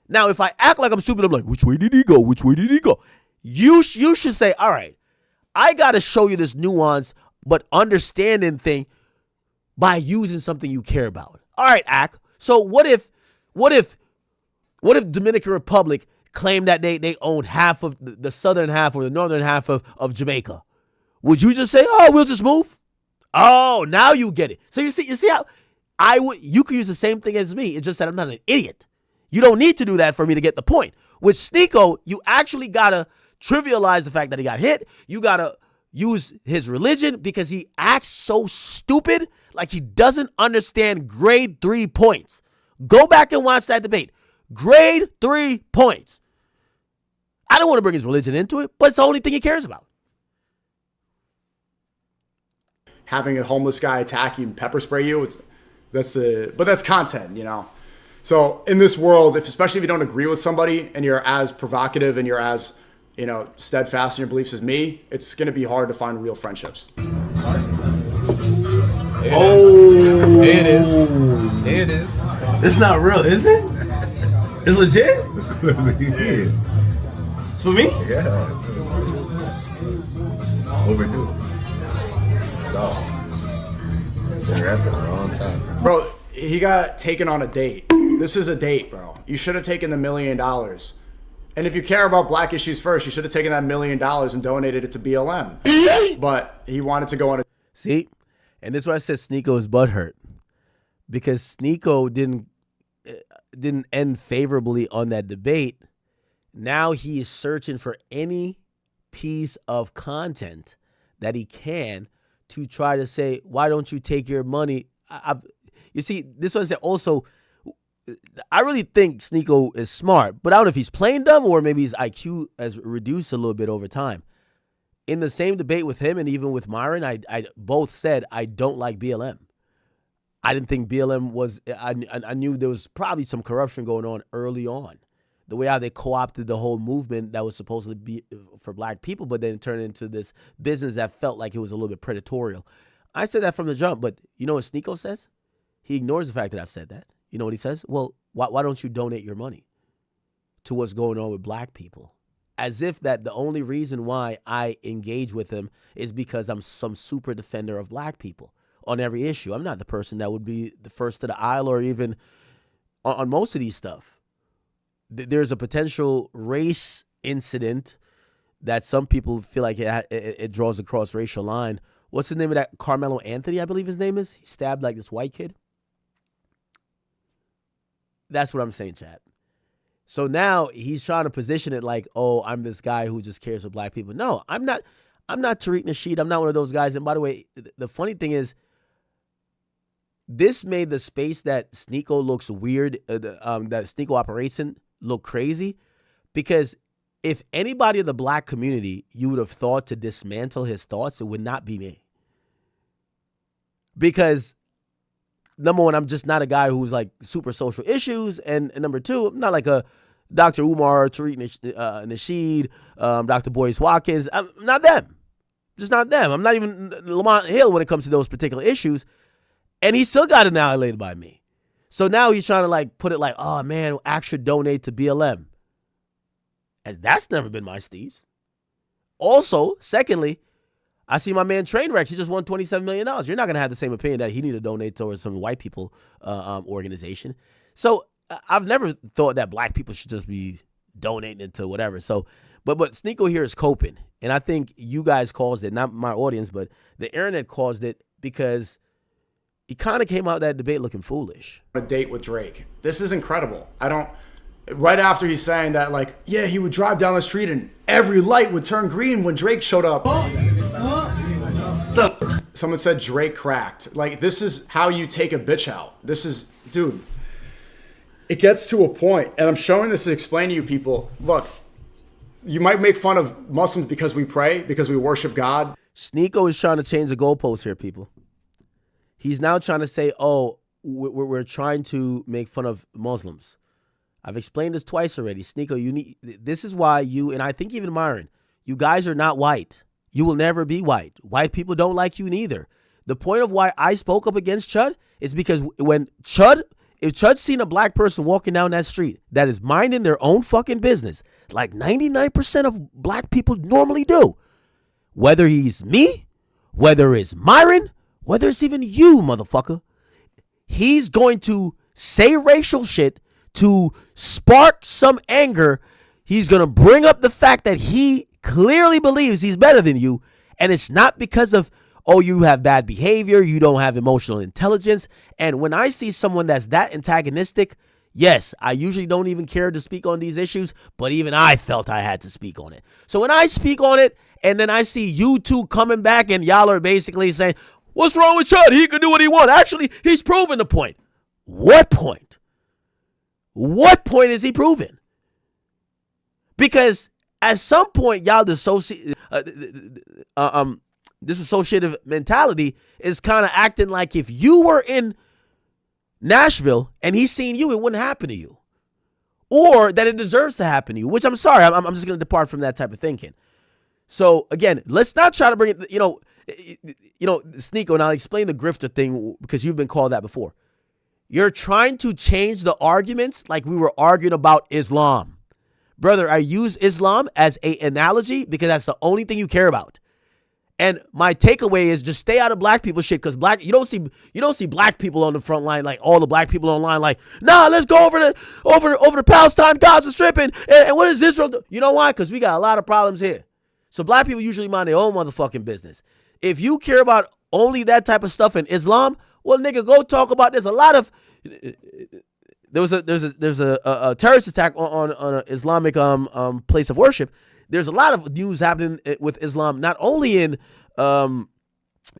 Now, if I act like I'm stupid, I'm like, which way did he go? Which way did he go? You should say, all right, I got to show you this nuance, but understanding thing by using something you care about. All right, Ak. So what if Dominican Republic claimed that they owned half of the southern half or the northern half of Jamaica? Would you just say, oh, we'll just move? Oh, now you get it. So you see how you could use the same thing as me. It's just that I'm not an idiot. You don't need to do that for me to get the point. With Sneako, you actually got to trivialize the fact that he got hit. You got to use his religion because he acts so stupid, like he doesn't understand grade 3 points. Go back and watch that debate. Grade 3 points. I don't want to bring his religion into it, but it's the only thing he cares about. Having a homeless guy attack you and pepper spray you, but that's content, you know. So in this world, especially if you don't agree with somebody and you're as provocative and you're as, you know, steadfast in your beliefs as me, it's going to be hard to find real friendships. There it is. It's not real, is it? It's legit? It's for me? Yeah. Overdue. No. They're at the wrong time. Bro, he got taken on a date. This is a date, bro. You should have taken the $1 million. And if you care about black issues first, you should have taken that $1 million and donated it to BLM. But he wanted to go on a... See? And this is why I said Sneako's butthurt. Because Sneako didn't end favorably on that debate. Now he is searching for any piece of content that he can to try to say, why don't you take your money? You see, this one said also, I really think Sneako is smart, but I don't know if he's playing dumb or maybe his IQ has reduced a little bit over time. In the same debate with him and even with Myron, I both said I don't like BLM. I didn't think BLM was, I knew there was probably some corruption going on early on. The way how they co-opted the whole movement that was supposed to be for black people, but then it turned into this business that felt like it was a little bit predatorial. I said that from the jump, but you know what Sneako says? He ignores the fact that I've said that. You know what he says? Well, why don't you donate your money to what's going on with black people? As if that the only reason why I engage with him is because I'm some super defender of black people on every issue. I'm not the person that would be the first to the aisle or even on most of these stuff. There's a potential race incident that some people feel like it draws across racial line what's the name of that? Carmelo Anthony, I believe his name is. He stabbed like this white kid. That's what I'm saying, chat. So now he's trying to position it like, oh, I'm this guy who just cares for black people. No, I'm not. I'm not Tariq Nasheed. I'm not one of those guys. And by the way, the funny thing is, this made the space that Sneako looks weird, that Sneako operation look crazy, because if anybody in the black community you would have thought to dismantle his thoughts, it would not be me. Because number one, I'm just not a guy who's like super social issues, and number two, I'm not like a Dr. Umar, Tariq Nasheed, Dr. Boyce Watkins. I'm not them. Just not them. I'm not even Lamont Hill when it comes to those particular issues. And he still got annihilated by me. So now he's trying to like put it like, oh man, Axe should donate to BLM. And that's never been my steez. Also, secondly, I see my man Trainwreck. He just won $27 million. You're not going to have the same opinion that he need to donate towards some white people organization. So I've never thought that black people should just be donating into whatever. So, but Sneako here is coping. And I think you guys caused it, not my audience, but the internet caused it because he kind of came out of that debate looking foolish. A date with Drake. This is incredible. Right after he's saying that, like, yeah, he would drive down the street and every light would turn green when Drake showed up. Someone said Drake cracked. Like, this is how you take a bitch out. This is, dude, it gets to a point, and I'm showing this to explain to you people, look, you might make fun of Muslims because we pray, because we worship God. Sneako is trying to change the goalposts here, people. He's now trying to say, oh, we're trying to make fun of Muslims. I've explained this twice already. Sneako, this is why you, and I think even Myron, you guys are not white. You will never be white. White people don't like you neither. The point of why I spoke up against Chud is because if Chud's seen a black person walking down that street that is minding their own fucking business, like 99% of black people normally do, whether he's me, whether it's Myron, whether it's even you, motherfucker, he's going to say racial shit to spark some anger. He's going to bring up the fact that he clearly believes he's better than you. And it's not because of, oh, you have bad behavior, you don't have emotional intelligence. And when I see someone that's that antagonistic, yes, I usually don't even care to speak on these issues, but even I felt I had to speak on it. So when I speak on it, and then I see you two coming back and y'all are basically saying, what's wrong with Chud? He can do what he wants. Actually, he's proven the point. What point? What point is he proving? Because at some point, y'all disassociative mentality is kind of acting like if you were in Nashville and he's seen you, it wouldn't happen to you. Or that it deserves to happen to you, which I'm sorry, I'm just going to depart from that type of thinking. So again, let's not try to bring it, Sneako, and I'll explain the grifter thing because you've been called that before. You're trying to change the arguments like we were arguing about Islam. Brother, I use Islam as an analogy because that's the only thing you care about. And my takeaway is just stay out of black people shit because you don't see black people on the front line, like all the black people online like, nah, let's go over the Palestine, Gaza Strip, and what is Israel do? You know why? Because we got a lot of problems here. So black people usually mind their own motherfucking business. If you care about only that type of stuff in Islam, well, nigga, go talk about. There's a lot of there's a terrorist attack on an Islamic place of worship. There's a lot of news happening with Islam, not only in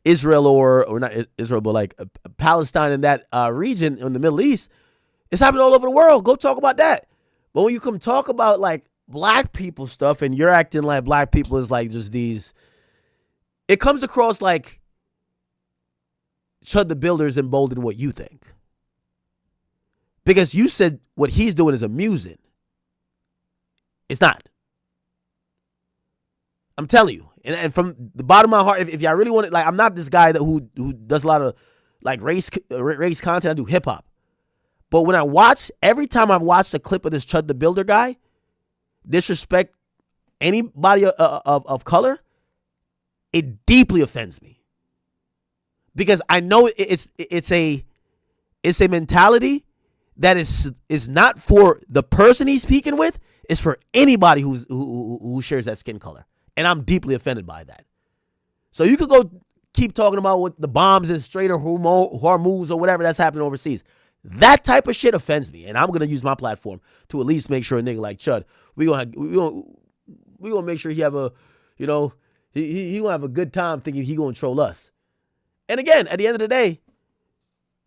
Israel or not Israel, but like Palestine and that region in the Middle East. It's happening all over the world. Go talk about that. But when you come talk about like black people stuff and you're acting like black people is like just these, it comes across like Chud the Builder is emboldened what you think. Because you said what he's doing is amusing. It's not. I'm telling you. And from the bottom of my heart, if y'all really want it, like, I'm not this guy who does a lot of like race content. I do hip hop. But when every time I've watched a clip of this Chud the Builder guy disrespect anybody of color, it deeply offends me. Because I know it's a mentality that is not for the person he's speaking with. It's for anybody who shares that skin color. And I'm deeply offended by that. So you could go keep talking about what the bombs in Strait of Hormuz or whatever that's happening overseas. That type of shit offends me, and I'm gonna use my platform to at least make sure a nigga like Chud, we gonna make sure he have a, you know, he gonna have a good time thinking he gonna troll us. And again, at the end of the day,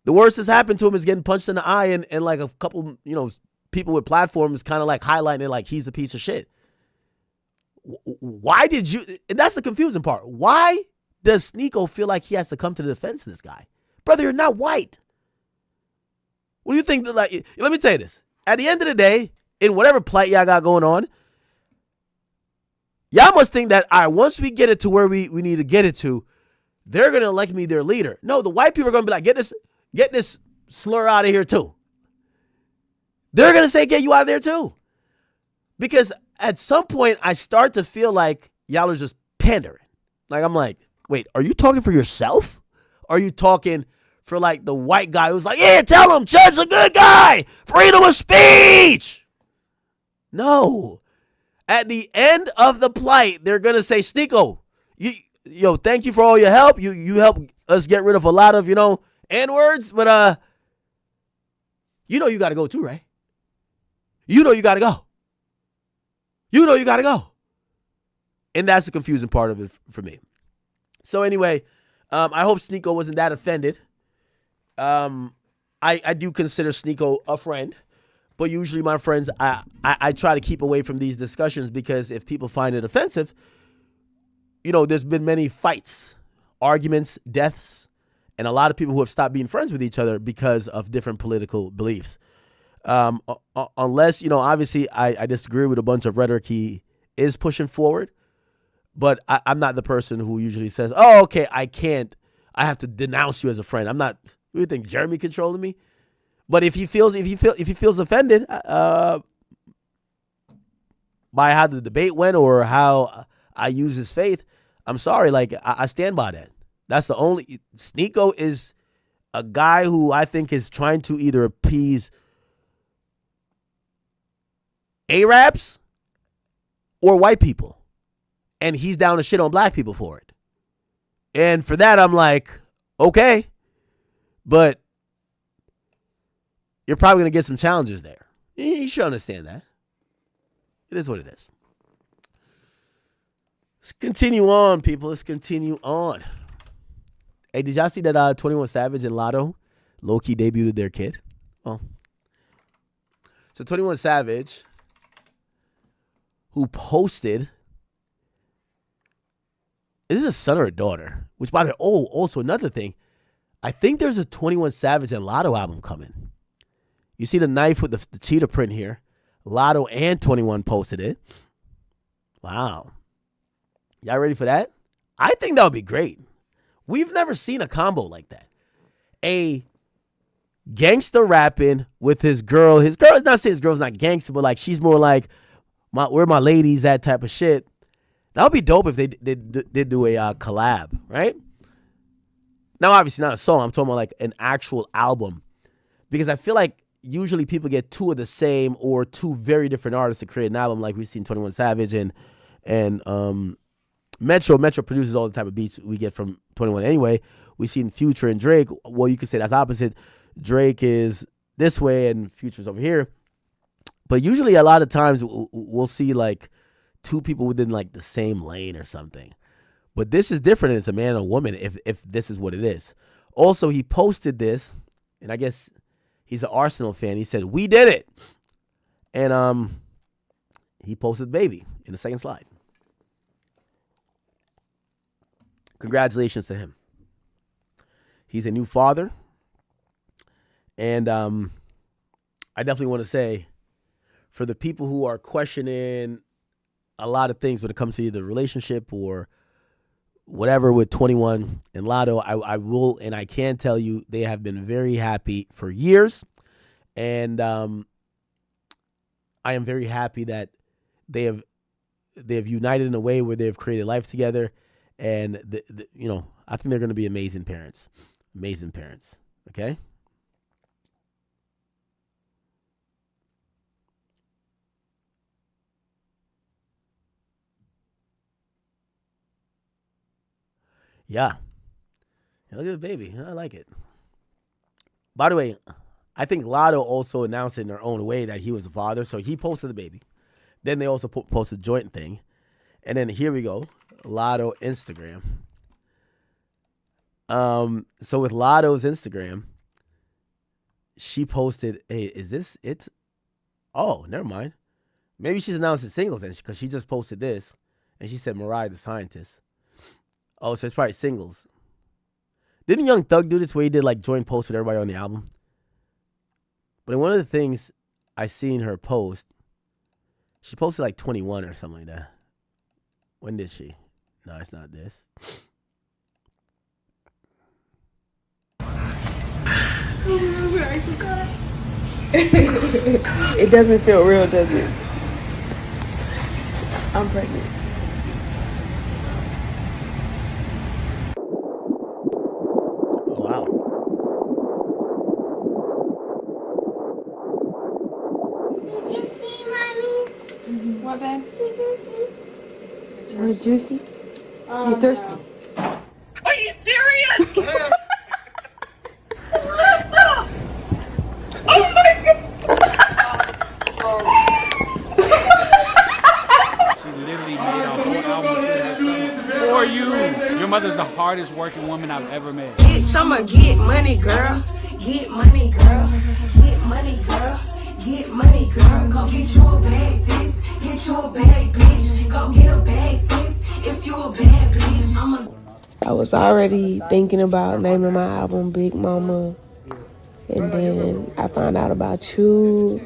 the worst that's happened to him is getting punched in the eye, and like a couple, you know, people with platforms kind of like highlighting it like he's a piece of shit. Why did you? And that's the confusing part. Why does Sneako feel like he has to come to the defense of this guy? Brother, you're not white. What do you think? Like, let me tell you this. At the end of the day, in whatever plight y'all got going on, y'all must think that, all right, once we get it to where we need to get it to, they're going to elect me their leader. No, the white people are going to be like, get this slur out of here too. They're going to say, get you out of there too. Because at some point, I start to feel like y'all are just pandering. Like, I'm like, wait, are you talking for yourself? Are you talking for like the white guy who's like, yeah, tell him Chud's a good guy. Freedom of speech. No. At the end of the plight, they're going to say, Sneako, yo, thank you for all your help. You helped us get rid of a lot of, you know, N-words, but you know you got to go too, right? You know you got to go. You know you got to go. And that's the confusing part of it for me. So anyway, I hope Sneako wasn't that offended. I do consider Sneako a friend, but usually my friends, I try to keep away from these discussions because if people find it offensive, you know, there's been many fights, arguments, deaths, and a lot of people who have stopped being friends with each other because of different political beliefs. Unless, you know, obviously I disagree with a bunch of rhetoric he is pushing forward, but I'm not the person who usually says, oh, okay, I have to denounce you as a friend. I'm not, you think Jeremy controlling me? But if he feels offended by how the debate went or how I use his faith, I'm sorry. Like, I stand by that. That's the only. Sneako is a guy who I think is trying to either appease Arabs or white people, and he's down to shit on black people for it. And for that, I'm like, okay, but you're probably going to get some challenges there. You should understand that. It is what it is. Let's continue on, people. Let's continue on. Hey, did y'all see that 21 Savage and Lotto low-key debuted their kid? Well, so 21 Savage, who posted, is this a son or a daughter? Which, by the way, also another thing, I think there's a 21 Savage and Lotto album coming. You see the knife with the cheetah print here. Lotto and 21 posted it. Wow. Y'all ready for that? I think that would be great. We've never seen a combo like that. A gangster rapping with his girl. His girl is not saying his girl's not gangster, but like she's more like, where my ladies, that type of shit. That would be dope if they did do a collab, right? Now, obviously not a song. I'm talking about like an actual album. Because I feel like usually people get two of the same or two very different artists to create an album, like we've seen 21 Savage and Metro. Metro produces all the type of beats we get from 21 anyway. We've seen Future and Drake. Well, you could say that's opposite. Drake is this way and Future's over here. But usually a lot of times we'll see like two people within like the same lane or something. But this is different. It's a man and a woman if this is what it is. Also, he posted this, and I guess he's an Arsenal fan. He said, "We did it." And he posted baby in the second slide. Congratulations to him. He's a new father. And I definitely want to say, for the people who are questioning a lot of things when it comes to either relationship or whatever with 21 and Lotto, I will and I can tell you they have been very happy for years. And I am very happy that they have united in a way where they have created life together. And, I think they're going to be amazing parents. Amazing parents. Okay? Yeah. Look at the baby. I like it. By the way, I think Lotto also announced in their own way that he was a father. So he posted the baby. Then they also posted a joint thing. And then here we go. Lotto Instagram. So with Lotto's Instagram, she posted, hey, is this it? Oh, never mind. Maybe she's announced it singles then, because she just posted this. And she said Mariah the Scientist. Oh, so it's probably singles. Didn't Young Thug do this where he did like joint posts with everybody on the album? But in one of the things I seen her post, she posted like 21 or something like that. When did she? No, it's not this. It doesn't feel real, does it? I'm pregnant. Oh, wow. Did you see, Mommy? What, babe? Did you see? Want juicy? You thirsty? Are you serious? Oh my god! She literally made a whole album for you. Your mother's the hardest working woman I've ever met. Bitch, I'ma get money, girl. Get money, girl. Get money, girl. Get money, girl. Go get you a bag, sis. Get you a bag, bitch. Go get a bag, sis. If you a bad bitch, I was already thinking about naming my album Big Mama. And then I found out about you.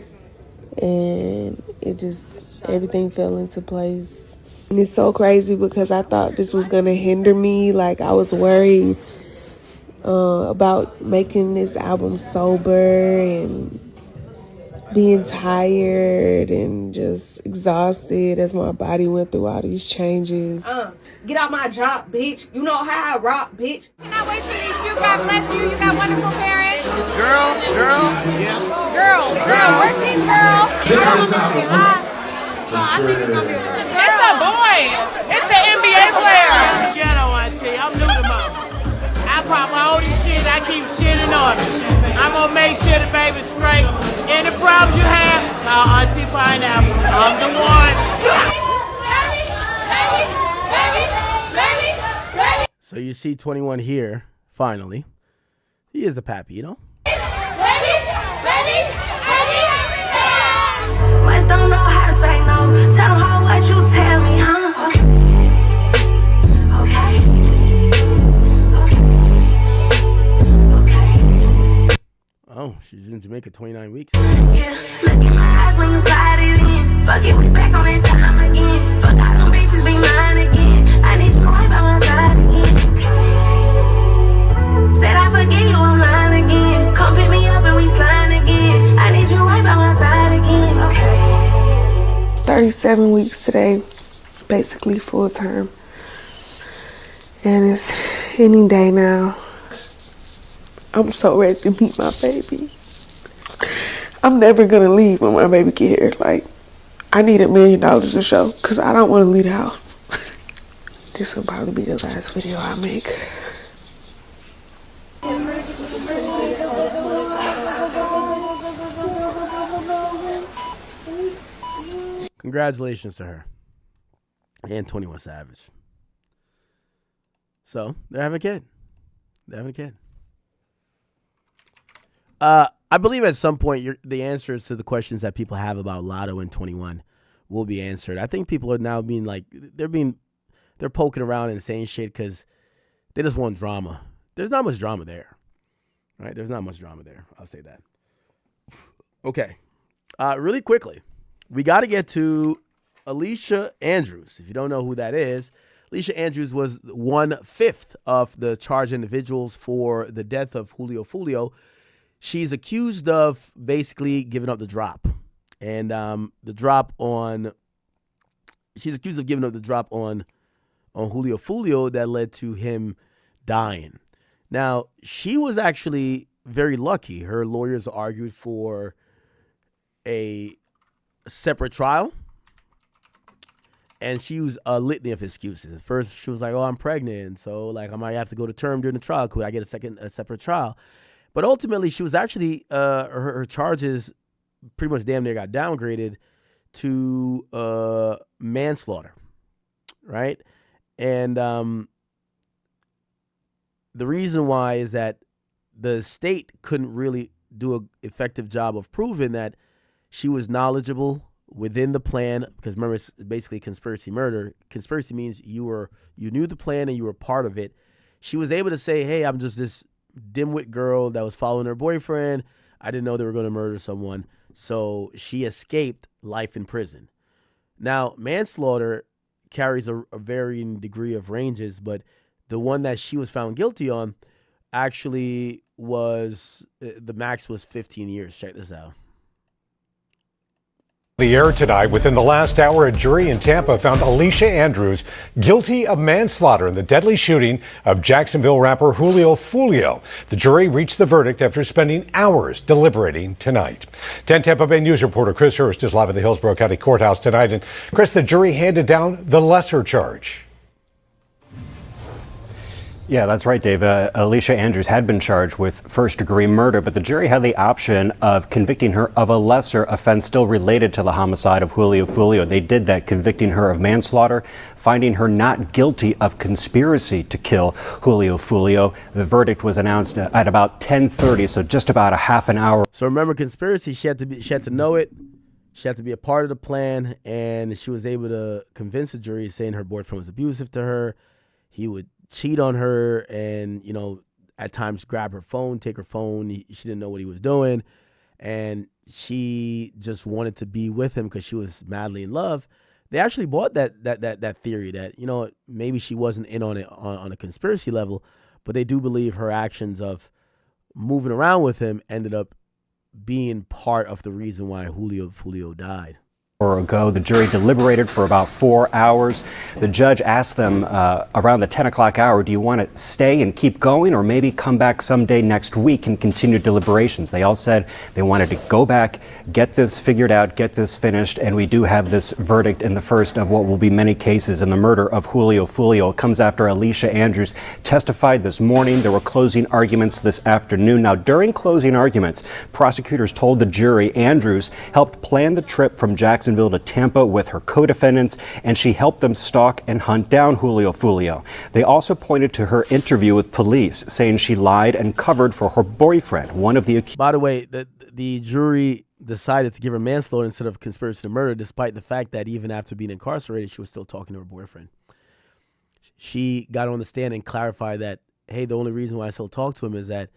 And it just, everything fell into place. And it's so crazy because I thought this was going to hinder me. Like, I was worried about making this album sober and being tired and just exhausted as my body went through all these changes. get out my job, bitch. You know how I rock, bitch. Can I wait till you? God bless you. You got wonderful parents. Girl, yeah. Girl, we're team girl. So I think it's gonna be a girl. It's a boy. It's the NBA player. Ghetto auntie. I'm new to mama. I pop my oldest shit. I keep shit in order. I'm gonna make sure the baby's straight. Any problem you have, call Auntie Pineapple. I'm the one. So you see 21 here, finally. He is the pappy, you know? Boys don't know how to say no. Tell them how what you tell me, huh? Okay. Oh, she's in Jamaica 29 weeks. Yeah, look in my eyes when you slide it in. Fuck it, we back on that time again. Fuck all them bitches be mine again. I need you right by my side again. Said I forget you, I'm lying again. Come pick me up and we slide again. I need you right by my side again. Okay. 37 weeks today, basically full term. And it's any day now. I'm so ready to meet my baby. I'm never gonna leave when my baby get here. Like, I need $1 million a show because I don't want to leave the house. This will probably be the last video I make. Congratulations to her. And 21 Savage. So, they're having a kid. I believe at some point the answers to the questions that people have about Lotto and 21 will be answered. I think people are now being like, they're poking around and saying shit because they just want drama. There's not much drama there. Right? There's not much drama there. I'll say that. Okay. Really quickly, we got to get to Alicia Andrews. If you don't know who that is, Alicia Andrews was 1/5 of the charged individuals for the death of Julio Foolio. She's accused of basically giving up the drop. And she's accused of giving up the drop on Julio Foolio that led to him dying. Now, she was actually very lucky. Her lawyers argued for a separate trial. And she used a litany of excuses. First, she was like, "Oh, I'm pregnant, so like I might have to go to term during the trial. Could I get a separate trial?" But ultimately, she was actually her charges pretty much damn near got downgraded to manslaughter, right? And the reason why is that the state couldn't really do an effective job of proving that she was knowledgeable within the plan, because remember, it's basically conspiracy murder. Conspiracy means you knew the plan and you were part of it. She was able to say, "Hey, I'm just this dimwit girl that was following her boyfriend. I didn't know they were going to murder someone." So she escaped life in prison. Now, manslaughter carries a varying degree of ranges, but the one that she was found guilty on actually was, the max was 15 years. Check this out. The air tonight. Within the last hour, a jury in Tampa found Alicia Andrews guilty of manslaughter in the deadly shooting of Jacksonville rapper Julio Foolio. The jury reached the verdict after spending hours deliberating tonight. 10 Tampa Bay News reporter Chris Hurst is live at the Hillsborough County Courthouse tonight. And Chris, the jury handed down the lesser charge. Yeah, that's right, Dave. Alicia Andrews had been charged with first-degree murder, but the jury had the option of convicting her of a lesser offense still related to the homicide of Julio Foolio. They did that, convicting her of manslaughter, finding her not guilty of conspiracy to kill Julio Foolio. The verdict was announced at about 10:30, so just about a half an hour. So remember, conspiracy, she had to know it. She had to be a part of the plan, and she was able to convince the jury, saying her boyfriend was abusive to her. He would cheat on her and, at times grab her phone, take her phone. She didn't know what he was doing. And she just wanted to be with him because she was madly in love. They actually bought that theory that, maybe she wasn't in on it on a conspiracy level, but they do believe her actions of moving around with him ended up being part of the reason why Julio Foolio died. Ago. The jury deliberated for about 4 hours. The judge asked them around the 10 o'clock hour, do you want to stay and keep going, or maybe come back someday next week and continue deliberations? They all said they wanted to go back, get this figured out, get this finished, and we do have this verdict in the first of what will be many cases in the murder of Julio Foolio. It comes after Alicia Andrews testified this morning. There were closing arguments this afternoon. Now, during closing arguments, prosecutors told the jury Andrews helped plan the trip from Jacksonville to Tampa with her co-defendants, and she helped them stalk and hunt down Julio Foolio. They also pointed to her interview with police, saying she lied and covered for her boyfriend, one of the accused. By the way, the jury decided to give her manslaughter instead of conspiracy to murder, despite the fact that even after being incarcerated, she was still talking to her boyfriend. She got on the stand and clarified that, hey, the only reason why I still talk to him is that,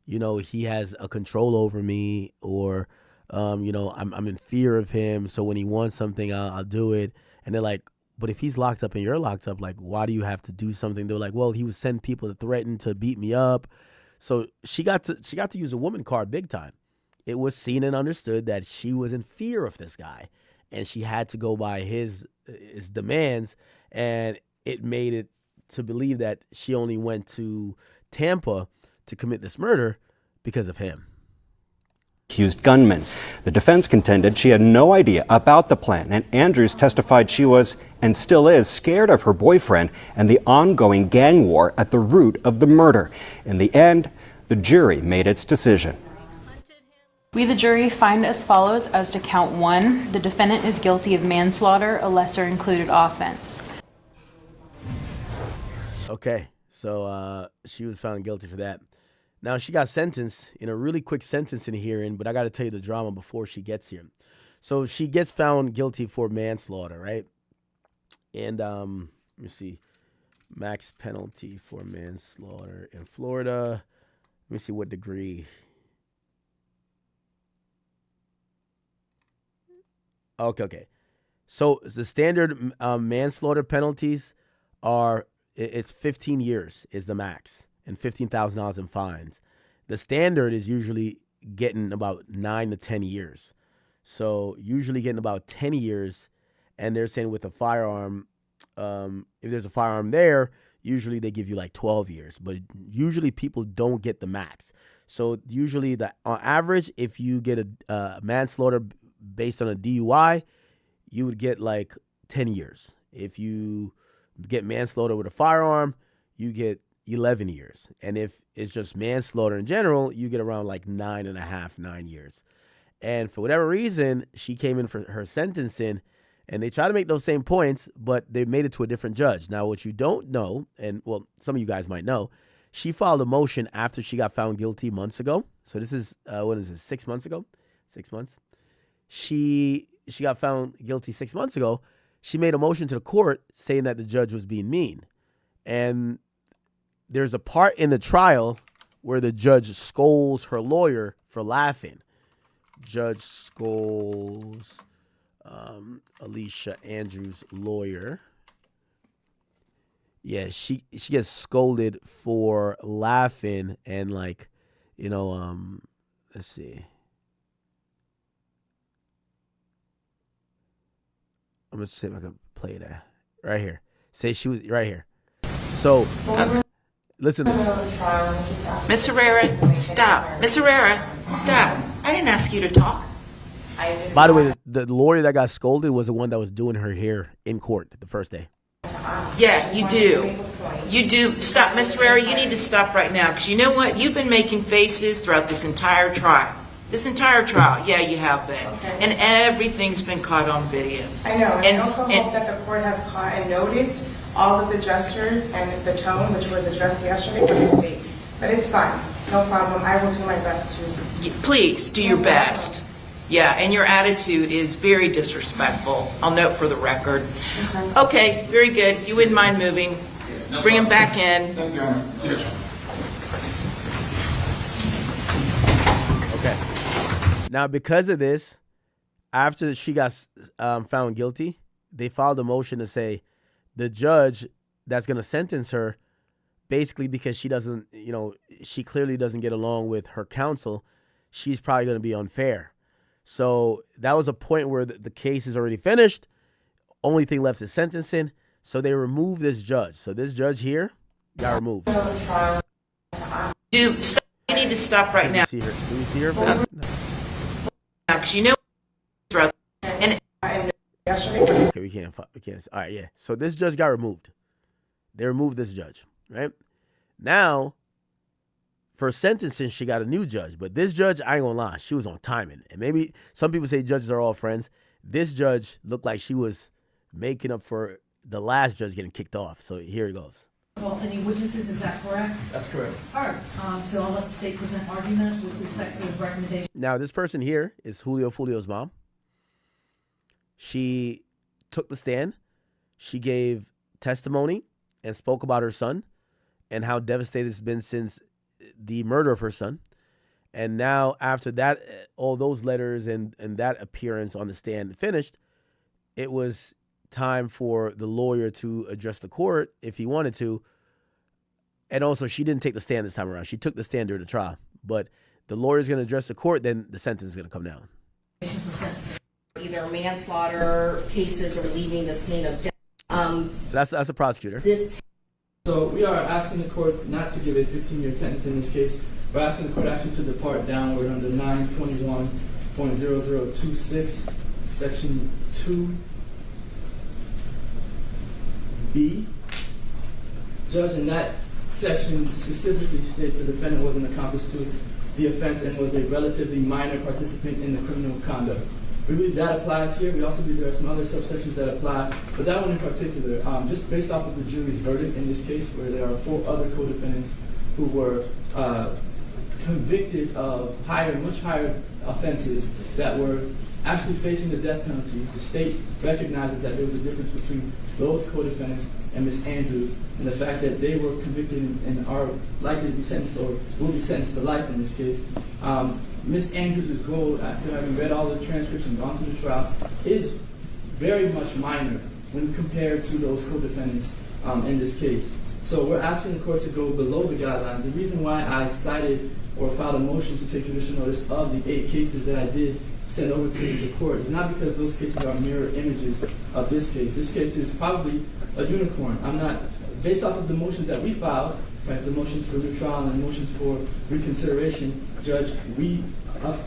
he has a control over me, or I'm in fear of him, so when he wants something, I'll do it. And they're like, but if he's locked up and you're locked up, like, why do you have to do something? They're like, well, he would send people to threaten to beat me up. So she got to use a woman card big time. It was seen and understood that she was in fear of this guy, and she had to go by his demands, and it made it to believe that she only went to Tampa to commit this murder because of him. Accused gunman. The defense contended she had no idea about the plan, and Andrews testified she was, and still is, scared of her boyfriend and the ongoing gang war at the root of the murder. In the end, the jury made its decision. We, the jury, find as follows as to count 1. The defendant is guilty of manslaughter, a lesser included offense. Okay, so she was found guilty for that. Now, she got sentenced in a really quick sentencing hearing, but I got to tell you the drama before she gets here. So she gets found guilty for manslaughter, right? And let me see. Max penalty for manslaughter in Florida. Let me see what degree. Okay. So the standard manslaughter penalties it's 15 years is the max, and $15,000 in fines. The standard is usually getting about 9 to 10 years. So usually getting about 10 years, and they're saying with a firearm, if there's a firearm there, usually they give you like 12 years. But usually people don't get the max. So usually on average, if you get a manslaughter based on a DUI, you would get like 10 years If you get manslaughter with a firearm, you get 11 years. And if it's just manslaughter in general, you get around like 9 years. And for whatever reason, she came in for her sentencing, and they try to make those same points, but they made it to a different judge. Now, what you don't know, and well, some of you guys might know, she filed a motion after she got found guilty months ago. So this is, 6 months ago? 6 months. She got found guilty 6 months ago. She made a motion to the court saying that the judge was being mean. And there's a part in the trial where the judge scolds her lawyer for laughing. Judge scolds Alicia Andrews' lawyer. Yeah, she gets scolded for laughing and like, let's see. I'm gonna see if I can play that right here. Say she was right here. So listen. Miss Herrera, stop. Miss Herrera, stop. I didn't ask you to talk. By the way, the lawyer that got scolded was the one that was doing her hair in court the first day. Yeah, you do. You do. Stop, Miss Herrera, you need to stop right now, because you know what? You've been making faces throughout this entire trial. This entire trial, yeah, you have been. Okay. And everything's been caught on video. I know, and I also hope that the court has caught and noticed all of the gestures and the tone, which was addressed yesterday from the state. But it's fine, no problem. I will do my best to. Please, do your best. Yeah, and your attitude is very disrespectful. I'll note for the record. Okay, very good. If you wouldn't mind moving, let's bring him back in. Okay. Now, because of this, after she got found guilty, they filed a motion to say the judge that's going to sentence her, basically because she doesn't, she clearly doesn't get along with her counsel, she's probably going to be unfair. So that was a point where the case is already finished. Only thing left is sentencing. So they removed this judge. So this judge here got removed. Dude, stop. You need to stop right now. Can you see her face? Because you know. And okay, we can't. All right, yeah. So this judge got removed. They removed this judge, right? Now, for sentencing, she got a new judge. But this judge, I ain't gonna lie, she was on timing. And maybe some people say judges are all friends. This judge looked like she was making up for the last judge getting kicked off. So here it goes. Well, any witnesses, is that correct? That's correct. All right, so I'll let the state present arguments with respect to the recommendation. Now, this person here is Julio Foolio's mom. She took the stand. She gave testimony and spoke about her son and how devastated it's been since the murder of her son. And now, after that, all those letters and that appearance on the stand finished, it was time for the lawyer to address the court if he wanted to. And also, she didn't take the stand this time around. She took the stand during the trial. But the lawyer's going to address the court, then the sentence is going to come down. Either manslaughter cases or leaving the scene of death. So that's a prosecutor. So we are asking the court not to give a 15-year sentence in this case. We're asking the court actually to depart downward under 921.0026, section 2B. Judge, in that section specifically states the defendant was an accomplice to the offense and was a relatively minor participant in the criminal conduct. We believe that applies here. We also believe there are some other subsections that apply, but that one in particular, just based off of the jury's verdict in this case, where there are 4 other co-defendants who were convicted of much higher offenses that were actually facing the death penalty. The state recognizes that there was a difference between those co-defendants and Ms. Andrews, and the fact that they were convicted and are likely to be sentenced or will be sentenced to life in this case. Ms. Andrews' goal, after having read all the transcripts and gone through the trial, is very much minor when compared to those co-defendants in this case. So we're asking the court to go below the guidelines. The reason why I cited or filed a motion to take judicial notice of the 8 cases that I did send over to the court is not because those cases are mirror images of this case. This case is probably a unicorn. Based off of the motions that we filed, right, the motions for new trial and the motions for reconsideration, Judge, we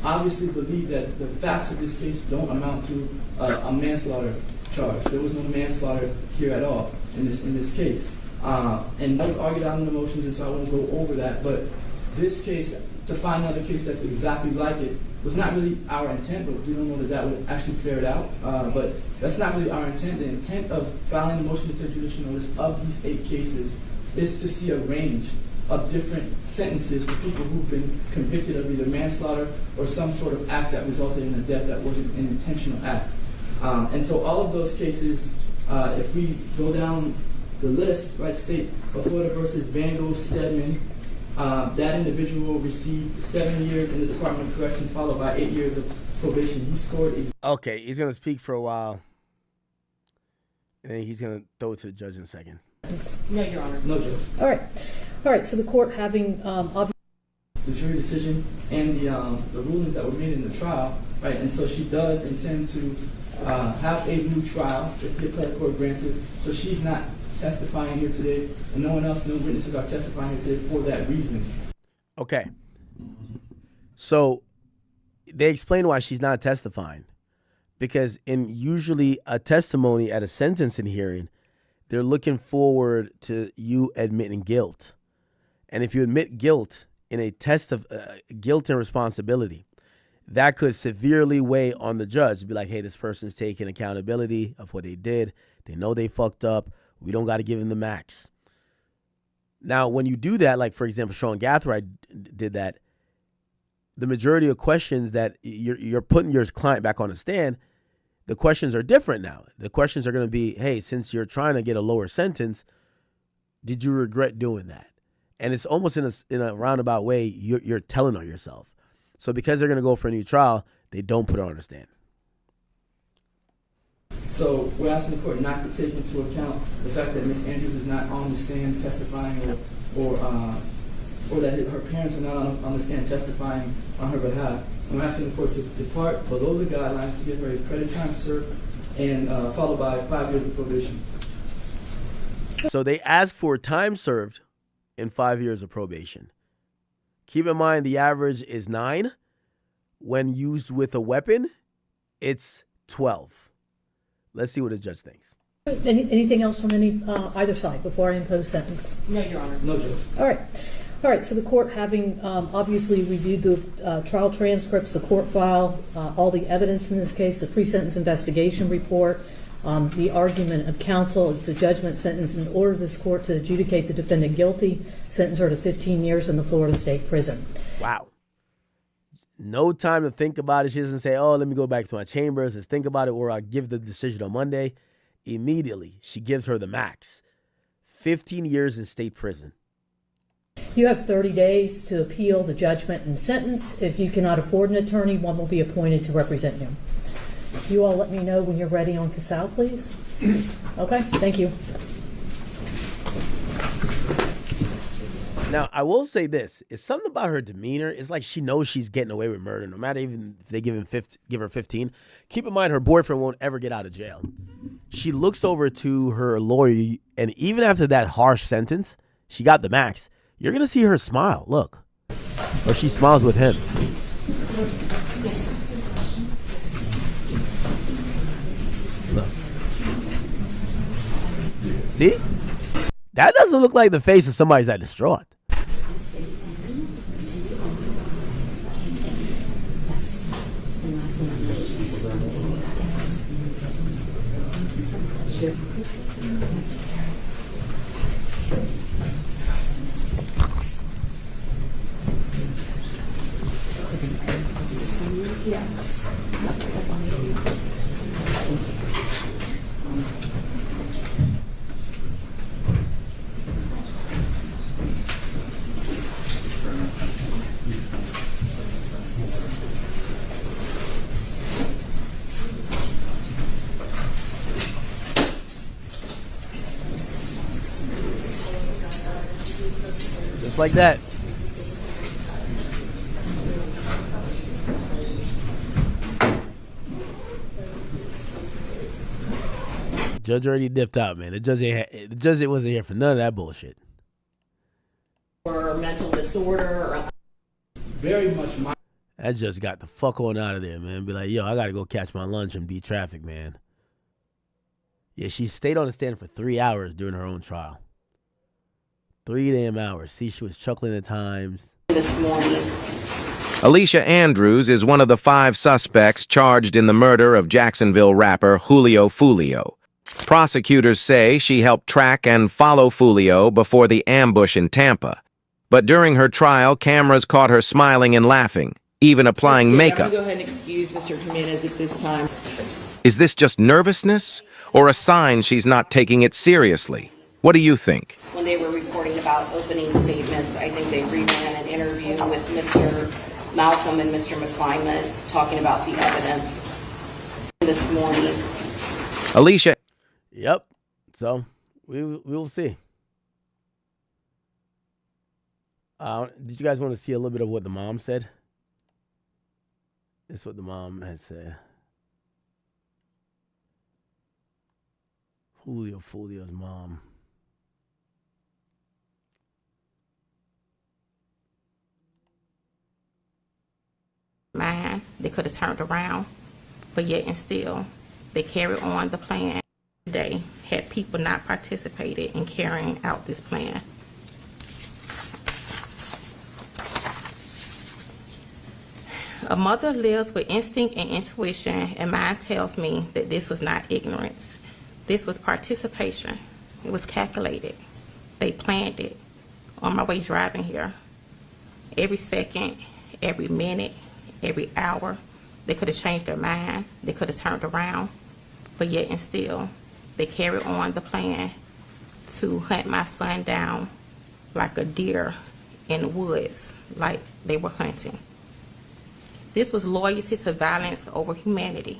obviously believe that the facts of this case don't amount to a manslaughter charge. There was no manslaughter here at all in this case. And that was argued out in the motions, and so I won't go over that. But this case, to find another case that's exactly like it, was not really our intent, but we don't know that would actually ferret out. But that's not really our intent. The intent of filing the motion to take judicial notice of these 8 cases is to see a range of different sentences for people who've been convicted of either manslaughter or some sort of act that resulted in a death that wasn't an intentional act. And so all of those cases, if we go down the list, right, state Florida versus Vandal Stedman, that individual received 7 years in the Department of Corrections, followed by 8 years of probation. He scored Okay, he's going to speak for a while, and then he's going to throw it to the judge in a second. No, Your Honor. No, Judge. All right. So the court having the jury decision and the rulings that were made in the trial, right? And so she does intend to have a new trial if the appellate court grants it. So she's not testifying here today, and no one else, no witnesses are testifying here today for that reason. Okay. So they explain why she's not testifying. Because in usually a testimony at a sentencing hearing, they're looking forward to you admitting guilt. And if you admit guilt in a test of guilt and responsibility, that could severely weigh on the judge. Be like, hey, this person's taking accountability of what they did. They know they fucked up. We don't got to give them the max. Now, when you do that, like, for example, Sean Gathright did that, the majority of questions that you're putting your client back on the stand, the questions are different now. The questions are going to be, hey, since you're trying to get a lower sentence, did you regret doing that? And it's almost in a roundabout way, you're telling on yourself. So because they're going to go for a new trial, they don't put her on the stand. So we're asking the court not to take into account the fact that Ms. Andrews is not on the stand testifying, or that her parents are not on the stand testifying on her behalf. I'm asking the court to depart below the guidelines to give her a credit time served and followed by 5 years of probation. So they ask for time served and 5 years of probation. Keep in mind the average is 9. When used with a weapon, it's 12. Let's see what the judge thinks. anything else from either side before I impose sentence? No, Your Honor. No, Judge. All right, so the court having obviously reviewed the trial transcripts, the court file, all the evidence in this case, the pre-sentence investigation report, the argument of counsel, it's the judgment sentence in order of this court to adjudicate the defendant guilty, sentence her to 15 years in the Florida State Prison. Wow. No time to think about it. She doesn't say, oh, let me go back to my chambers, let's think about it, or I'll give the decision on Monday. Immediately, she gives her the max. 15 years in state prison. You have 30 days to appeal the judgment and sentence. If you cannot afford an attorney, one will be appointed to represent you. You all let me know when you're ready on Casal, please. Okay, thank you. Now, I will say this. It's something about her demeanor. It's like she knows she's getting away with murder, no matter even if they give her 15. Keep in mind, her boyfriend won't ever get out of jail. She looks over to her lawyer, and even after that harsh sentence, she got the max. You're going to see her smile. Look. Or she smiles with him. Look. See? That doesn't look like the face of somebody that's distraught. Just like that. Judge already dipped out, man. The judge wasn't here for none of that bullshit. Or mental disorder. Very much. That just got the fuck on out of there, man. Be like, yo, I got to go catch my lunch and beat traffic, man. Yeah, she stayed on the stand for 3 hours during her own trial. 3 damn hours. See, she was chuckling at times. This morning. Alicia Andrews is one of the 5 suspects charged in the murder of Jacksonville rapper Julio Foolio. Prosecutors say she helped track and follow Foolio before the ambush in Tampa. But during her trial, cameras caught her smiling and laughing, even applying makeup. I'm going to go ahead and excuse Mr. Jimenez at this time. Is this just nervousness or a sign she's not taking it seriously? What do you think? When they were reporting about opening statements, I think they reran an interview with Mr. Malcolm and Mr. McClymonds talking about the evidence this morning. Alicia. Yep. So we will see. Did you guys want to see a little bit of what the mom said? This is what the mom has said. Julio Foolio's mom. Man, they could have turned around, but yet and still, they carried on the plan. They had people not participated in carrying out this plan. A mother lives with instinct and intuition, and mine tells me that this was not ignorance. This was participation. It was calculated. They planned it. On my way driving here, every second, every minute, every hour, they could have changed their mind. They could have turned around, but yet and still, they carried on the plan to hunt my son down like a deer in the woods, like they were hunting. This was loyalty to violence over humanity.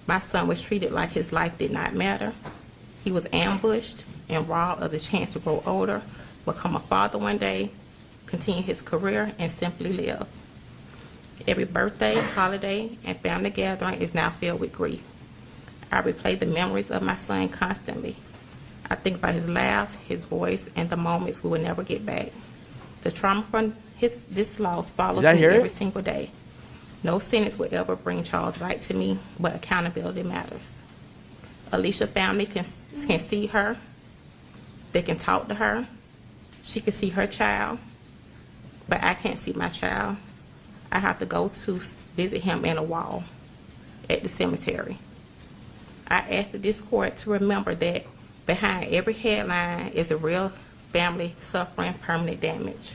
My son was treated like his life did not matter. He was ambushed and robbed of the chance to grow older, become a father one day, continue his career, and simply live. Every birthday, holiday, and family gathering is now filled with grief. I replay the memories of my son constantly. I think about his laugh, his voice, and the moments we will never get back. The trauma from this loss follows me every single day. No sentence will ever bring Charles right to me, but accountability matters. Alicia family can see her. They can talk to her. She can see her child, but I can't see my child. I have to go to visit him in a wall at the cemetery. I ask this court to remember that behind every headline is a real family suffering permanent damage.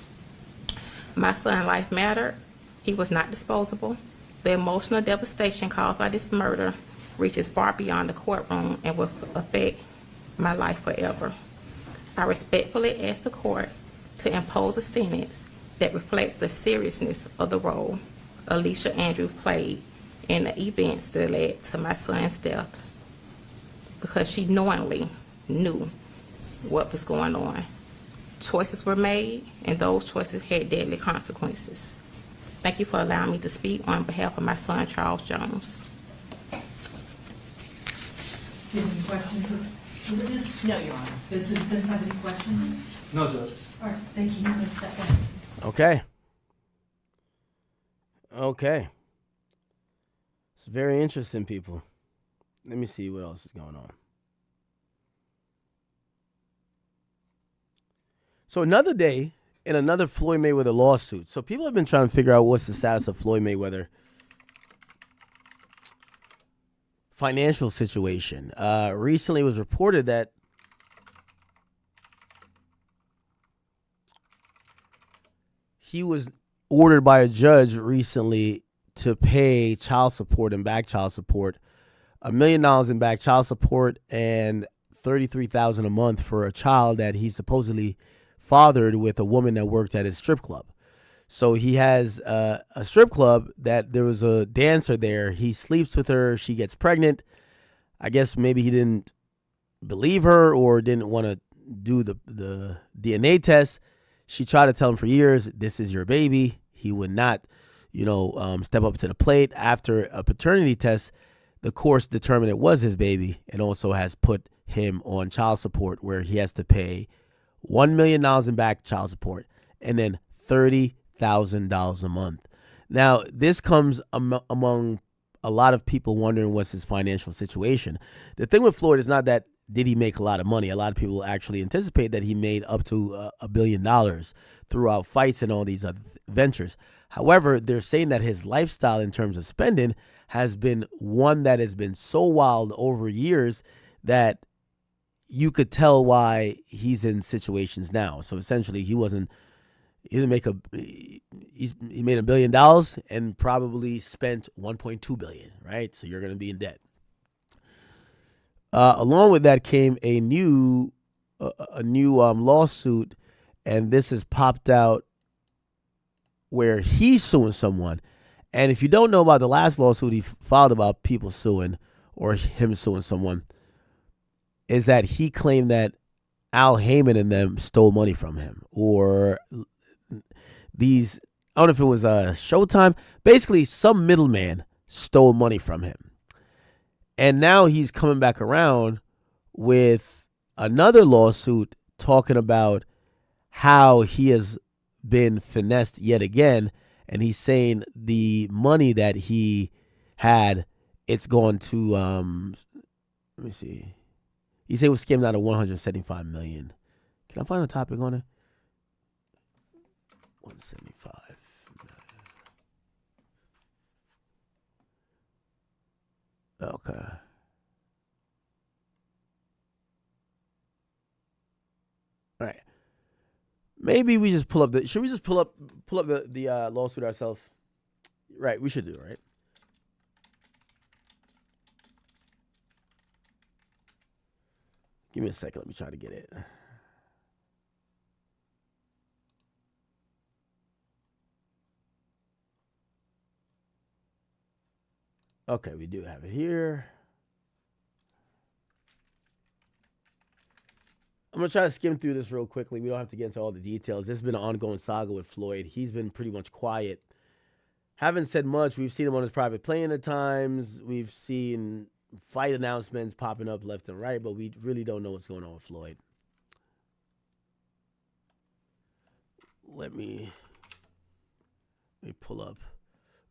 My son's life mattered. He was not disposable. The emotional devastation caused by this murder reaches far beyond the courtroom and will affect my life forever. I respectfully ask the court to impose a sentence that reflects the seriousness of the role Alicia Andrews played in the events that led to my son's death, because she knowingly knew what was going on. Choices were made, and those choices had deadly consequences. Thank you for allowing me to speak on behalf of my son, Charles Jones. Do you have any questions of this? No, Your Honor. Does the defense have any questions? No, Judge. All right, thank you. You may step down. Okay. It's very interesting, people. Let me see what else is going on. So another day in another Floyd Mayweather lawsuit. So people have been trying to figure out what's the status of Floyd Mayweather financial situation. Recently it was reported that he was ordered by a judge recently to pay child support and back child support, $1 million in back child support and $33,000 a month for a child that he supposedly fathered with a woman that worked at his strip club. So he has a strip club that there was a dancer there. He sleeps with her. She gets pregnant. I guess maybe he didn't believe her or didn't want to do the DNA test. She tried to tell him for years, this is your baby. He would not, step up to the plate. After a paternity test, the courts determined it was his baby and also has put him on child support where he has to pay $1 million in back child support and then $30,000 a month. Now, this comes among a lot of people wondering what's his financial situation. The thing with Floyd is not that did he make a lot of money. A lot of people actually anticipate that he made up to $1 billion throughout fights and all these other ventures. However, they're saying that his lifestyle in terms of spending has been one that has been so wild over years that you could tell why he's in situations now. So essentially, he made $1 billion and probably spent $1.2 billion, right? So you're going to be in debt. Along with that came a new lawsuit, and this has popped out where he's suing someone. And if you don't know about the last lawsuit he filed about people suing or him suing someone, is that he claimed that Al Heyman and them stole money from him, or these, I don't know if it was Showtime. Basically, some middleman stole money from him. And now he's coming back around with another lawsuit talking about how he has been finessed yet again. And he's saying the money that he had, it's going to, let me see. He said it was scammed out of $175 million. Can I find a topic on it? 175 million. Okay. All right. Maybe we just pull up should we just pull up the lawsuit ourselves? Right, we should do, right? Give me a second, let me try to get it. Okay, we do have it here. I'm going to try to skim through this real quickly. We don't have to get into all the details. This has been an ongoing saga with Floyd. He's been pretty much quiet. Haven't said much. We've seen him on his private plane at times. We've seen fight announcements popping up left and right, but we really don't know what's going on with Floyd. Let me pull up.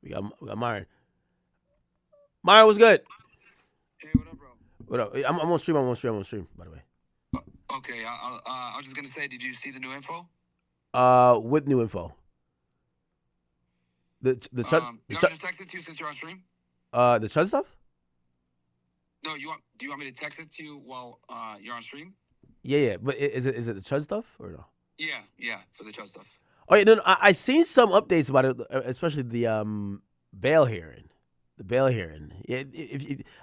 We got Myron. Myron, what's good? Hey, what up, bro? What up? I'm on stream, by the way. Okay, I was just gonna say, did you see the new info? With new info. The just text it to you since you're on stream? The Chud stuff? No, do you want me to text it to you while you're on stream? Yeah. But is it the Chud stuff or no? Yeah, for the Chud stuff. Oh yeah, no, I seen some updates about it, especially the bail hearing. The bail hearing. I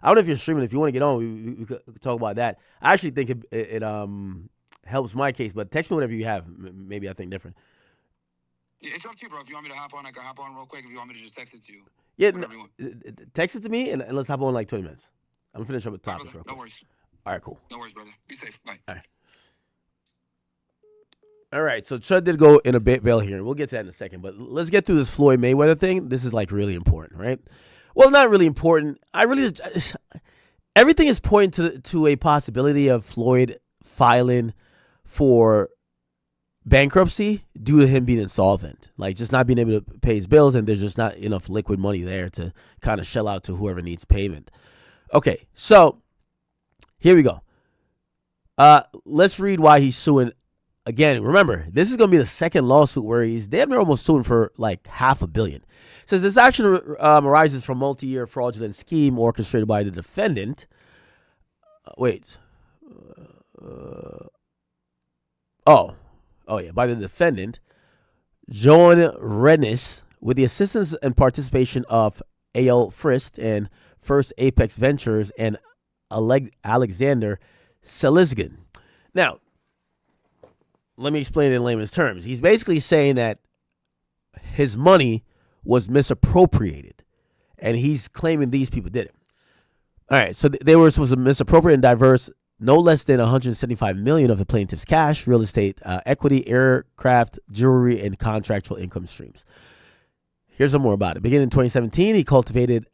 don't know if you're streaming. If you want to get on, we could talk about that. I actually think it helps my case. But text me whatever you have. Maybe I think different. Yeah, it's up to you, bro. If you want me to hop on, I can hop on real quick. If you want me to just text it to you. Yeah, text it to me and let's hop on like 20 minutes. I'm gonna finish up with the topic. No worries. All right, cool. No worries, brother. Be safe. Bye. All right, so Chud did go in a bail hearing. We'll get to that in a second, but let's get through this Floyd Mayweather thing. This is like really important, right? Well, not really important. Everything is pointing to a possibility of Floyd filing for bankruptcy due to him being insolvent, like just not being able to pay his bills, and there's just not enough liquid money there to kind of shell out to whoever needs payment. Okay, so here we go. Let's read why he's suing. Again, remember, this is going to be the second lawsuit where he's damn near almost suing for like $500 million. It says this action arises from multi-year fraudulent scheme orchestrated by the defendant. By the defendant, John Rennis, with the assistance and participation of A.L. Frist and First Apex Ventures and Alexander Selizgan. Now, let me explain it in layman's terms. He's basically saying that his money was misappropriated, and he's claiming these people did it. All right, so they were supposed to misappropriate and diverse no less than $175 million of the plaintiff's cash, real estate, equity, aircraft, jewelry, and contractual income streams. Here's some more about it. Beginning in 2017, he cultivated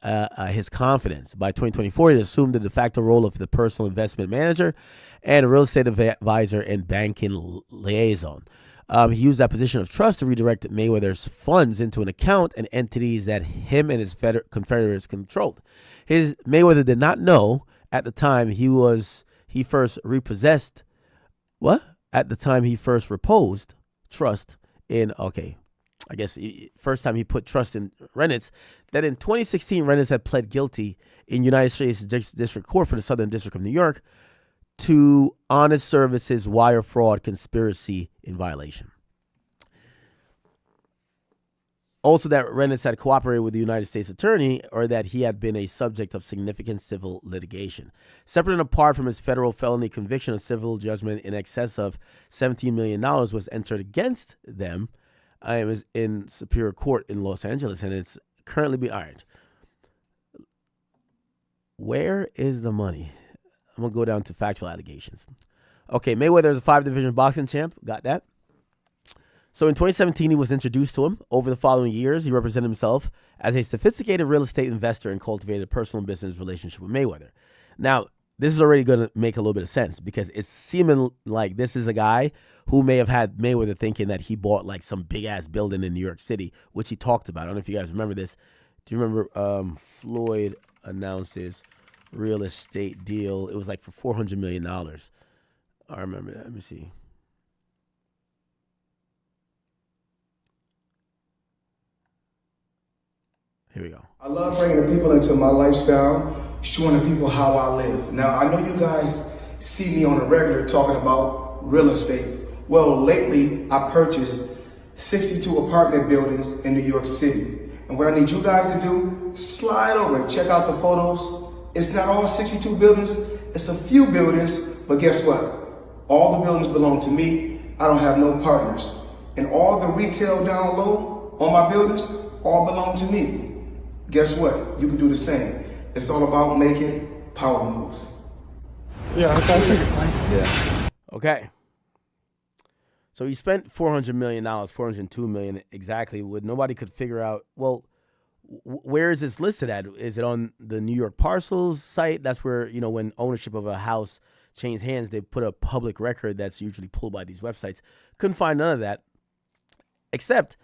his confidence. By 2024, he assumed the de facto role of the personal investment manager and a real estate advisor and banking liaison. He used that position of trust to redirect Mayweather's funds into an account and entities that him and his confederates controlled. Mayweather did not know at the time he first reposed trust in, first time he put trust in Renitz, that in 2016, Renitz had pled guilty in United States District Court for the Southern District of New York to honest services wire fraud conspiracy in violation. Also, that Renitz had cooperated with the United States attorney, or that he had been a subject of significant civil litigation. Separate and apart from his federal felony conviction, a civil judgment in excess of $17 million was entered against them. It was in Superior Court in Los Angeles, and it's currently being ironed. Where is the money? I'm going to go down to factual allegations. Okay, Mayweather is a 5-division boxing champ. Got that? So in 2017, he was introduced to him. Over the following years, he represented himself as a sophisticated real estate investor and cultivated a personal business relationship with Mayweather. Now, this is already going to make a little bit of sense because it's seeming like this is a guy who may have had Mayweather thinking that he bought like some big-ass building in New York City, which he talked about. I don't know if you guys remember this. Do you remember Floyd announces real estate deal? It was like for $400 million. I remember that. Let me see. Here we go. I love bringing the people into my lifestyle, showing the people how I live. Now, I know you guys see me on the regular talking about real estate. Well, lately, I purchased 62 apartment buildings in New York City. And what I need you guys to do, slide over and check out the photos. It's not all 62 buildings, it's a few buildings, but guess what? All the buildings belong to me. I don't have no partners. And all the retail down low on my buildings all belong to me. Guess what? You can do the same. It's all about making power moves. Yeah, okay. Yeah. Okay. So he spent $400 million, $402 million exactly, what nobody could figure out. Well, where is this listed at? Is it on the New York Parcels site? That's where, when ownership of a house changed hands, they put a public record that's usually pulled by these websites. Couldn't find none of that. Except,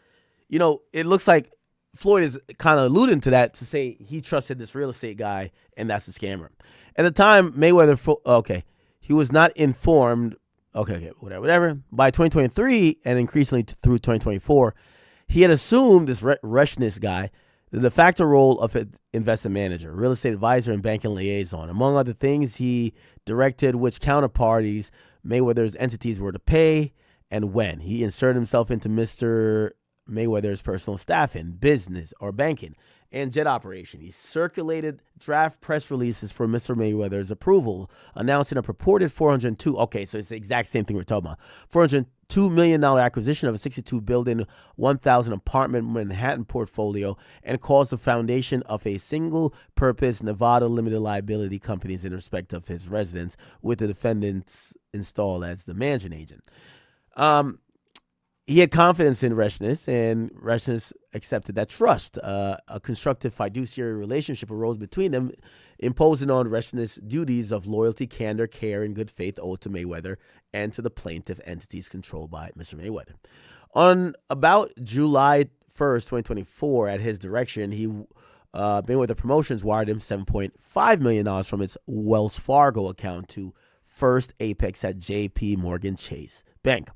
it looks like Floyd is kind of alluding to that to say he trusted this real estate guy and that's a scammer. At the time, Mayweather, he was not informed, whatever. By 2023 and increasingly through 2024, he had assumed this Reshness guy the de facto role of an investment manager, real estate advisor, and banking liaison. Among other things, he directed which counterparties Mayweather's entities were to pay and when. He inserted himself into Mr. Mayweather's personal staff in business or banking and jet operation. He circulated draft press releases for Mr. Mayweather's approval, announcing a purported $402. So it's the exact same thing we're talking about. $402 million acquisition of a 62-building, 1,000-apartment Manhattan portfolio, and caused the foundation of a single-purpose Nevada limited liability companies in respect of his residence, with the defendants installed as the managing agent. He had confidence in Reshness, and Reshness accepted that trust. A constructive fiduciary relationship arose between them, imposing on Reshness duties of loyalty, candor, care, and good faith owed to Mayweather and to the plaintiff entities controlled by Mr. Mayweather. On about July 1st, 2024, at his direction, Mayweather Promotions wired him $7.5 million from its Wells Fargo account to First Apex at J.P. Morgan Chase Bank.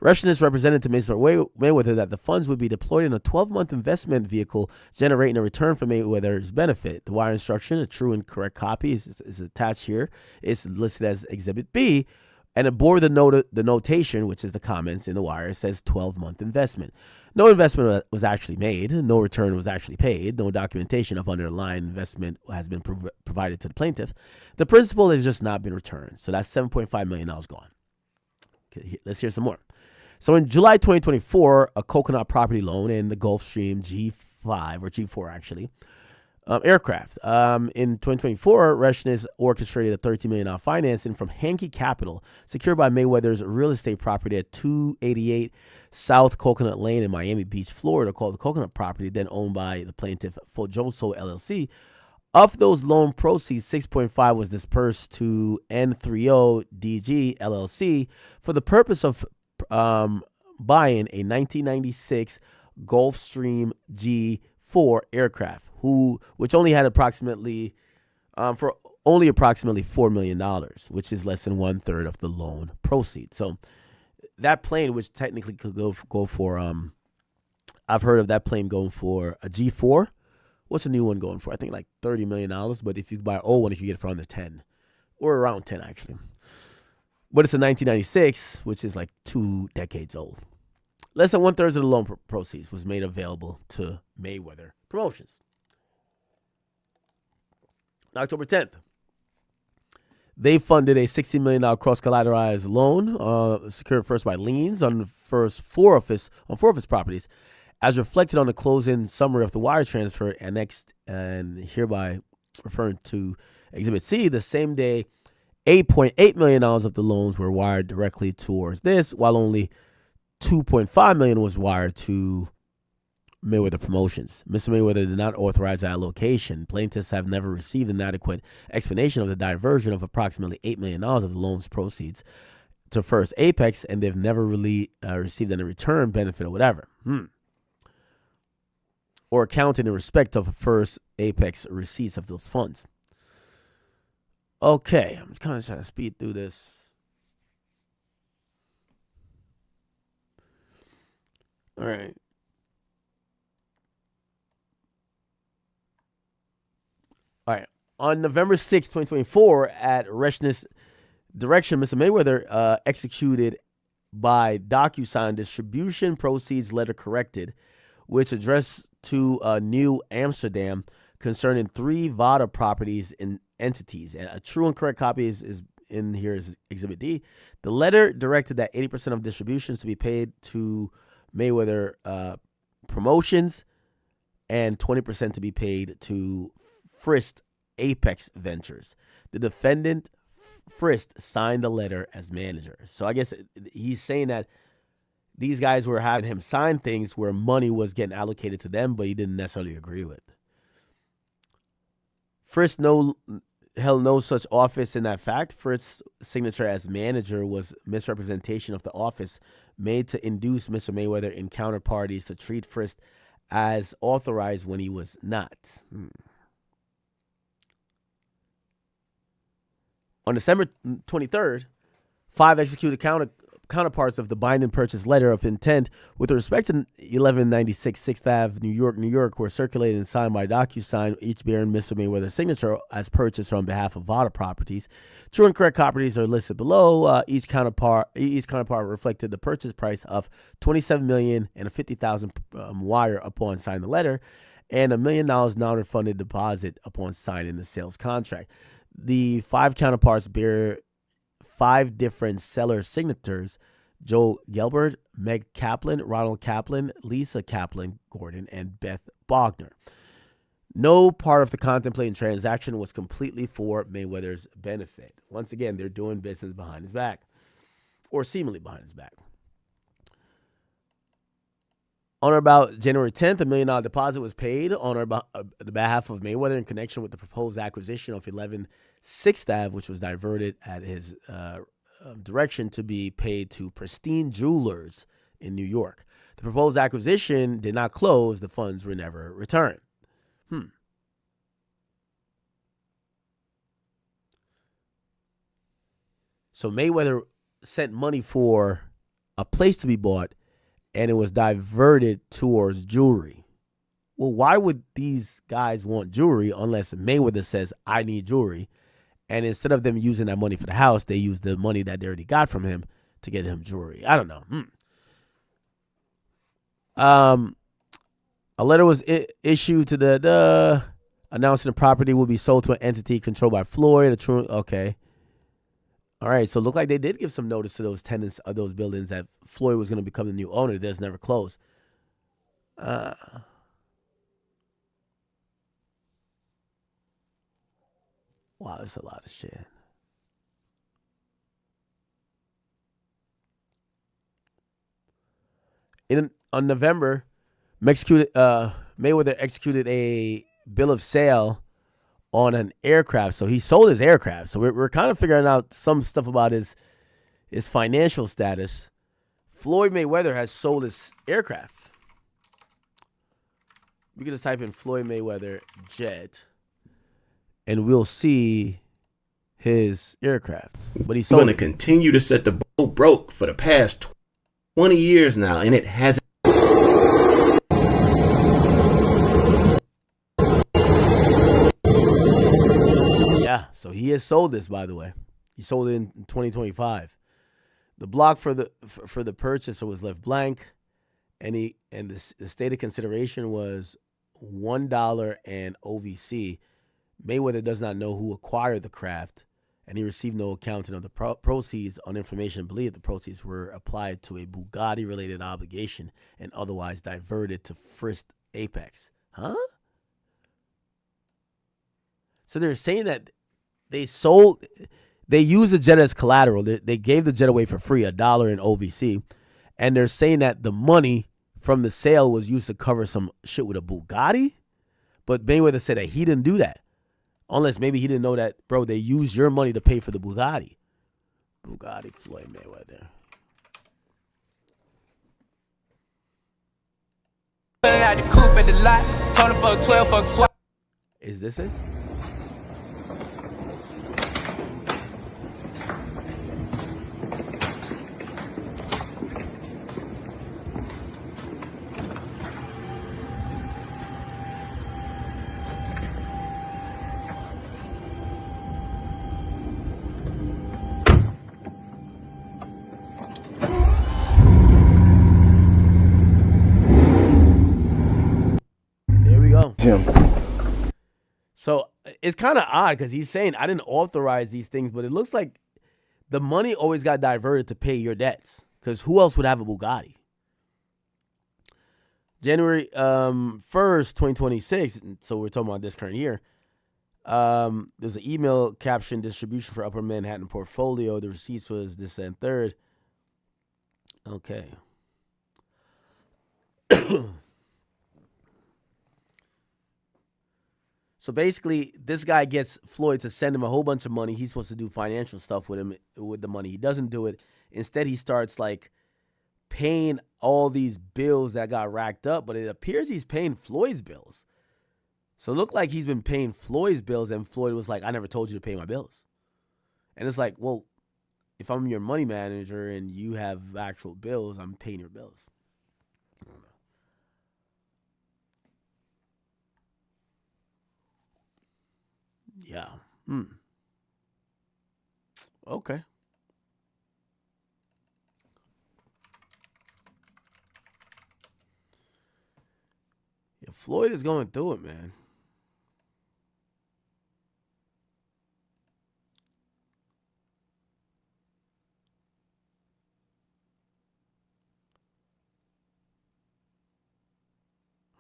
Reshness represented to Mr. Mayweather that the funds would be deployed in a 12-month investment vehicle, generating a return for Mayweather's benefit. The wire instruction, a true and correct copy, is attached here. It's listed as Exhibit B, and aboard the notation, which is the comments in the wire, it says 12-month investment. No investment was actually made. No return was actually paid. No documentation of underlying investment has been provided to the plaintiff. The principal has just not been returned. So that's $7.5 million gone. Okay, let's hear some more. So in July 2024, a coconut property loan in the Gulfstream G5, or G4 actually, aircraft. In 2024, Reshness orchestrated a $13 million financing from Hankey Capital, secured by Mayweather's real estate property at 288 South Coconut Lane in Miami Beach, Florida, called the Coconut Property, then owned by the plaintiff Fojoso LLC. Of those loan proceeds, 6.5 was dispersed to N30DG LLC for the purpose of buying a 1996 Gulfstream G4 aircraft, which only had approximately $4 million, which is less than 1/3 of the loan proceeds. So that plane, which technically could go for, I've heard of that plane going for a G4. What's a new one going for? I think like $30 million. But if you buy an old one, you can get it for under 10, or around 10 actually. But it's a 1996, which is like 2 decades old. Less than 1/3 of the loan proceeds was made available to Mayweather Promotions. On October 10th, they funded a $60 million cross-collateralized loan, secured first by liens on four of his properties, as reflected on the closing summary of the wire transfer annexed and hereby referring to Exhibit C. The same day, $8.8 million of the loans were wired directly towards this, while only $2.5 million was wired to Mayweather Promotions. Mr. Mayweather did not authorize that allocation. Plaintiffs have never received an adequate explanation of the diversion of approximately $8 million of the loan's proceeds to First Apex, and they've never really received any return benefit or whatever. Or accounted in respect of First Apex receipts of those funds. Okay, I'm just kind of trying to speed through this. All right. All right. On November 6, 2024, at Reshna's direction, Mr. Mayweather executed by DocuSign distribution proceeds letter corrected, which addressed to New Amsterdam concerning 3 VADA properties and entities. And a true and correct copy is in here is Exhibit D. The letter directed that 80% of distributions to be paid to Mayweather Promotions and 20% to be paid to Frist Apex Ventures. The defendant, Frist, signed the letter as manager. So I guess he's saying that these guys were having him sign things where money was getting allocated to them, but he didn't necessarily agree with. Frist held no such office in that fact. Frist's signature as manager was misrepresentation of the office made to induce Mr. Mayweather and counterparties to treat Frist as authorized when he was not. On December 23rd, 5 executed counterparts of the binding purchase letter of intent with respect to 1196 6th Ave, New York, were circulated and signed by DocuSign, each bearing Mr. Mayweather's signature as purchased on behalf of VADA properties. True and correct copies are listed below. Each counterpart reflected the purchase price of $27,000,000 and a $50,000 wire upon signing the letter, and $1 million non-refunded deposit upon signing the sales contract. The 5 counterparts bear 5 different seller signatures: Joe Gelbert, Meg Kaplan, Ronald Kaplan, Lisa Kaplan Gordon, and Beth Bogner. No part of the contemplated transaction was completely for Mayweather's benefit. Once again, they're doing business behind his back, or seemingly behind his back. On or about January 10th, $1 million deposit was paid on or about the behalf of Mayweather in connection with the proposed acquisition of 11 6th Ave, which was diverted at his direction to be paid to Pristine Jewelers in New York. The proposed acquisition did not close. The funds were never returned. So Mayweather sent money for a place to be bought, and it was diverted towards jewelry. Well, why would these guys want jewelry unless Mayweather says, I need jewelry? And instead of them using that money for the house, they use the money that they already got from him to get him jewelry. I don't know. A letter was issued to the announcing the property will be sold to an entity controlled by Floyd. Okay. All right. So it looked like they did give some notice to those tenants of those buildings that Floyd was going to become the new owner. That's never closed. Wow, that's a lot of shit. On November, Mayweather executed a bill of sale on an aircraft. So he sold his aircraft. So we're kind of figuring out some stuff about his financial status Floyd Mayweather has sold his aircraft. We can just type in Floyd Mayweather jet, and we'll see his aircraft. But he's going to continue to set the boat broke for the past 20 years now, and it hasn't. Yeah, so he has sold this, by the way. He sold it in 2025. The block for the purchaser was left blank, and the stated consideration was $1 and OVC. Mayweather does not know who acquired the craft, and he received no accounting of the proceeds. On information believed the proceeds were applied to a Bugatti-related obligation and otherwise diverted to First Apex. Huh? So they're saying that they used the jet as collateral. They gave the jet away for free, $1 in OVC, and they're saying that the money from the sale was used to cover some shit with a Bugatti. But Mayweather said that he didn't do that. Unless maybe he didn't know that, bro, they used your money to pay for the Bugatti. Bugatti Floyd Mayweather. Is this it? Him. So it's kind of odd because he's saying I didn't authorize these things, but it looks like the money always got diverted to pay your debts, because who else would have a Bugatti? January 1st, 2026, so we're talking about this current year. There's an email caption distribution for Upper Manhattan portfolio. The receipts was this and third. Okay. So basically, this guy gets Floyd to send him a whole bunch of money. He's supposed to do financial stuff with him with the money. He doesn't do it. Instead, he starts like paying all these bills that got racked up, but it appears he's paying Floyd's bills. So it looked like he's been paying Floyd's bills, and Floyd was like, I never told you to pay my bills. And it's like, well, if I'm your money manager and you have actual bills, I'm paying your bills. I don't know. Yeah. Okay. Yeah, Floyd is going through it, man.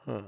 Huh.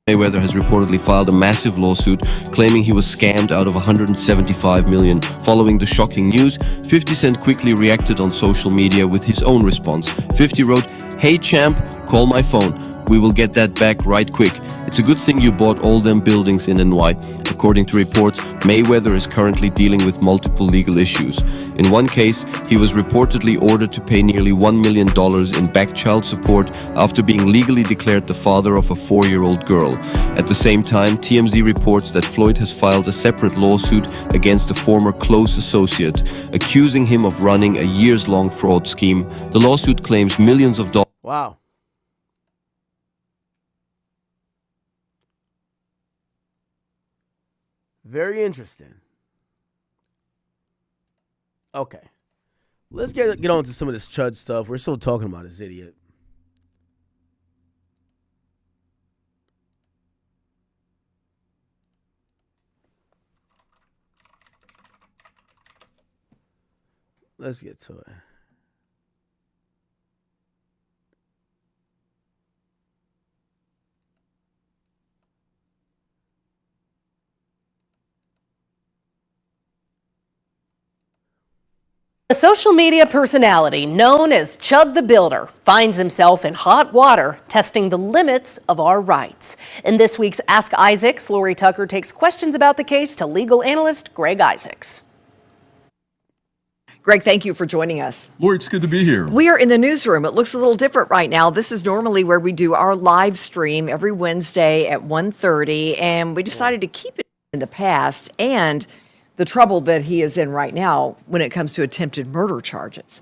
Mayweather has reportedly filed a massive lawsuit claiming he was scammed out of $175 million. Following the shocking news, 50 Cent quickly reacted on social media with his own response. 50 wrote, "Hey champ, call my phone. We will get that back right quick. It's a good thing you bought all them buildings in NY." According to reports, Mayweather is currently dealing with multiple legal issues. In one case, he was reportedly ordered to pay nearly $1 million in back child support after being legally declared the father of a 4-year-old girl. At the same time, TMZ reports that Floyd has filed a separate lawsuit against a former close associate, accusing him of running a years-long fraud scheme. The lawsuit claims millions of dollars. Wow. Very interesting. Okay. Let's get on to some of this chud stuff. We're still talking about this idiot. Let's get to it. A social media personality known as Chud the Builder finds himself in hot water testing the limits of our rights. In this week's Ask Isaacs, Lori Tucker takes questions about the case to legal analyst Greg Isaacs. Greg, thank you for joining us. Lori, it's good to be here. We are in the newsroom. It looks a little different right now. This is normally where we do our live stream every Wednesday at 1:30, and we decided to keep it in the past and the trouble that he is in right now when it comes to attempted murder charges.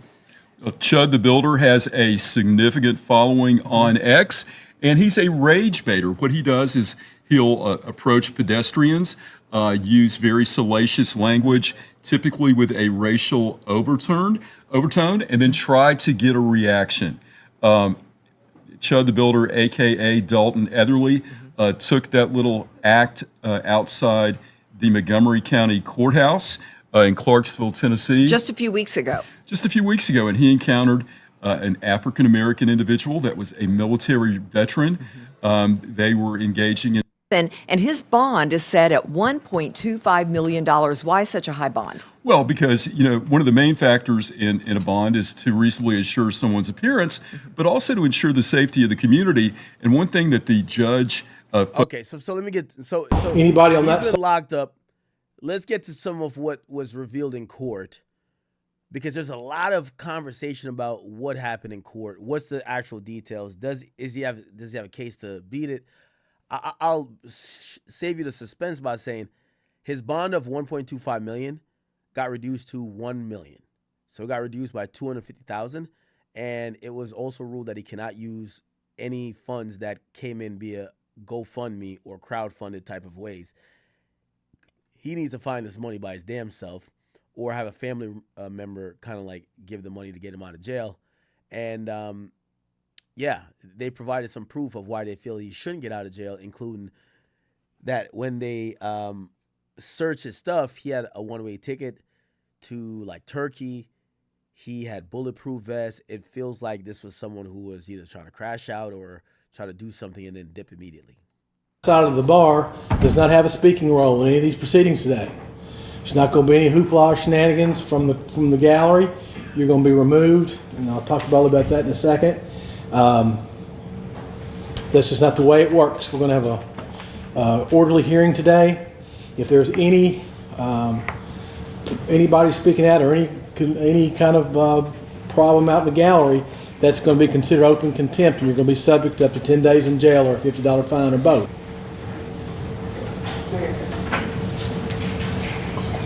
Chud the Builder has a significant following on X, and he's a rage baiter. What he does is he'll approach pedestrians, use very salacious language, typically with a racial overtone, and then try to get a reaction. Chud the Builder, a.k.a. Dalton Etherly, took that little act outside the Montgomery County Courthouse in Clarksville, Tennessee. Just a few weeks ago. And he encountered an African-American individual that was a military veteran. They were engaging in... And his bond is set at $1.25 million. Why such a high bond? Well, because, one of the main factors in a bond is to reasonably assure someone's appearance, but also to ensure the safety of the community. And one thing that the judge... Okay, so let me get... So anybody on that... He's been locked up. Let's get to some of what was revealed in court, because there's a lot of conversation about what happened in court. What's the actual details? Does he have a case to beat it? I'll save you the suspense by saying his bond of $1.25 million got reduced to $1 million. So it got reduced by $250,000, and it was also ruled that he cannot use any funds that came in via GoFundMe or crowdfunded type of ways. He needs to find this money by his damn self, or have a family member kind of like give the money to get him out of jail. And yeah, they provided some proof of why they feel he shouldn't get out of jail, including that when they searched his stuff, he had a one-way ticket to like Turkey. He had bulletproof vests. It feels like this was someone who was either trying to crash out or try to do something and then dip immediately. Side of the bar does not have a speaking role in any of these proceedings today. There's not going to be any hoopla or shenanigans from the gallery. You're going to be removed, and I'll talk about that in a second. That's just not the way it works. We're going to have a orderly hearing today. If there's anybody speaking out or any kind of problem out in the gallery, that's going to be considered open contempt, and you're going to be subject to up to 10 days in jail or a $50 fine or both.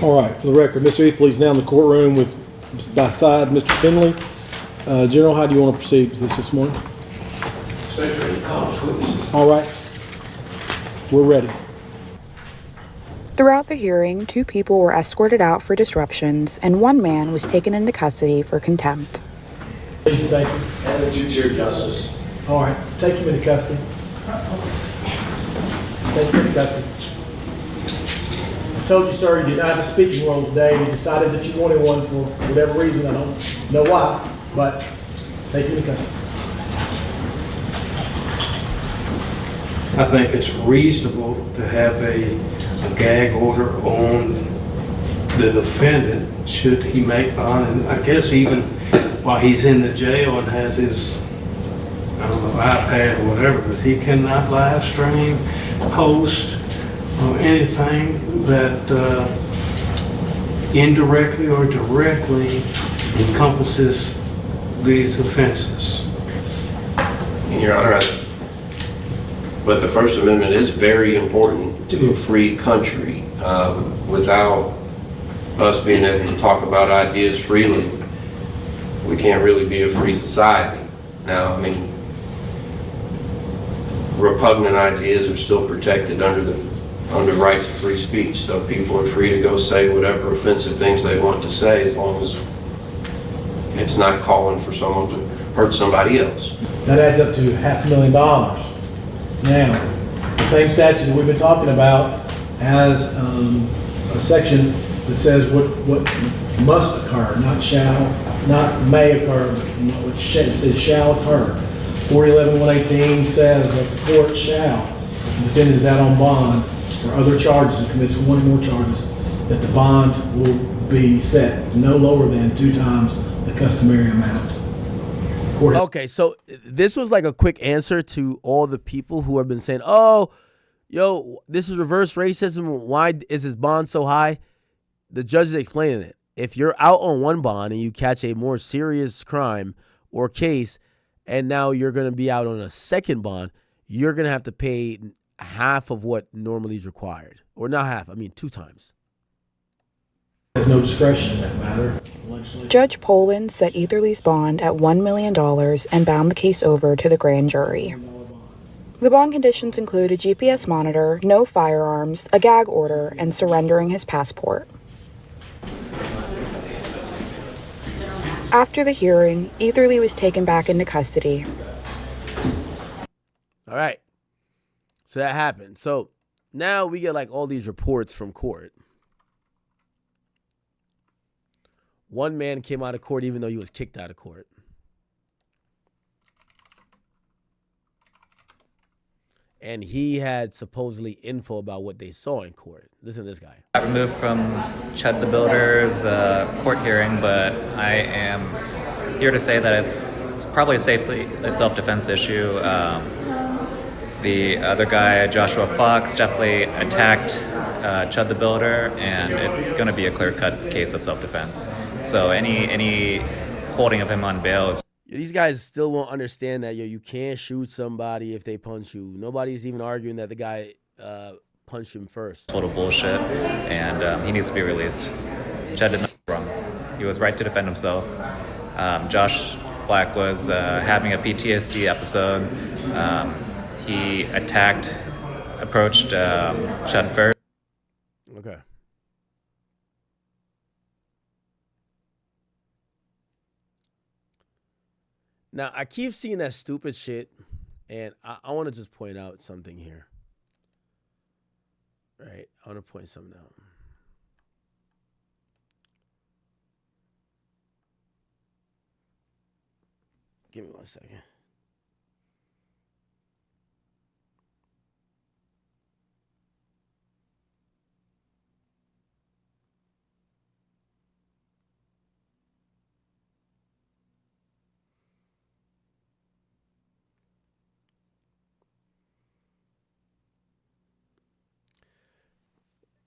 All right, for the record, Mr. Ethley's now in the courtroom beside Mr. Finley. General, how do you want to proceed with this morning? All right, we're ready. Throughout the hearing, 2 people were escorted out for disruptions, and 1 man was taken into custody for contempt. Please, thank you. And the 2 Chief Justice. All right, take him into custody. Take him into custody. I told you, sir, you did not have a speaking role today. You decided that you wanted one for whatever reason. I don't know why, but take him into custody. I think it's reasonable to have a gag order on the defendant should he make bond. And I guess even while he's in the jail and has his, iPad or whatever, but he cannot live stream, post, or anything that indirectly or directly encompasses these offenses. Your Honor, but the First Amendment is very important to a free country. Without us being able to talk about ideas freely, we can't really be a free society. Now, repugnant ideas are still protected under rights of free speech, so people are free to go say whatever offensive things they want to say, as long as it's not calling for someone to hurt somebody else. That adds up to $500,000. Now, the same statute that we've been talking about has a section that says what must occur, not shall, not may occur, but it says shall occur. 4011-118 says that the court shall, if the defendant is out on bond or other charges and commits 1 or more charges, that the bond will be set no lower than 2 times the customary amount. Okay, so this was like a quick answer to all the people who have been saying, oh, yo, this is reverse racism. Why is his bond so high? The judge is explaining it. if you're out on one bond and you catch a more serious crime or case, and now you're going to be out on a second bond, you're going to have to pay half of what normally is required. Or not half, I mean 2 times. There's no discretion in that matter. Judge Poland set Etherly's bond at $1 million and bound the case over to the grand jury. The bond conditions include a GPS monitor, no firearms, a gag order, and surrendering his passport. After the hearing, Etherly was taken back into custody. All right. So that happened. So now we get like all these reports from court. One man came out of court even though he was kicked out of court. And he had supposedly info about what they saw in court. Listen to this guy. I removed from Chud the Builder's court hearing, but I am here to say that it's probably a self-defense issue. The other guy, Joshua Fox, definitely attacked Chud the Builder, and it's going to be a clear-cut case of self-defense. So any holding of him on bail is... These guys still won't understand that, you can't shoot somebody if they punch you. Nobody's even arguing that the guy punched him first. Total bullshit, and he needs to be released. Chud did nothing wrong. He was right to defend himself. Josh Black was having a PTSD episode. He approached Chud first. Okay. Now, I keep seeing that stupid shit, and I want to just point out something here. Right? I want to point something out. Give me 1 second.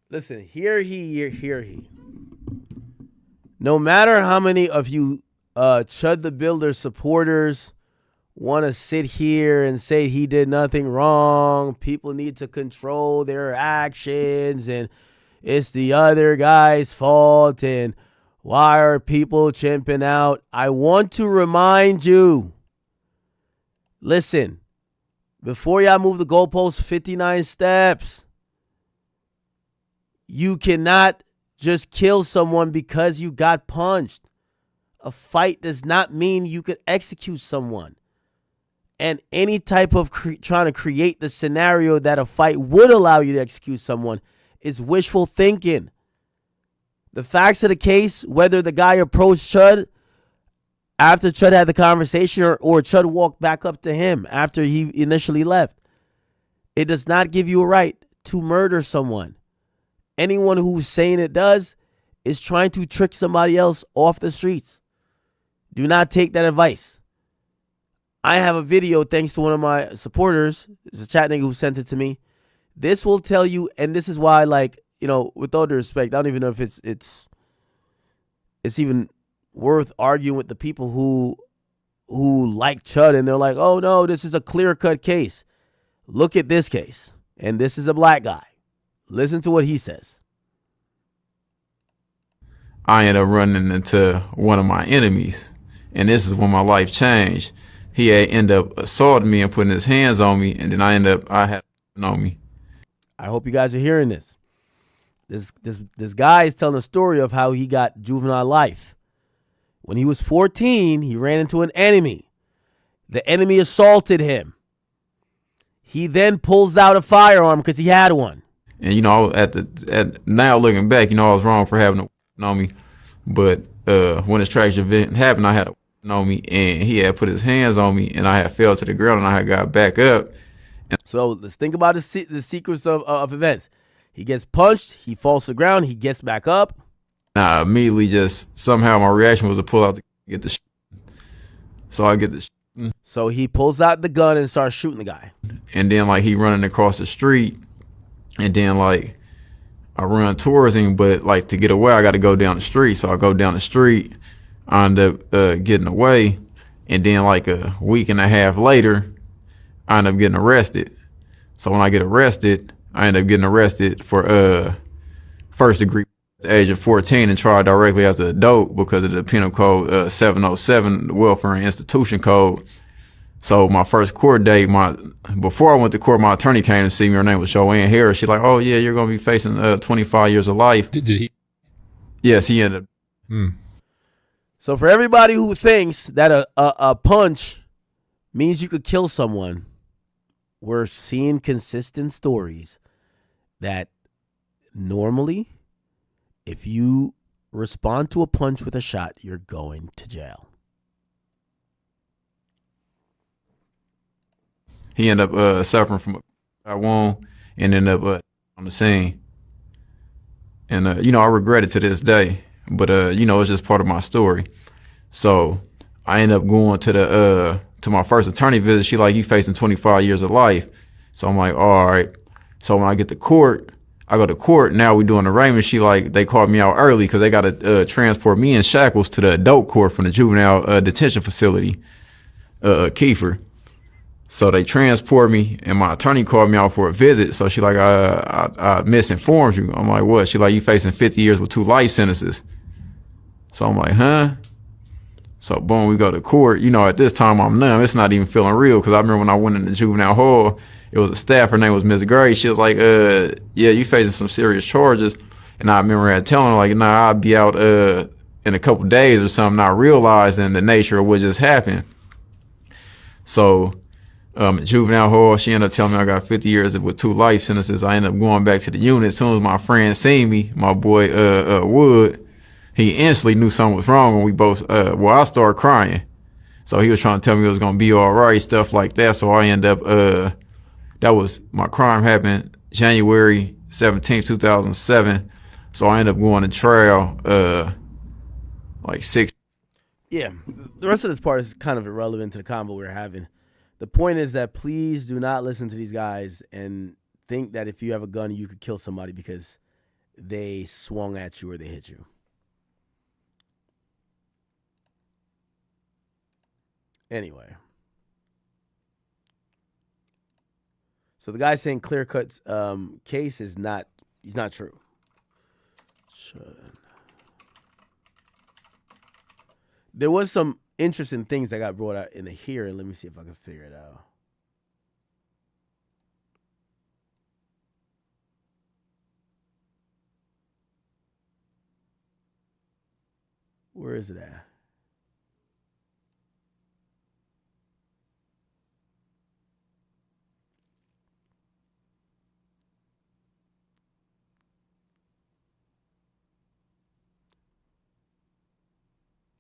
Listen, hear he. No matter how many of you Chud the Builder supporters want to sit here and say he did nothing wrong, people need to control their actions, and it's the other guy's fault, and why are people chimping out? I want to remind you, listen, before y'all move the goalposts 59 steps, you cannot just kill someone because you got punched. A fight does not mean you could execute someone. And any type of trying to create the scenario that a fight would allow you to execute someone is wishful thinking. The facts of the case, whether the guy approached Chud after Chud had the conversation or Chud walked back up to him after he initially left, it does not give you a right to murder someone. Anyone who's saying it does is trying to trick somebody else off the streets. Do not take that advice. I have a video thanks to one of my supporters. It's a chat nigga who sent it to me. This will tell you, and this is why, like, with all due respect, I don't even know if it's even worth arguing with the people who like Chud and they're like, oh no, this is a clear-cut case. Look at this case. And this is a black guy. Listen to what he says. I ended up running into one of my enemies, and this is when my life changed. He had ended up assaulting me and putting his hands on me, and then I had on me. I hope you guys are hearing this. This guy is telling a story of how he got juvenile life. When he was 14, he ran into an enemy. The enemy assaulted him. He then pulls out a firearm because he had one. And now looking back, I was wrong for having a on me. But when this tragic event happened, I had a on me, and he had put his hands on me, and I had fell to the ground, and I had got back up. So let's think about the sequence of events. He gets punched, he falls to the ground, he gets back up. I immediately just somehow my reaction was to pull out to get the. So I get the. So he pulls out the gun and starts shooting the guy. And then he running across the street. And then run towards him, but like to get away, I got to go down the street. So I go down the street, I end up getting away, and then like a week and a half later, I end up getting arrested. So when I get arrested, I end up getting arrested for first degree at the age of 14 and tried directly as an adult because of the Penal Code 707, the Welfare and Institution Code. So my first court date, before I went to court, my attorney came to see me. Her name was Joanne Harris. She's like, "Oh yeah, you're gonna be facing 25 years of life." Did he? Yes, he ended up. So for everybody who thinks that a punch means you could kill someone, we're seeing consistent stories that normally, if you respond to a punch with a shot, you're going to jail. He ended up suffering from a wound and ended up on the scene. And, I regret it to this day, but, it's just part of my story. So I ended up going to my first attorney visit. She like, "You facing 25 years of life." So I'm like, all right. So when I get to court, I go to court. Now we doing arraignment. She like, they called me out early because they got to transport me in shackles to the adult court from the juvenile detention facility, Kiefer. So they transport me, and my attorney called me out for a visit. So she like, I misinformed you. I'm like, what? She like, "You facing 50 years with 2 life sentences." So I'm like, huh? So boom, we go to court. At this time I'm numb. It's not even feeling real because I remember when I went in the juvenile hall, it was a staff. Her name was Ms. Gray. She was like, yeah, you facing some serious charges. And I remember her telling her like, nah, I'll be out in a couple days or something, not realizing the nature of what just happened. So juvenile hall, she ended up telling me I got 50 years with 2 life sentences. I ended up going back to the unit. As soon as my friend seen me, my boy Wood, he instantly knew something was wrong, and we both, I started crying. So he was trying to tell me it was going to be all right, stuff like that. So I ended up, my crime happened January 17th, 2007. So I ended up going to trial, like 6. Yeah, the rest of this part is kind of irrelevant to the convo we're having. The point is that please do not listen to these guys and think that if you have a gun, you could kill somebody because they swung at you or they hit you. Anyway. So the guy saying Clear Cut's case is not true. There was some interesting things that got brought out in a hearing. Let me see if I can figure it out. Where is it at?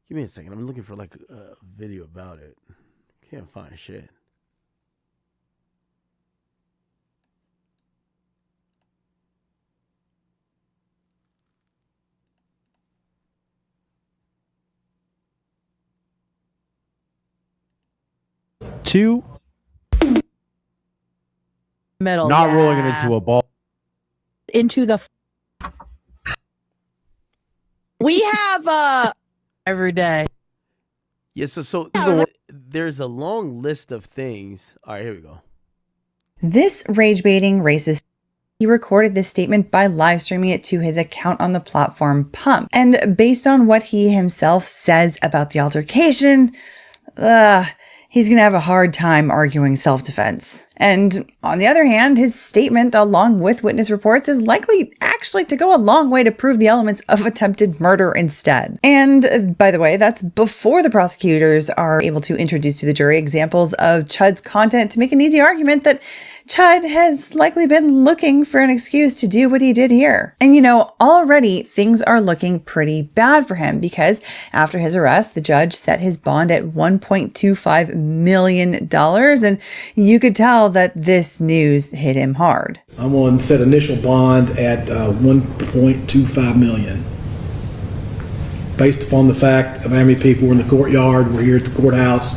Give me a second. I'm looking for like a video about it. Can't find shit. Two. Middle. Not rolling it into a ball. Into the. We have every day. Yeah, so there's a long list of things. All right, here we go. This rage baiting racist. He recorded this statement by live streaming it to his account on the platform Pump. And based on what he himself says about the altercation, he's going to have a hard time arguing self-defense. And on the other hand, his statement, along with witness reports, is likely actually to go a long way to prove the elements of attempted murder instead. And by the way, that's before the prosecutors are able to introduce to the jury examples of Chud's content to make an easy argument that Chud has likely been looking for an excuse to do what he did here. And already things are looking pretty bad for him because after his arrest, the judge set his bond at $1.25 million. And you could tell that this news hit him hard. I'm on set initial bond at $1.25 million. Based upon the fact of how many people were in the courtyard, were here at the courthouse,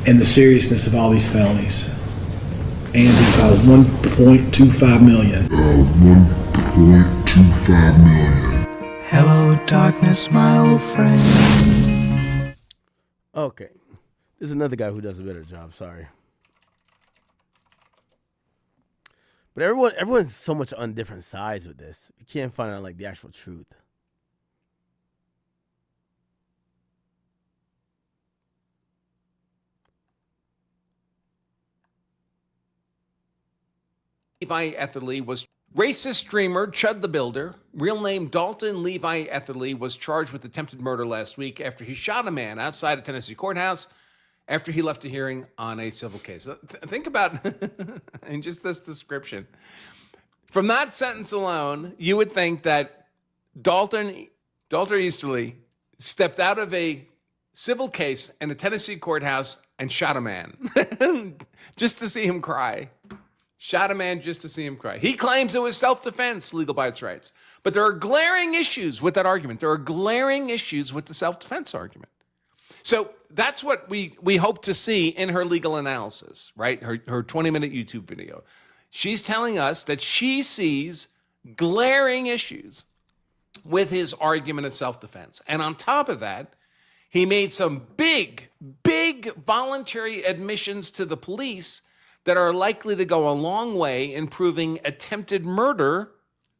and the seriousness of all these felonies. And $1.25 million. $1.25 million. Hello, darkness, my old friend. Okay. There's another guy who does a better job. Sorry. But everyone's so much on different sides with this. You can't find out like the actual truth. Levi Etherly was racist streamer Chud the Builder, real name Dalton Levi Etherly, was charged with attempted murder last week after he shot a man outside a Tennessee courthouse after he left a hearing on a civil case. Think about in just this description. From that sentence alone, you would think that Dalton Easterly stepped out of a civil case in a Tennessee courthouse and shot a man just to see him cry. Shot a man just to see him cry. He claims it was self-defense, legal by its rights. But there are glaring issues with that argument. There are glaring issues with the self-defense argument. So that's what we hope to see in her legal analysis, right? Her 20-minute YouTube video. She's telling us that she sees glaring issues with his argument of self-defense. And on top of that, he made some big voluntary admissions to the police that are likely to go a long way in proving attempted murder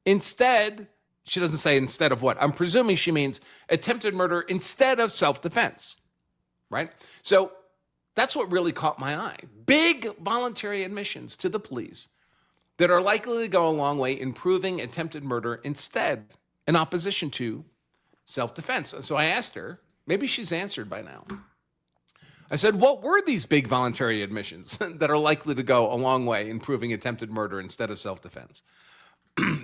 instead. She doesn't say instead of what. I'm presuming she means attempted murder instead of self-defense, right? So that's what really caught my eye. Big voluntary admissions to the police that are likely to go a long way in proving attempted murder instead, in opposition to self-defense. So I asked her, maybe she's answered by now. I said, what were these big voluntary admissions that are likely to go a long way in proving attempted murder instead of self-defense?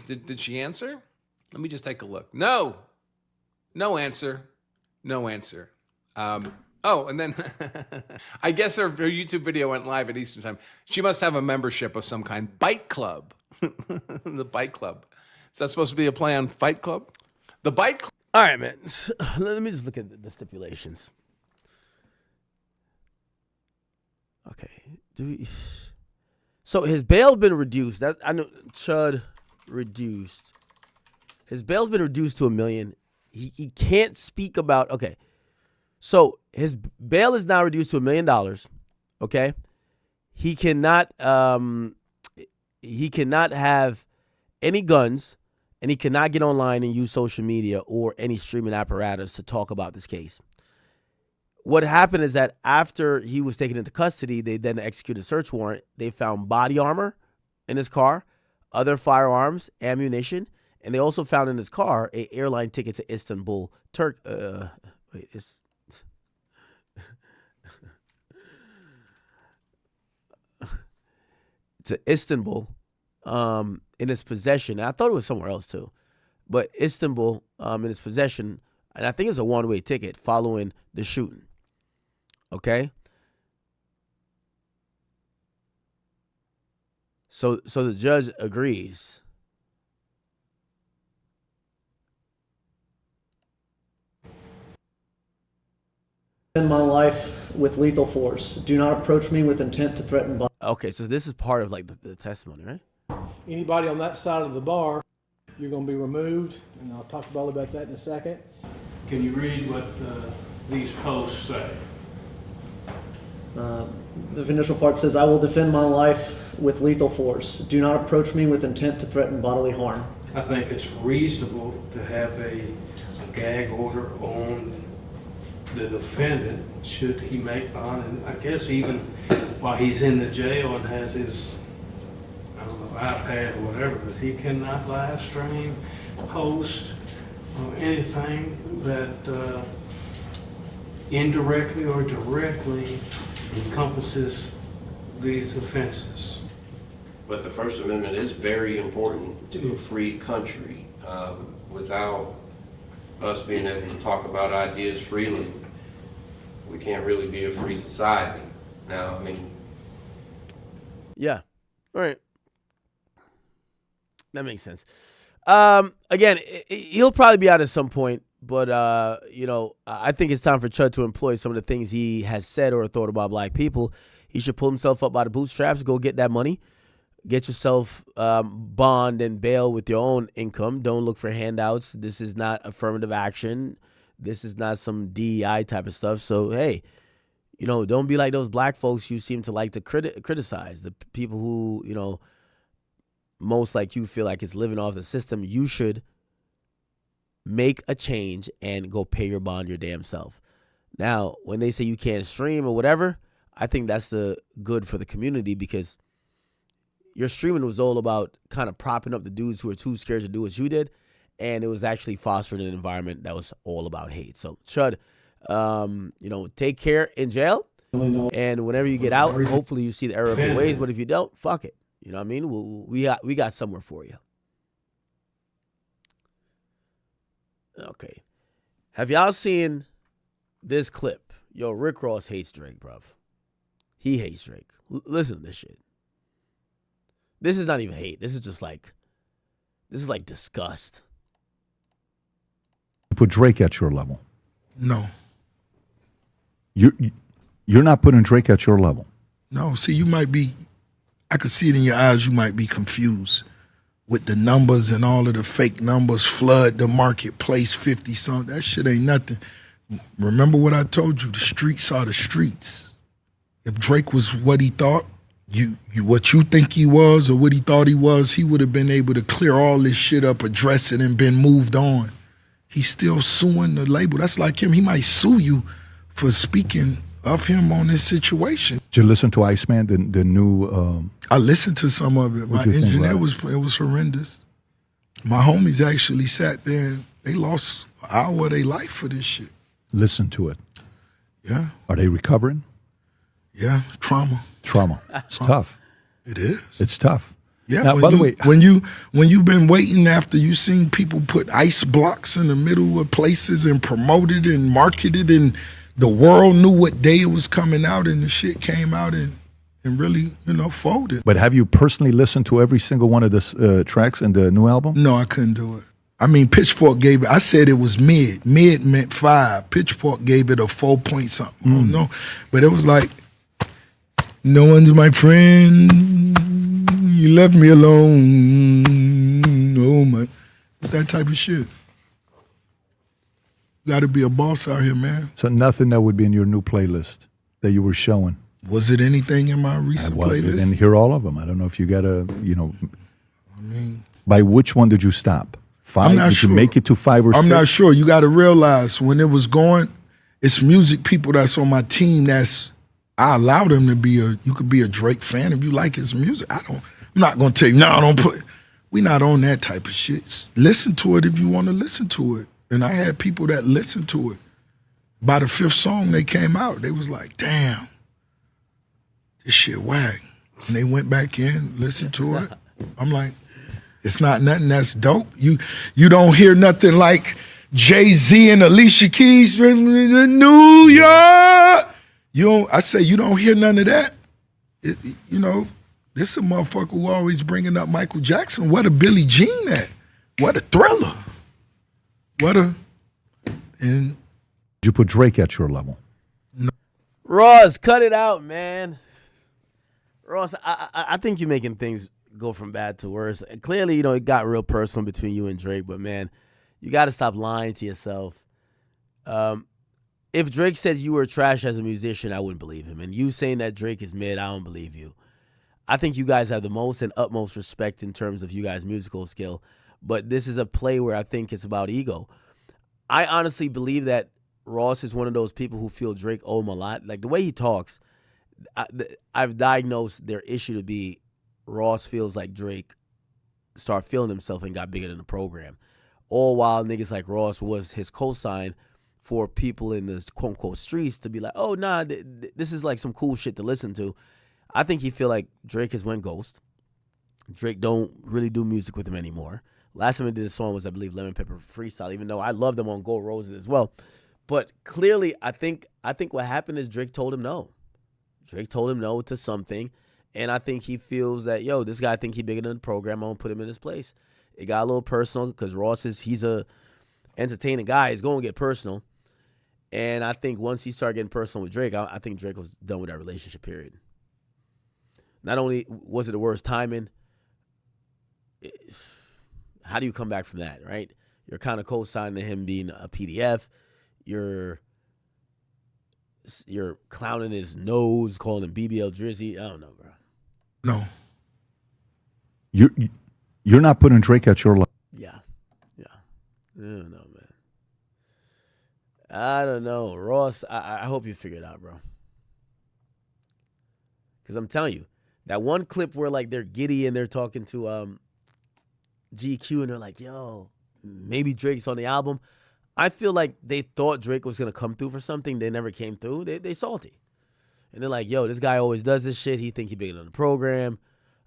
Did she answer? Let me just take a look. No answer. And then I guess her YouTube video went live at Eastern time. She must have a membership of some kind. Bite Club. The Bite Club. Is that supposed to be a play on Fight Club? The Bite Club. All right, man. Let me just look at the stipulations. Okay. So his bail been reduced. I know Chud reduced. His bail's been reduced to $1 million. He can't speak about. Okay. So his bail is now reduced to $1 million. Okay. He cannot have any guns, and he cannot get online and use social media or any streaming apparatus to talk about this case. What happened is that after he was taken into custody, they then executed a search warrant. They found body armor in his car, other firearms, ammunition, and they also found in his car an airline ticket to Istanbul, to Istanbul, in his possession. I thought it was somewhere else too, but Istanbul, in his possession, and I think it's a one-way ticket following the shooting. Okay. So the judge agrees. In my life with lethal force. Do not approach me with intent to threaten. Okay, so this is part of like the testimony, right? Anybody on that side of the bar, you're going to be removed, and I'll talk all about that in a second. Can you read what these posts say? The initial part says, I will defend my life with lethal force. Do not approach me with intent to threaten bodily harm. I think it's reasonable to have a gag order on the defendant should he make bond, and I guess even while he's in the jail and has his, I don't know, iPad or whatever, but he cannot live stream, post, or anything that indirectly or directly encompasses these offenses. But the First Amendment is very important to a free country. Without us being able to talk about ideas freely, we can't really be a free society. Now, I mean... Yeah. All right. That makes sense. Again, he'll probably be out at some point, but, I think it's time for Chud to employ some of the things he has said or thought about black people. He should pull himself up by the bootstraps, go get that money, Get yourself bond and bail with your own income. Don't look for handouts. This is not affirmative action. This is not some DEI type of stuff. So, hey, don't be like those black folks you seem to like to criticize. The people who, most like you feel like it's living off the system. You should make a change and go pay your bond your damn self. Now, when they say you can't stream or whatever, I think that's the good for the community, because your streaming was all about kind of propping up the dudes who are too scared to do what you did. And it was actually fostering an environment that was all about hate. So, Chud, take care in jail. And whenever you get out, hopefully you see the error of your ways. But if you don't, fuck it. You know what I mean? We got somewhere for you. Okay. Have y'all seen this clip? Yo, Rick Ross hates Drake, bruv. He hates Drake. Listen to this shit. This is not even hate. This is like disgust. Put Drake at your level. No. You're not putting Drake at your level. No, see, you might be, I could see it in your eyes, you might be confused with the numbers and all of the fake numbers, flood the marketplace, 50 something. That shit ain't nothing. Remember what I told you, the streets are the streets. If Drake was what he thought, what you think he was or what he thought he was, he would have been able to clear all this shit up, address it, and been moved on. He's still suing the label. That's like him. He might sue you for speaking of him on this situation. Did you listen to Iceman, the new? I listened to some of it. My engineer it was horrendous. My homies actually sat there and they lost an hour of their life for this shit. Listen to it. Yeah. Are they recovering? Yeah, trauma. It's tough. It is. It's tough. Yeah. Now, by the way, when you've been waiting after you seen people put ice blocks in the middle of places and promoted and marketed, and the world knew what day it was coming out, and the shit came out and really, folded. But have you personally listened to every single one of the tracks in the new album? No, I couldn't do it. I mean, Pitchfork gave it, I said it was mid. Mid meant 5. Pitchfork gave it a 4 point something. No, but it was like, no one's my friend. You left me alone. Oh my, it's that type of shit. You got to be a boss out here, man. So nothing that would be in your new playlist that you were showing. Was it anything in my recent playlist? I didn't hear all of them. I don't know if you got a, I mean, by which one did you stop? 5? I'm not did sure. you make it to 5 or 6? I'm not sure. You got to realize when it was going, it's music people that's on my team I allow them to be you could be a Drake fan if you like his music. I'm not going to tell you, no, don't put, we not on that type of shit. Listen to it if you want to listen to it. And I had people that listened to it. By the 5th song they came out, they was like, damn, this shit whack. And they went back in, listened to it. I'm like, it's not nothing that's dope. You don't hear nothing like Jay-Z and Alicia Keys from New York. I say you don't hear none of that. This is a motherfucker who always bringing up Michael Jackson. What a Billie Jean at? What a Thriller? And did you put Drake at your level? No. Ross, cut it out, man. Ross, I think you're making things go from bad to worse. And clearly, it got real personal between you and Drake, but man, you got to stop lying to yourself. If Drake said you were trash as a musician, I wouldn't believe him. And you saying that Drake is mid, I don't believe you. I think you guys have the most and utmost respect in terms of you guys' musical skill. But this is a play where I think it's about ego. I honestly believe that Ross is one of those people who feel Drake owe him a lot. Like the way he talks, I've diagnosed their issue to be Ross feels like Drake started feeling himself and got bigger than the program. All while niggas like Ross was his cosign for people in the quote-unquote streets to be like, oh, nah, this is like some cool shit to listen to. I think he feel like Drake has went ghost. Drake don't really do music with him anymore. Last time he did a song was, I believe, Lemon Pepper Freestyle, even though I love them on Gold Roses as well. But clearly, I think what happened is Drake told him no. Drake told him no to something, and I think he feels that, this guy think he bigger than the program. I'm going to put him in his place. It got a little personal because Ross he's a entertaining guy. He's going to get personal. And I think once he started getting personal with Drake, I think Drake was done with that relationship, period. Not only was it the worst timing, how do you come back from that, right? You're kind of co-signing him being a PDF. You're clowning his nose, calling him BBL Drizzy. I don't know, bro. No. You're not putting Drake at your level. Yeah. I don't know, man. I don't know. Ross, I hope you figure it out, bro. Because I'm telling you, that one clip where, like, they're giddy and they're talking to GQ and they're like, yo, maybe Drake's on the album. I feel like they thought Drake was going to come through for something. They never came through. They salty. And they're like, yo, this guy always does this shit. He think he bigger than the program.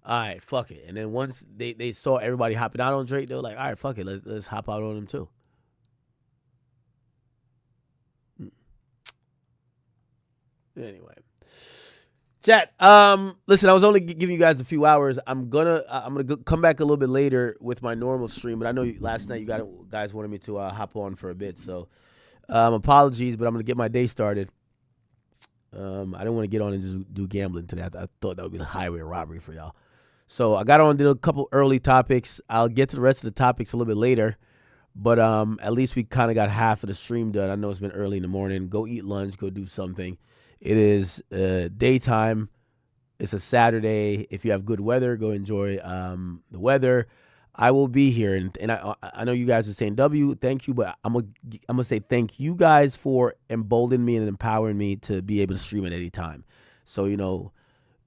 All right, fuck it. And then once they saw everybody hopping out on Drake, they were like, all right, fuck it. Let's hop out on him too. Anyway. Chat, listen, I was only giving you guys a few hours. I'm gonna come back a little bit later with my normal stream, but I know last night you guys wanted me to hop on for a bit, so apologies, but I'm gonna get my day started. I didn't want to get on and just do gambling today. I thought that would be the highway robbery for y'all. So I got on, did a couple early topics. I'll get to the rest of the topics a little bit later, but at least we kind of got half of the stream done. I know it's been early in the morning. Go eat lunch. Go do something. It is daytime. It's a Saturday. If you have good weather, go enjoy the weather. I will be here, and I know you guys are saying W, thank you, but I'm gonna say thank you guys for emboldening me and empowering me to be able to stream at any time. So you know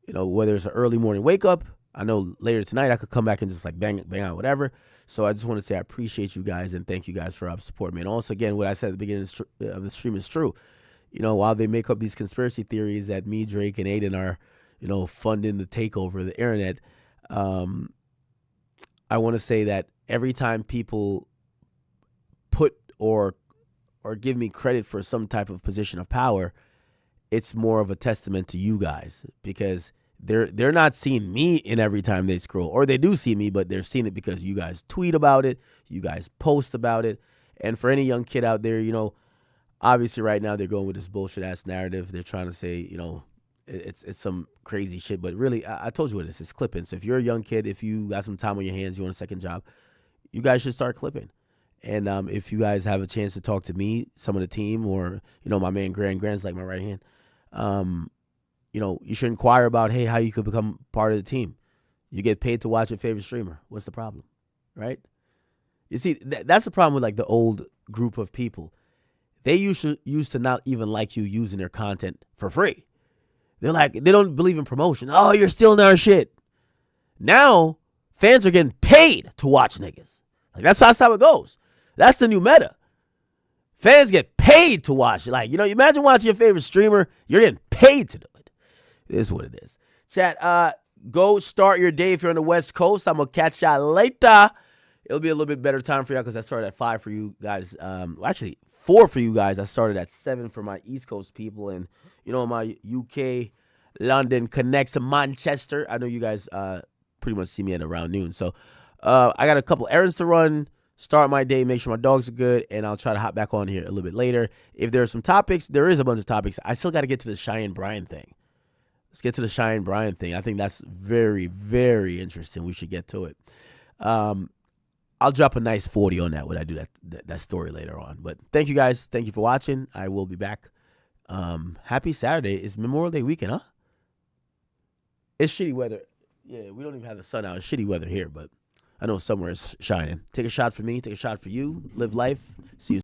whether it's an early morning wake up, I know later tonight I could come back and just like bang out whatever. So I just want to say I appreciate you guys and thank you guys for supporting me. And also again, what I said at the beginning of the stream is true. You know, while they make up these conspiracy theories that me, Drake, and Aiden are, funding the takeover of the internet, I want to say that every time people put or give me credit for some type of position of power, it's more of a testament to you guys, because they're not seeing me in every time they scroll, or they do see me, but they're seeing it because you guys tweet about it, you guys post about it. And for any young kid out there, obviously right now they're going with this bullshit ass narrative. They're trying to say, it's some crazy shit, but really I told you what it is. It's clipping. So if you're a young kid, if you got some time on your hands, you want a second job, you guys should start clipping. And if you guys have a chance to talk to me, some of the team, or my man Grant's like my right hand, you should inquire about, hey, how you could become part of the team. You get paid to watch your favorite streamer. What's the problem, right? You see, that's the problem with like the old group of people. They used to not even like you using their content for free. They're like, they don't believe in promotion. Oh, you're stealing our shit. Now, fans are getting paid to watch niggas. Like that's how it goes. That's the new meta. Fans get paid to watch. Like, you imagine watching your favorite streamer. You're getting paid to do it. It is what it is. Chat, go start your day if you're on the West Coast. I'm going to catch y'all later. It'll be a little bit better time for y'all because I started at 5 for you guys. Actually, 4 for you guys. I started at 7 for my East Coast people. And, my UK, London connects to Manchester. I know you guys pretty much see me at around noon. So I got a couple errands to run, start my day, make sure my dogs are good, and I'll try to hop back on here a little bit later. If there are some topics, there is a bunch of topics. I still got to get to the Cheyenne Bryan thing. Let's get to the Cheyenne Bryan thing. I think that's very, very interesting. We should get to it. I'll drop a nice 40 on that when I do that story later on. But thank you guys. Thank you for watching. I will be back. Happy Saturday. It's Memorial Day weekend, huh? It's shitty weather. Yeah, we don't even have the sun out. It's shitty weather here, but I know somewhere it's shining. Take a shot for me. Take a shot for you. Live life. See you.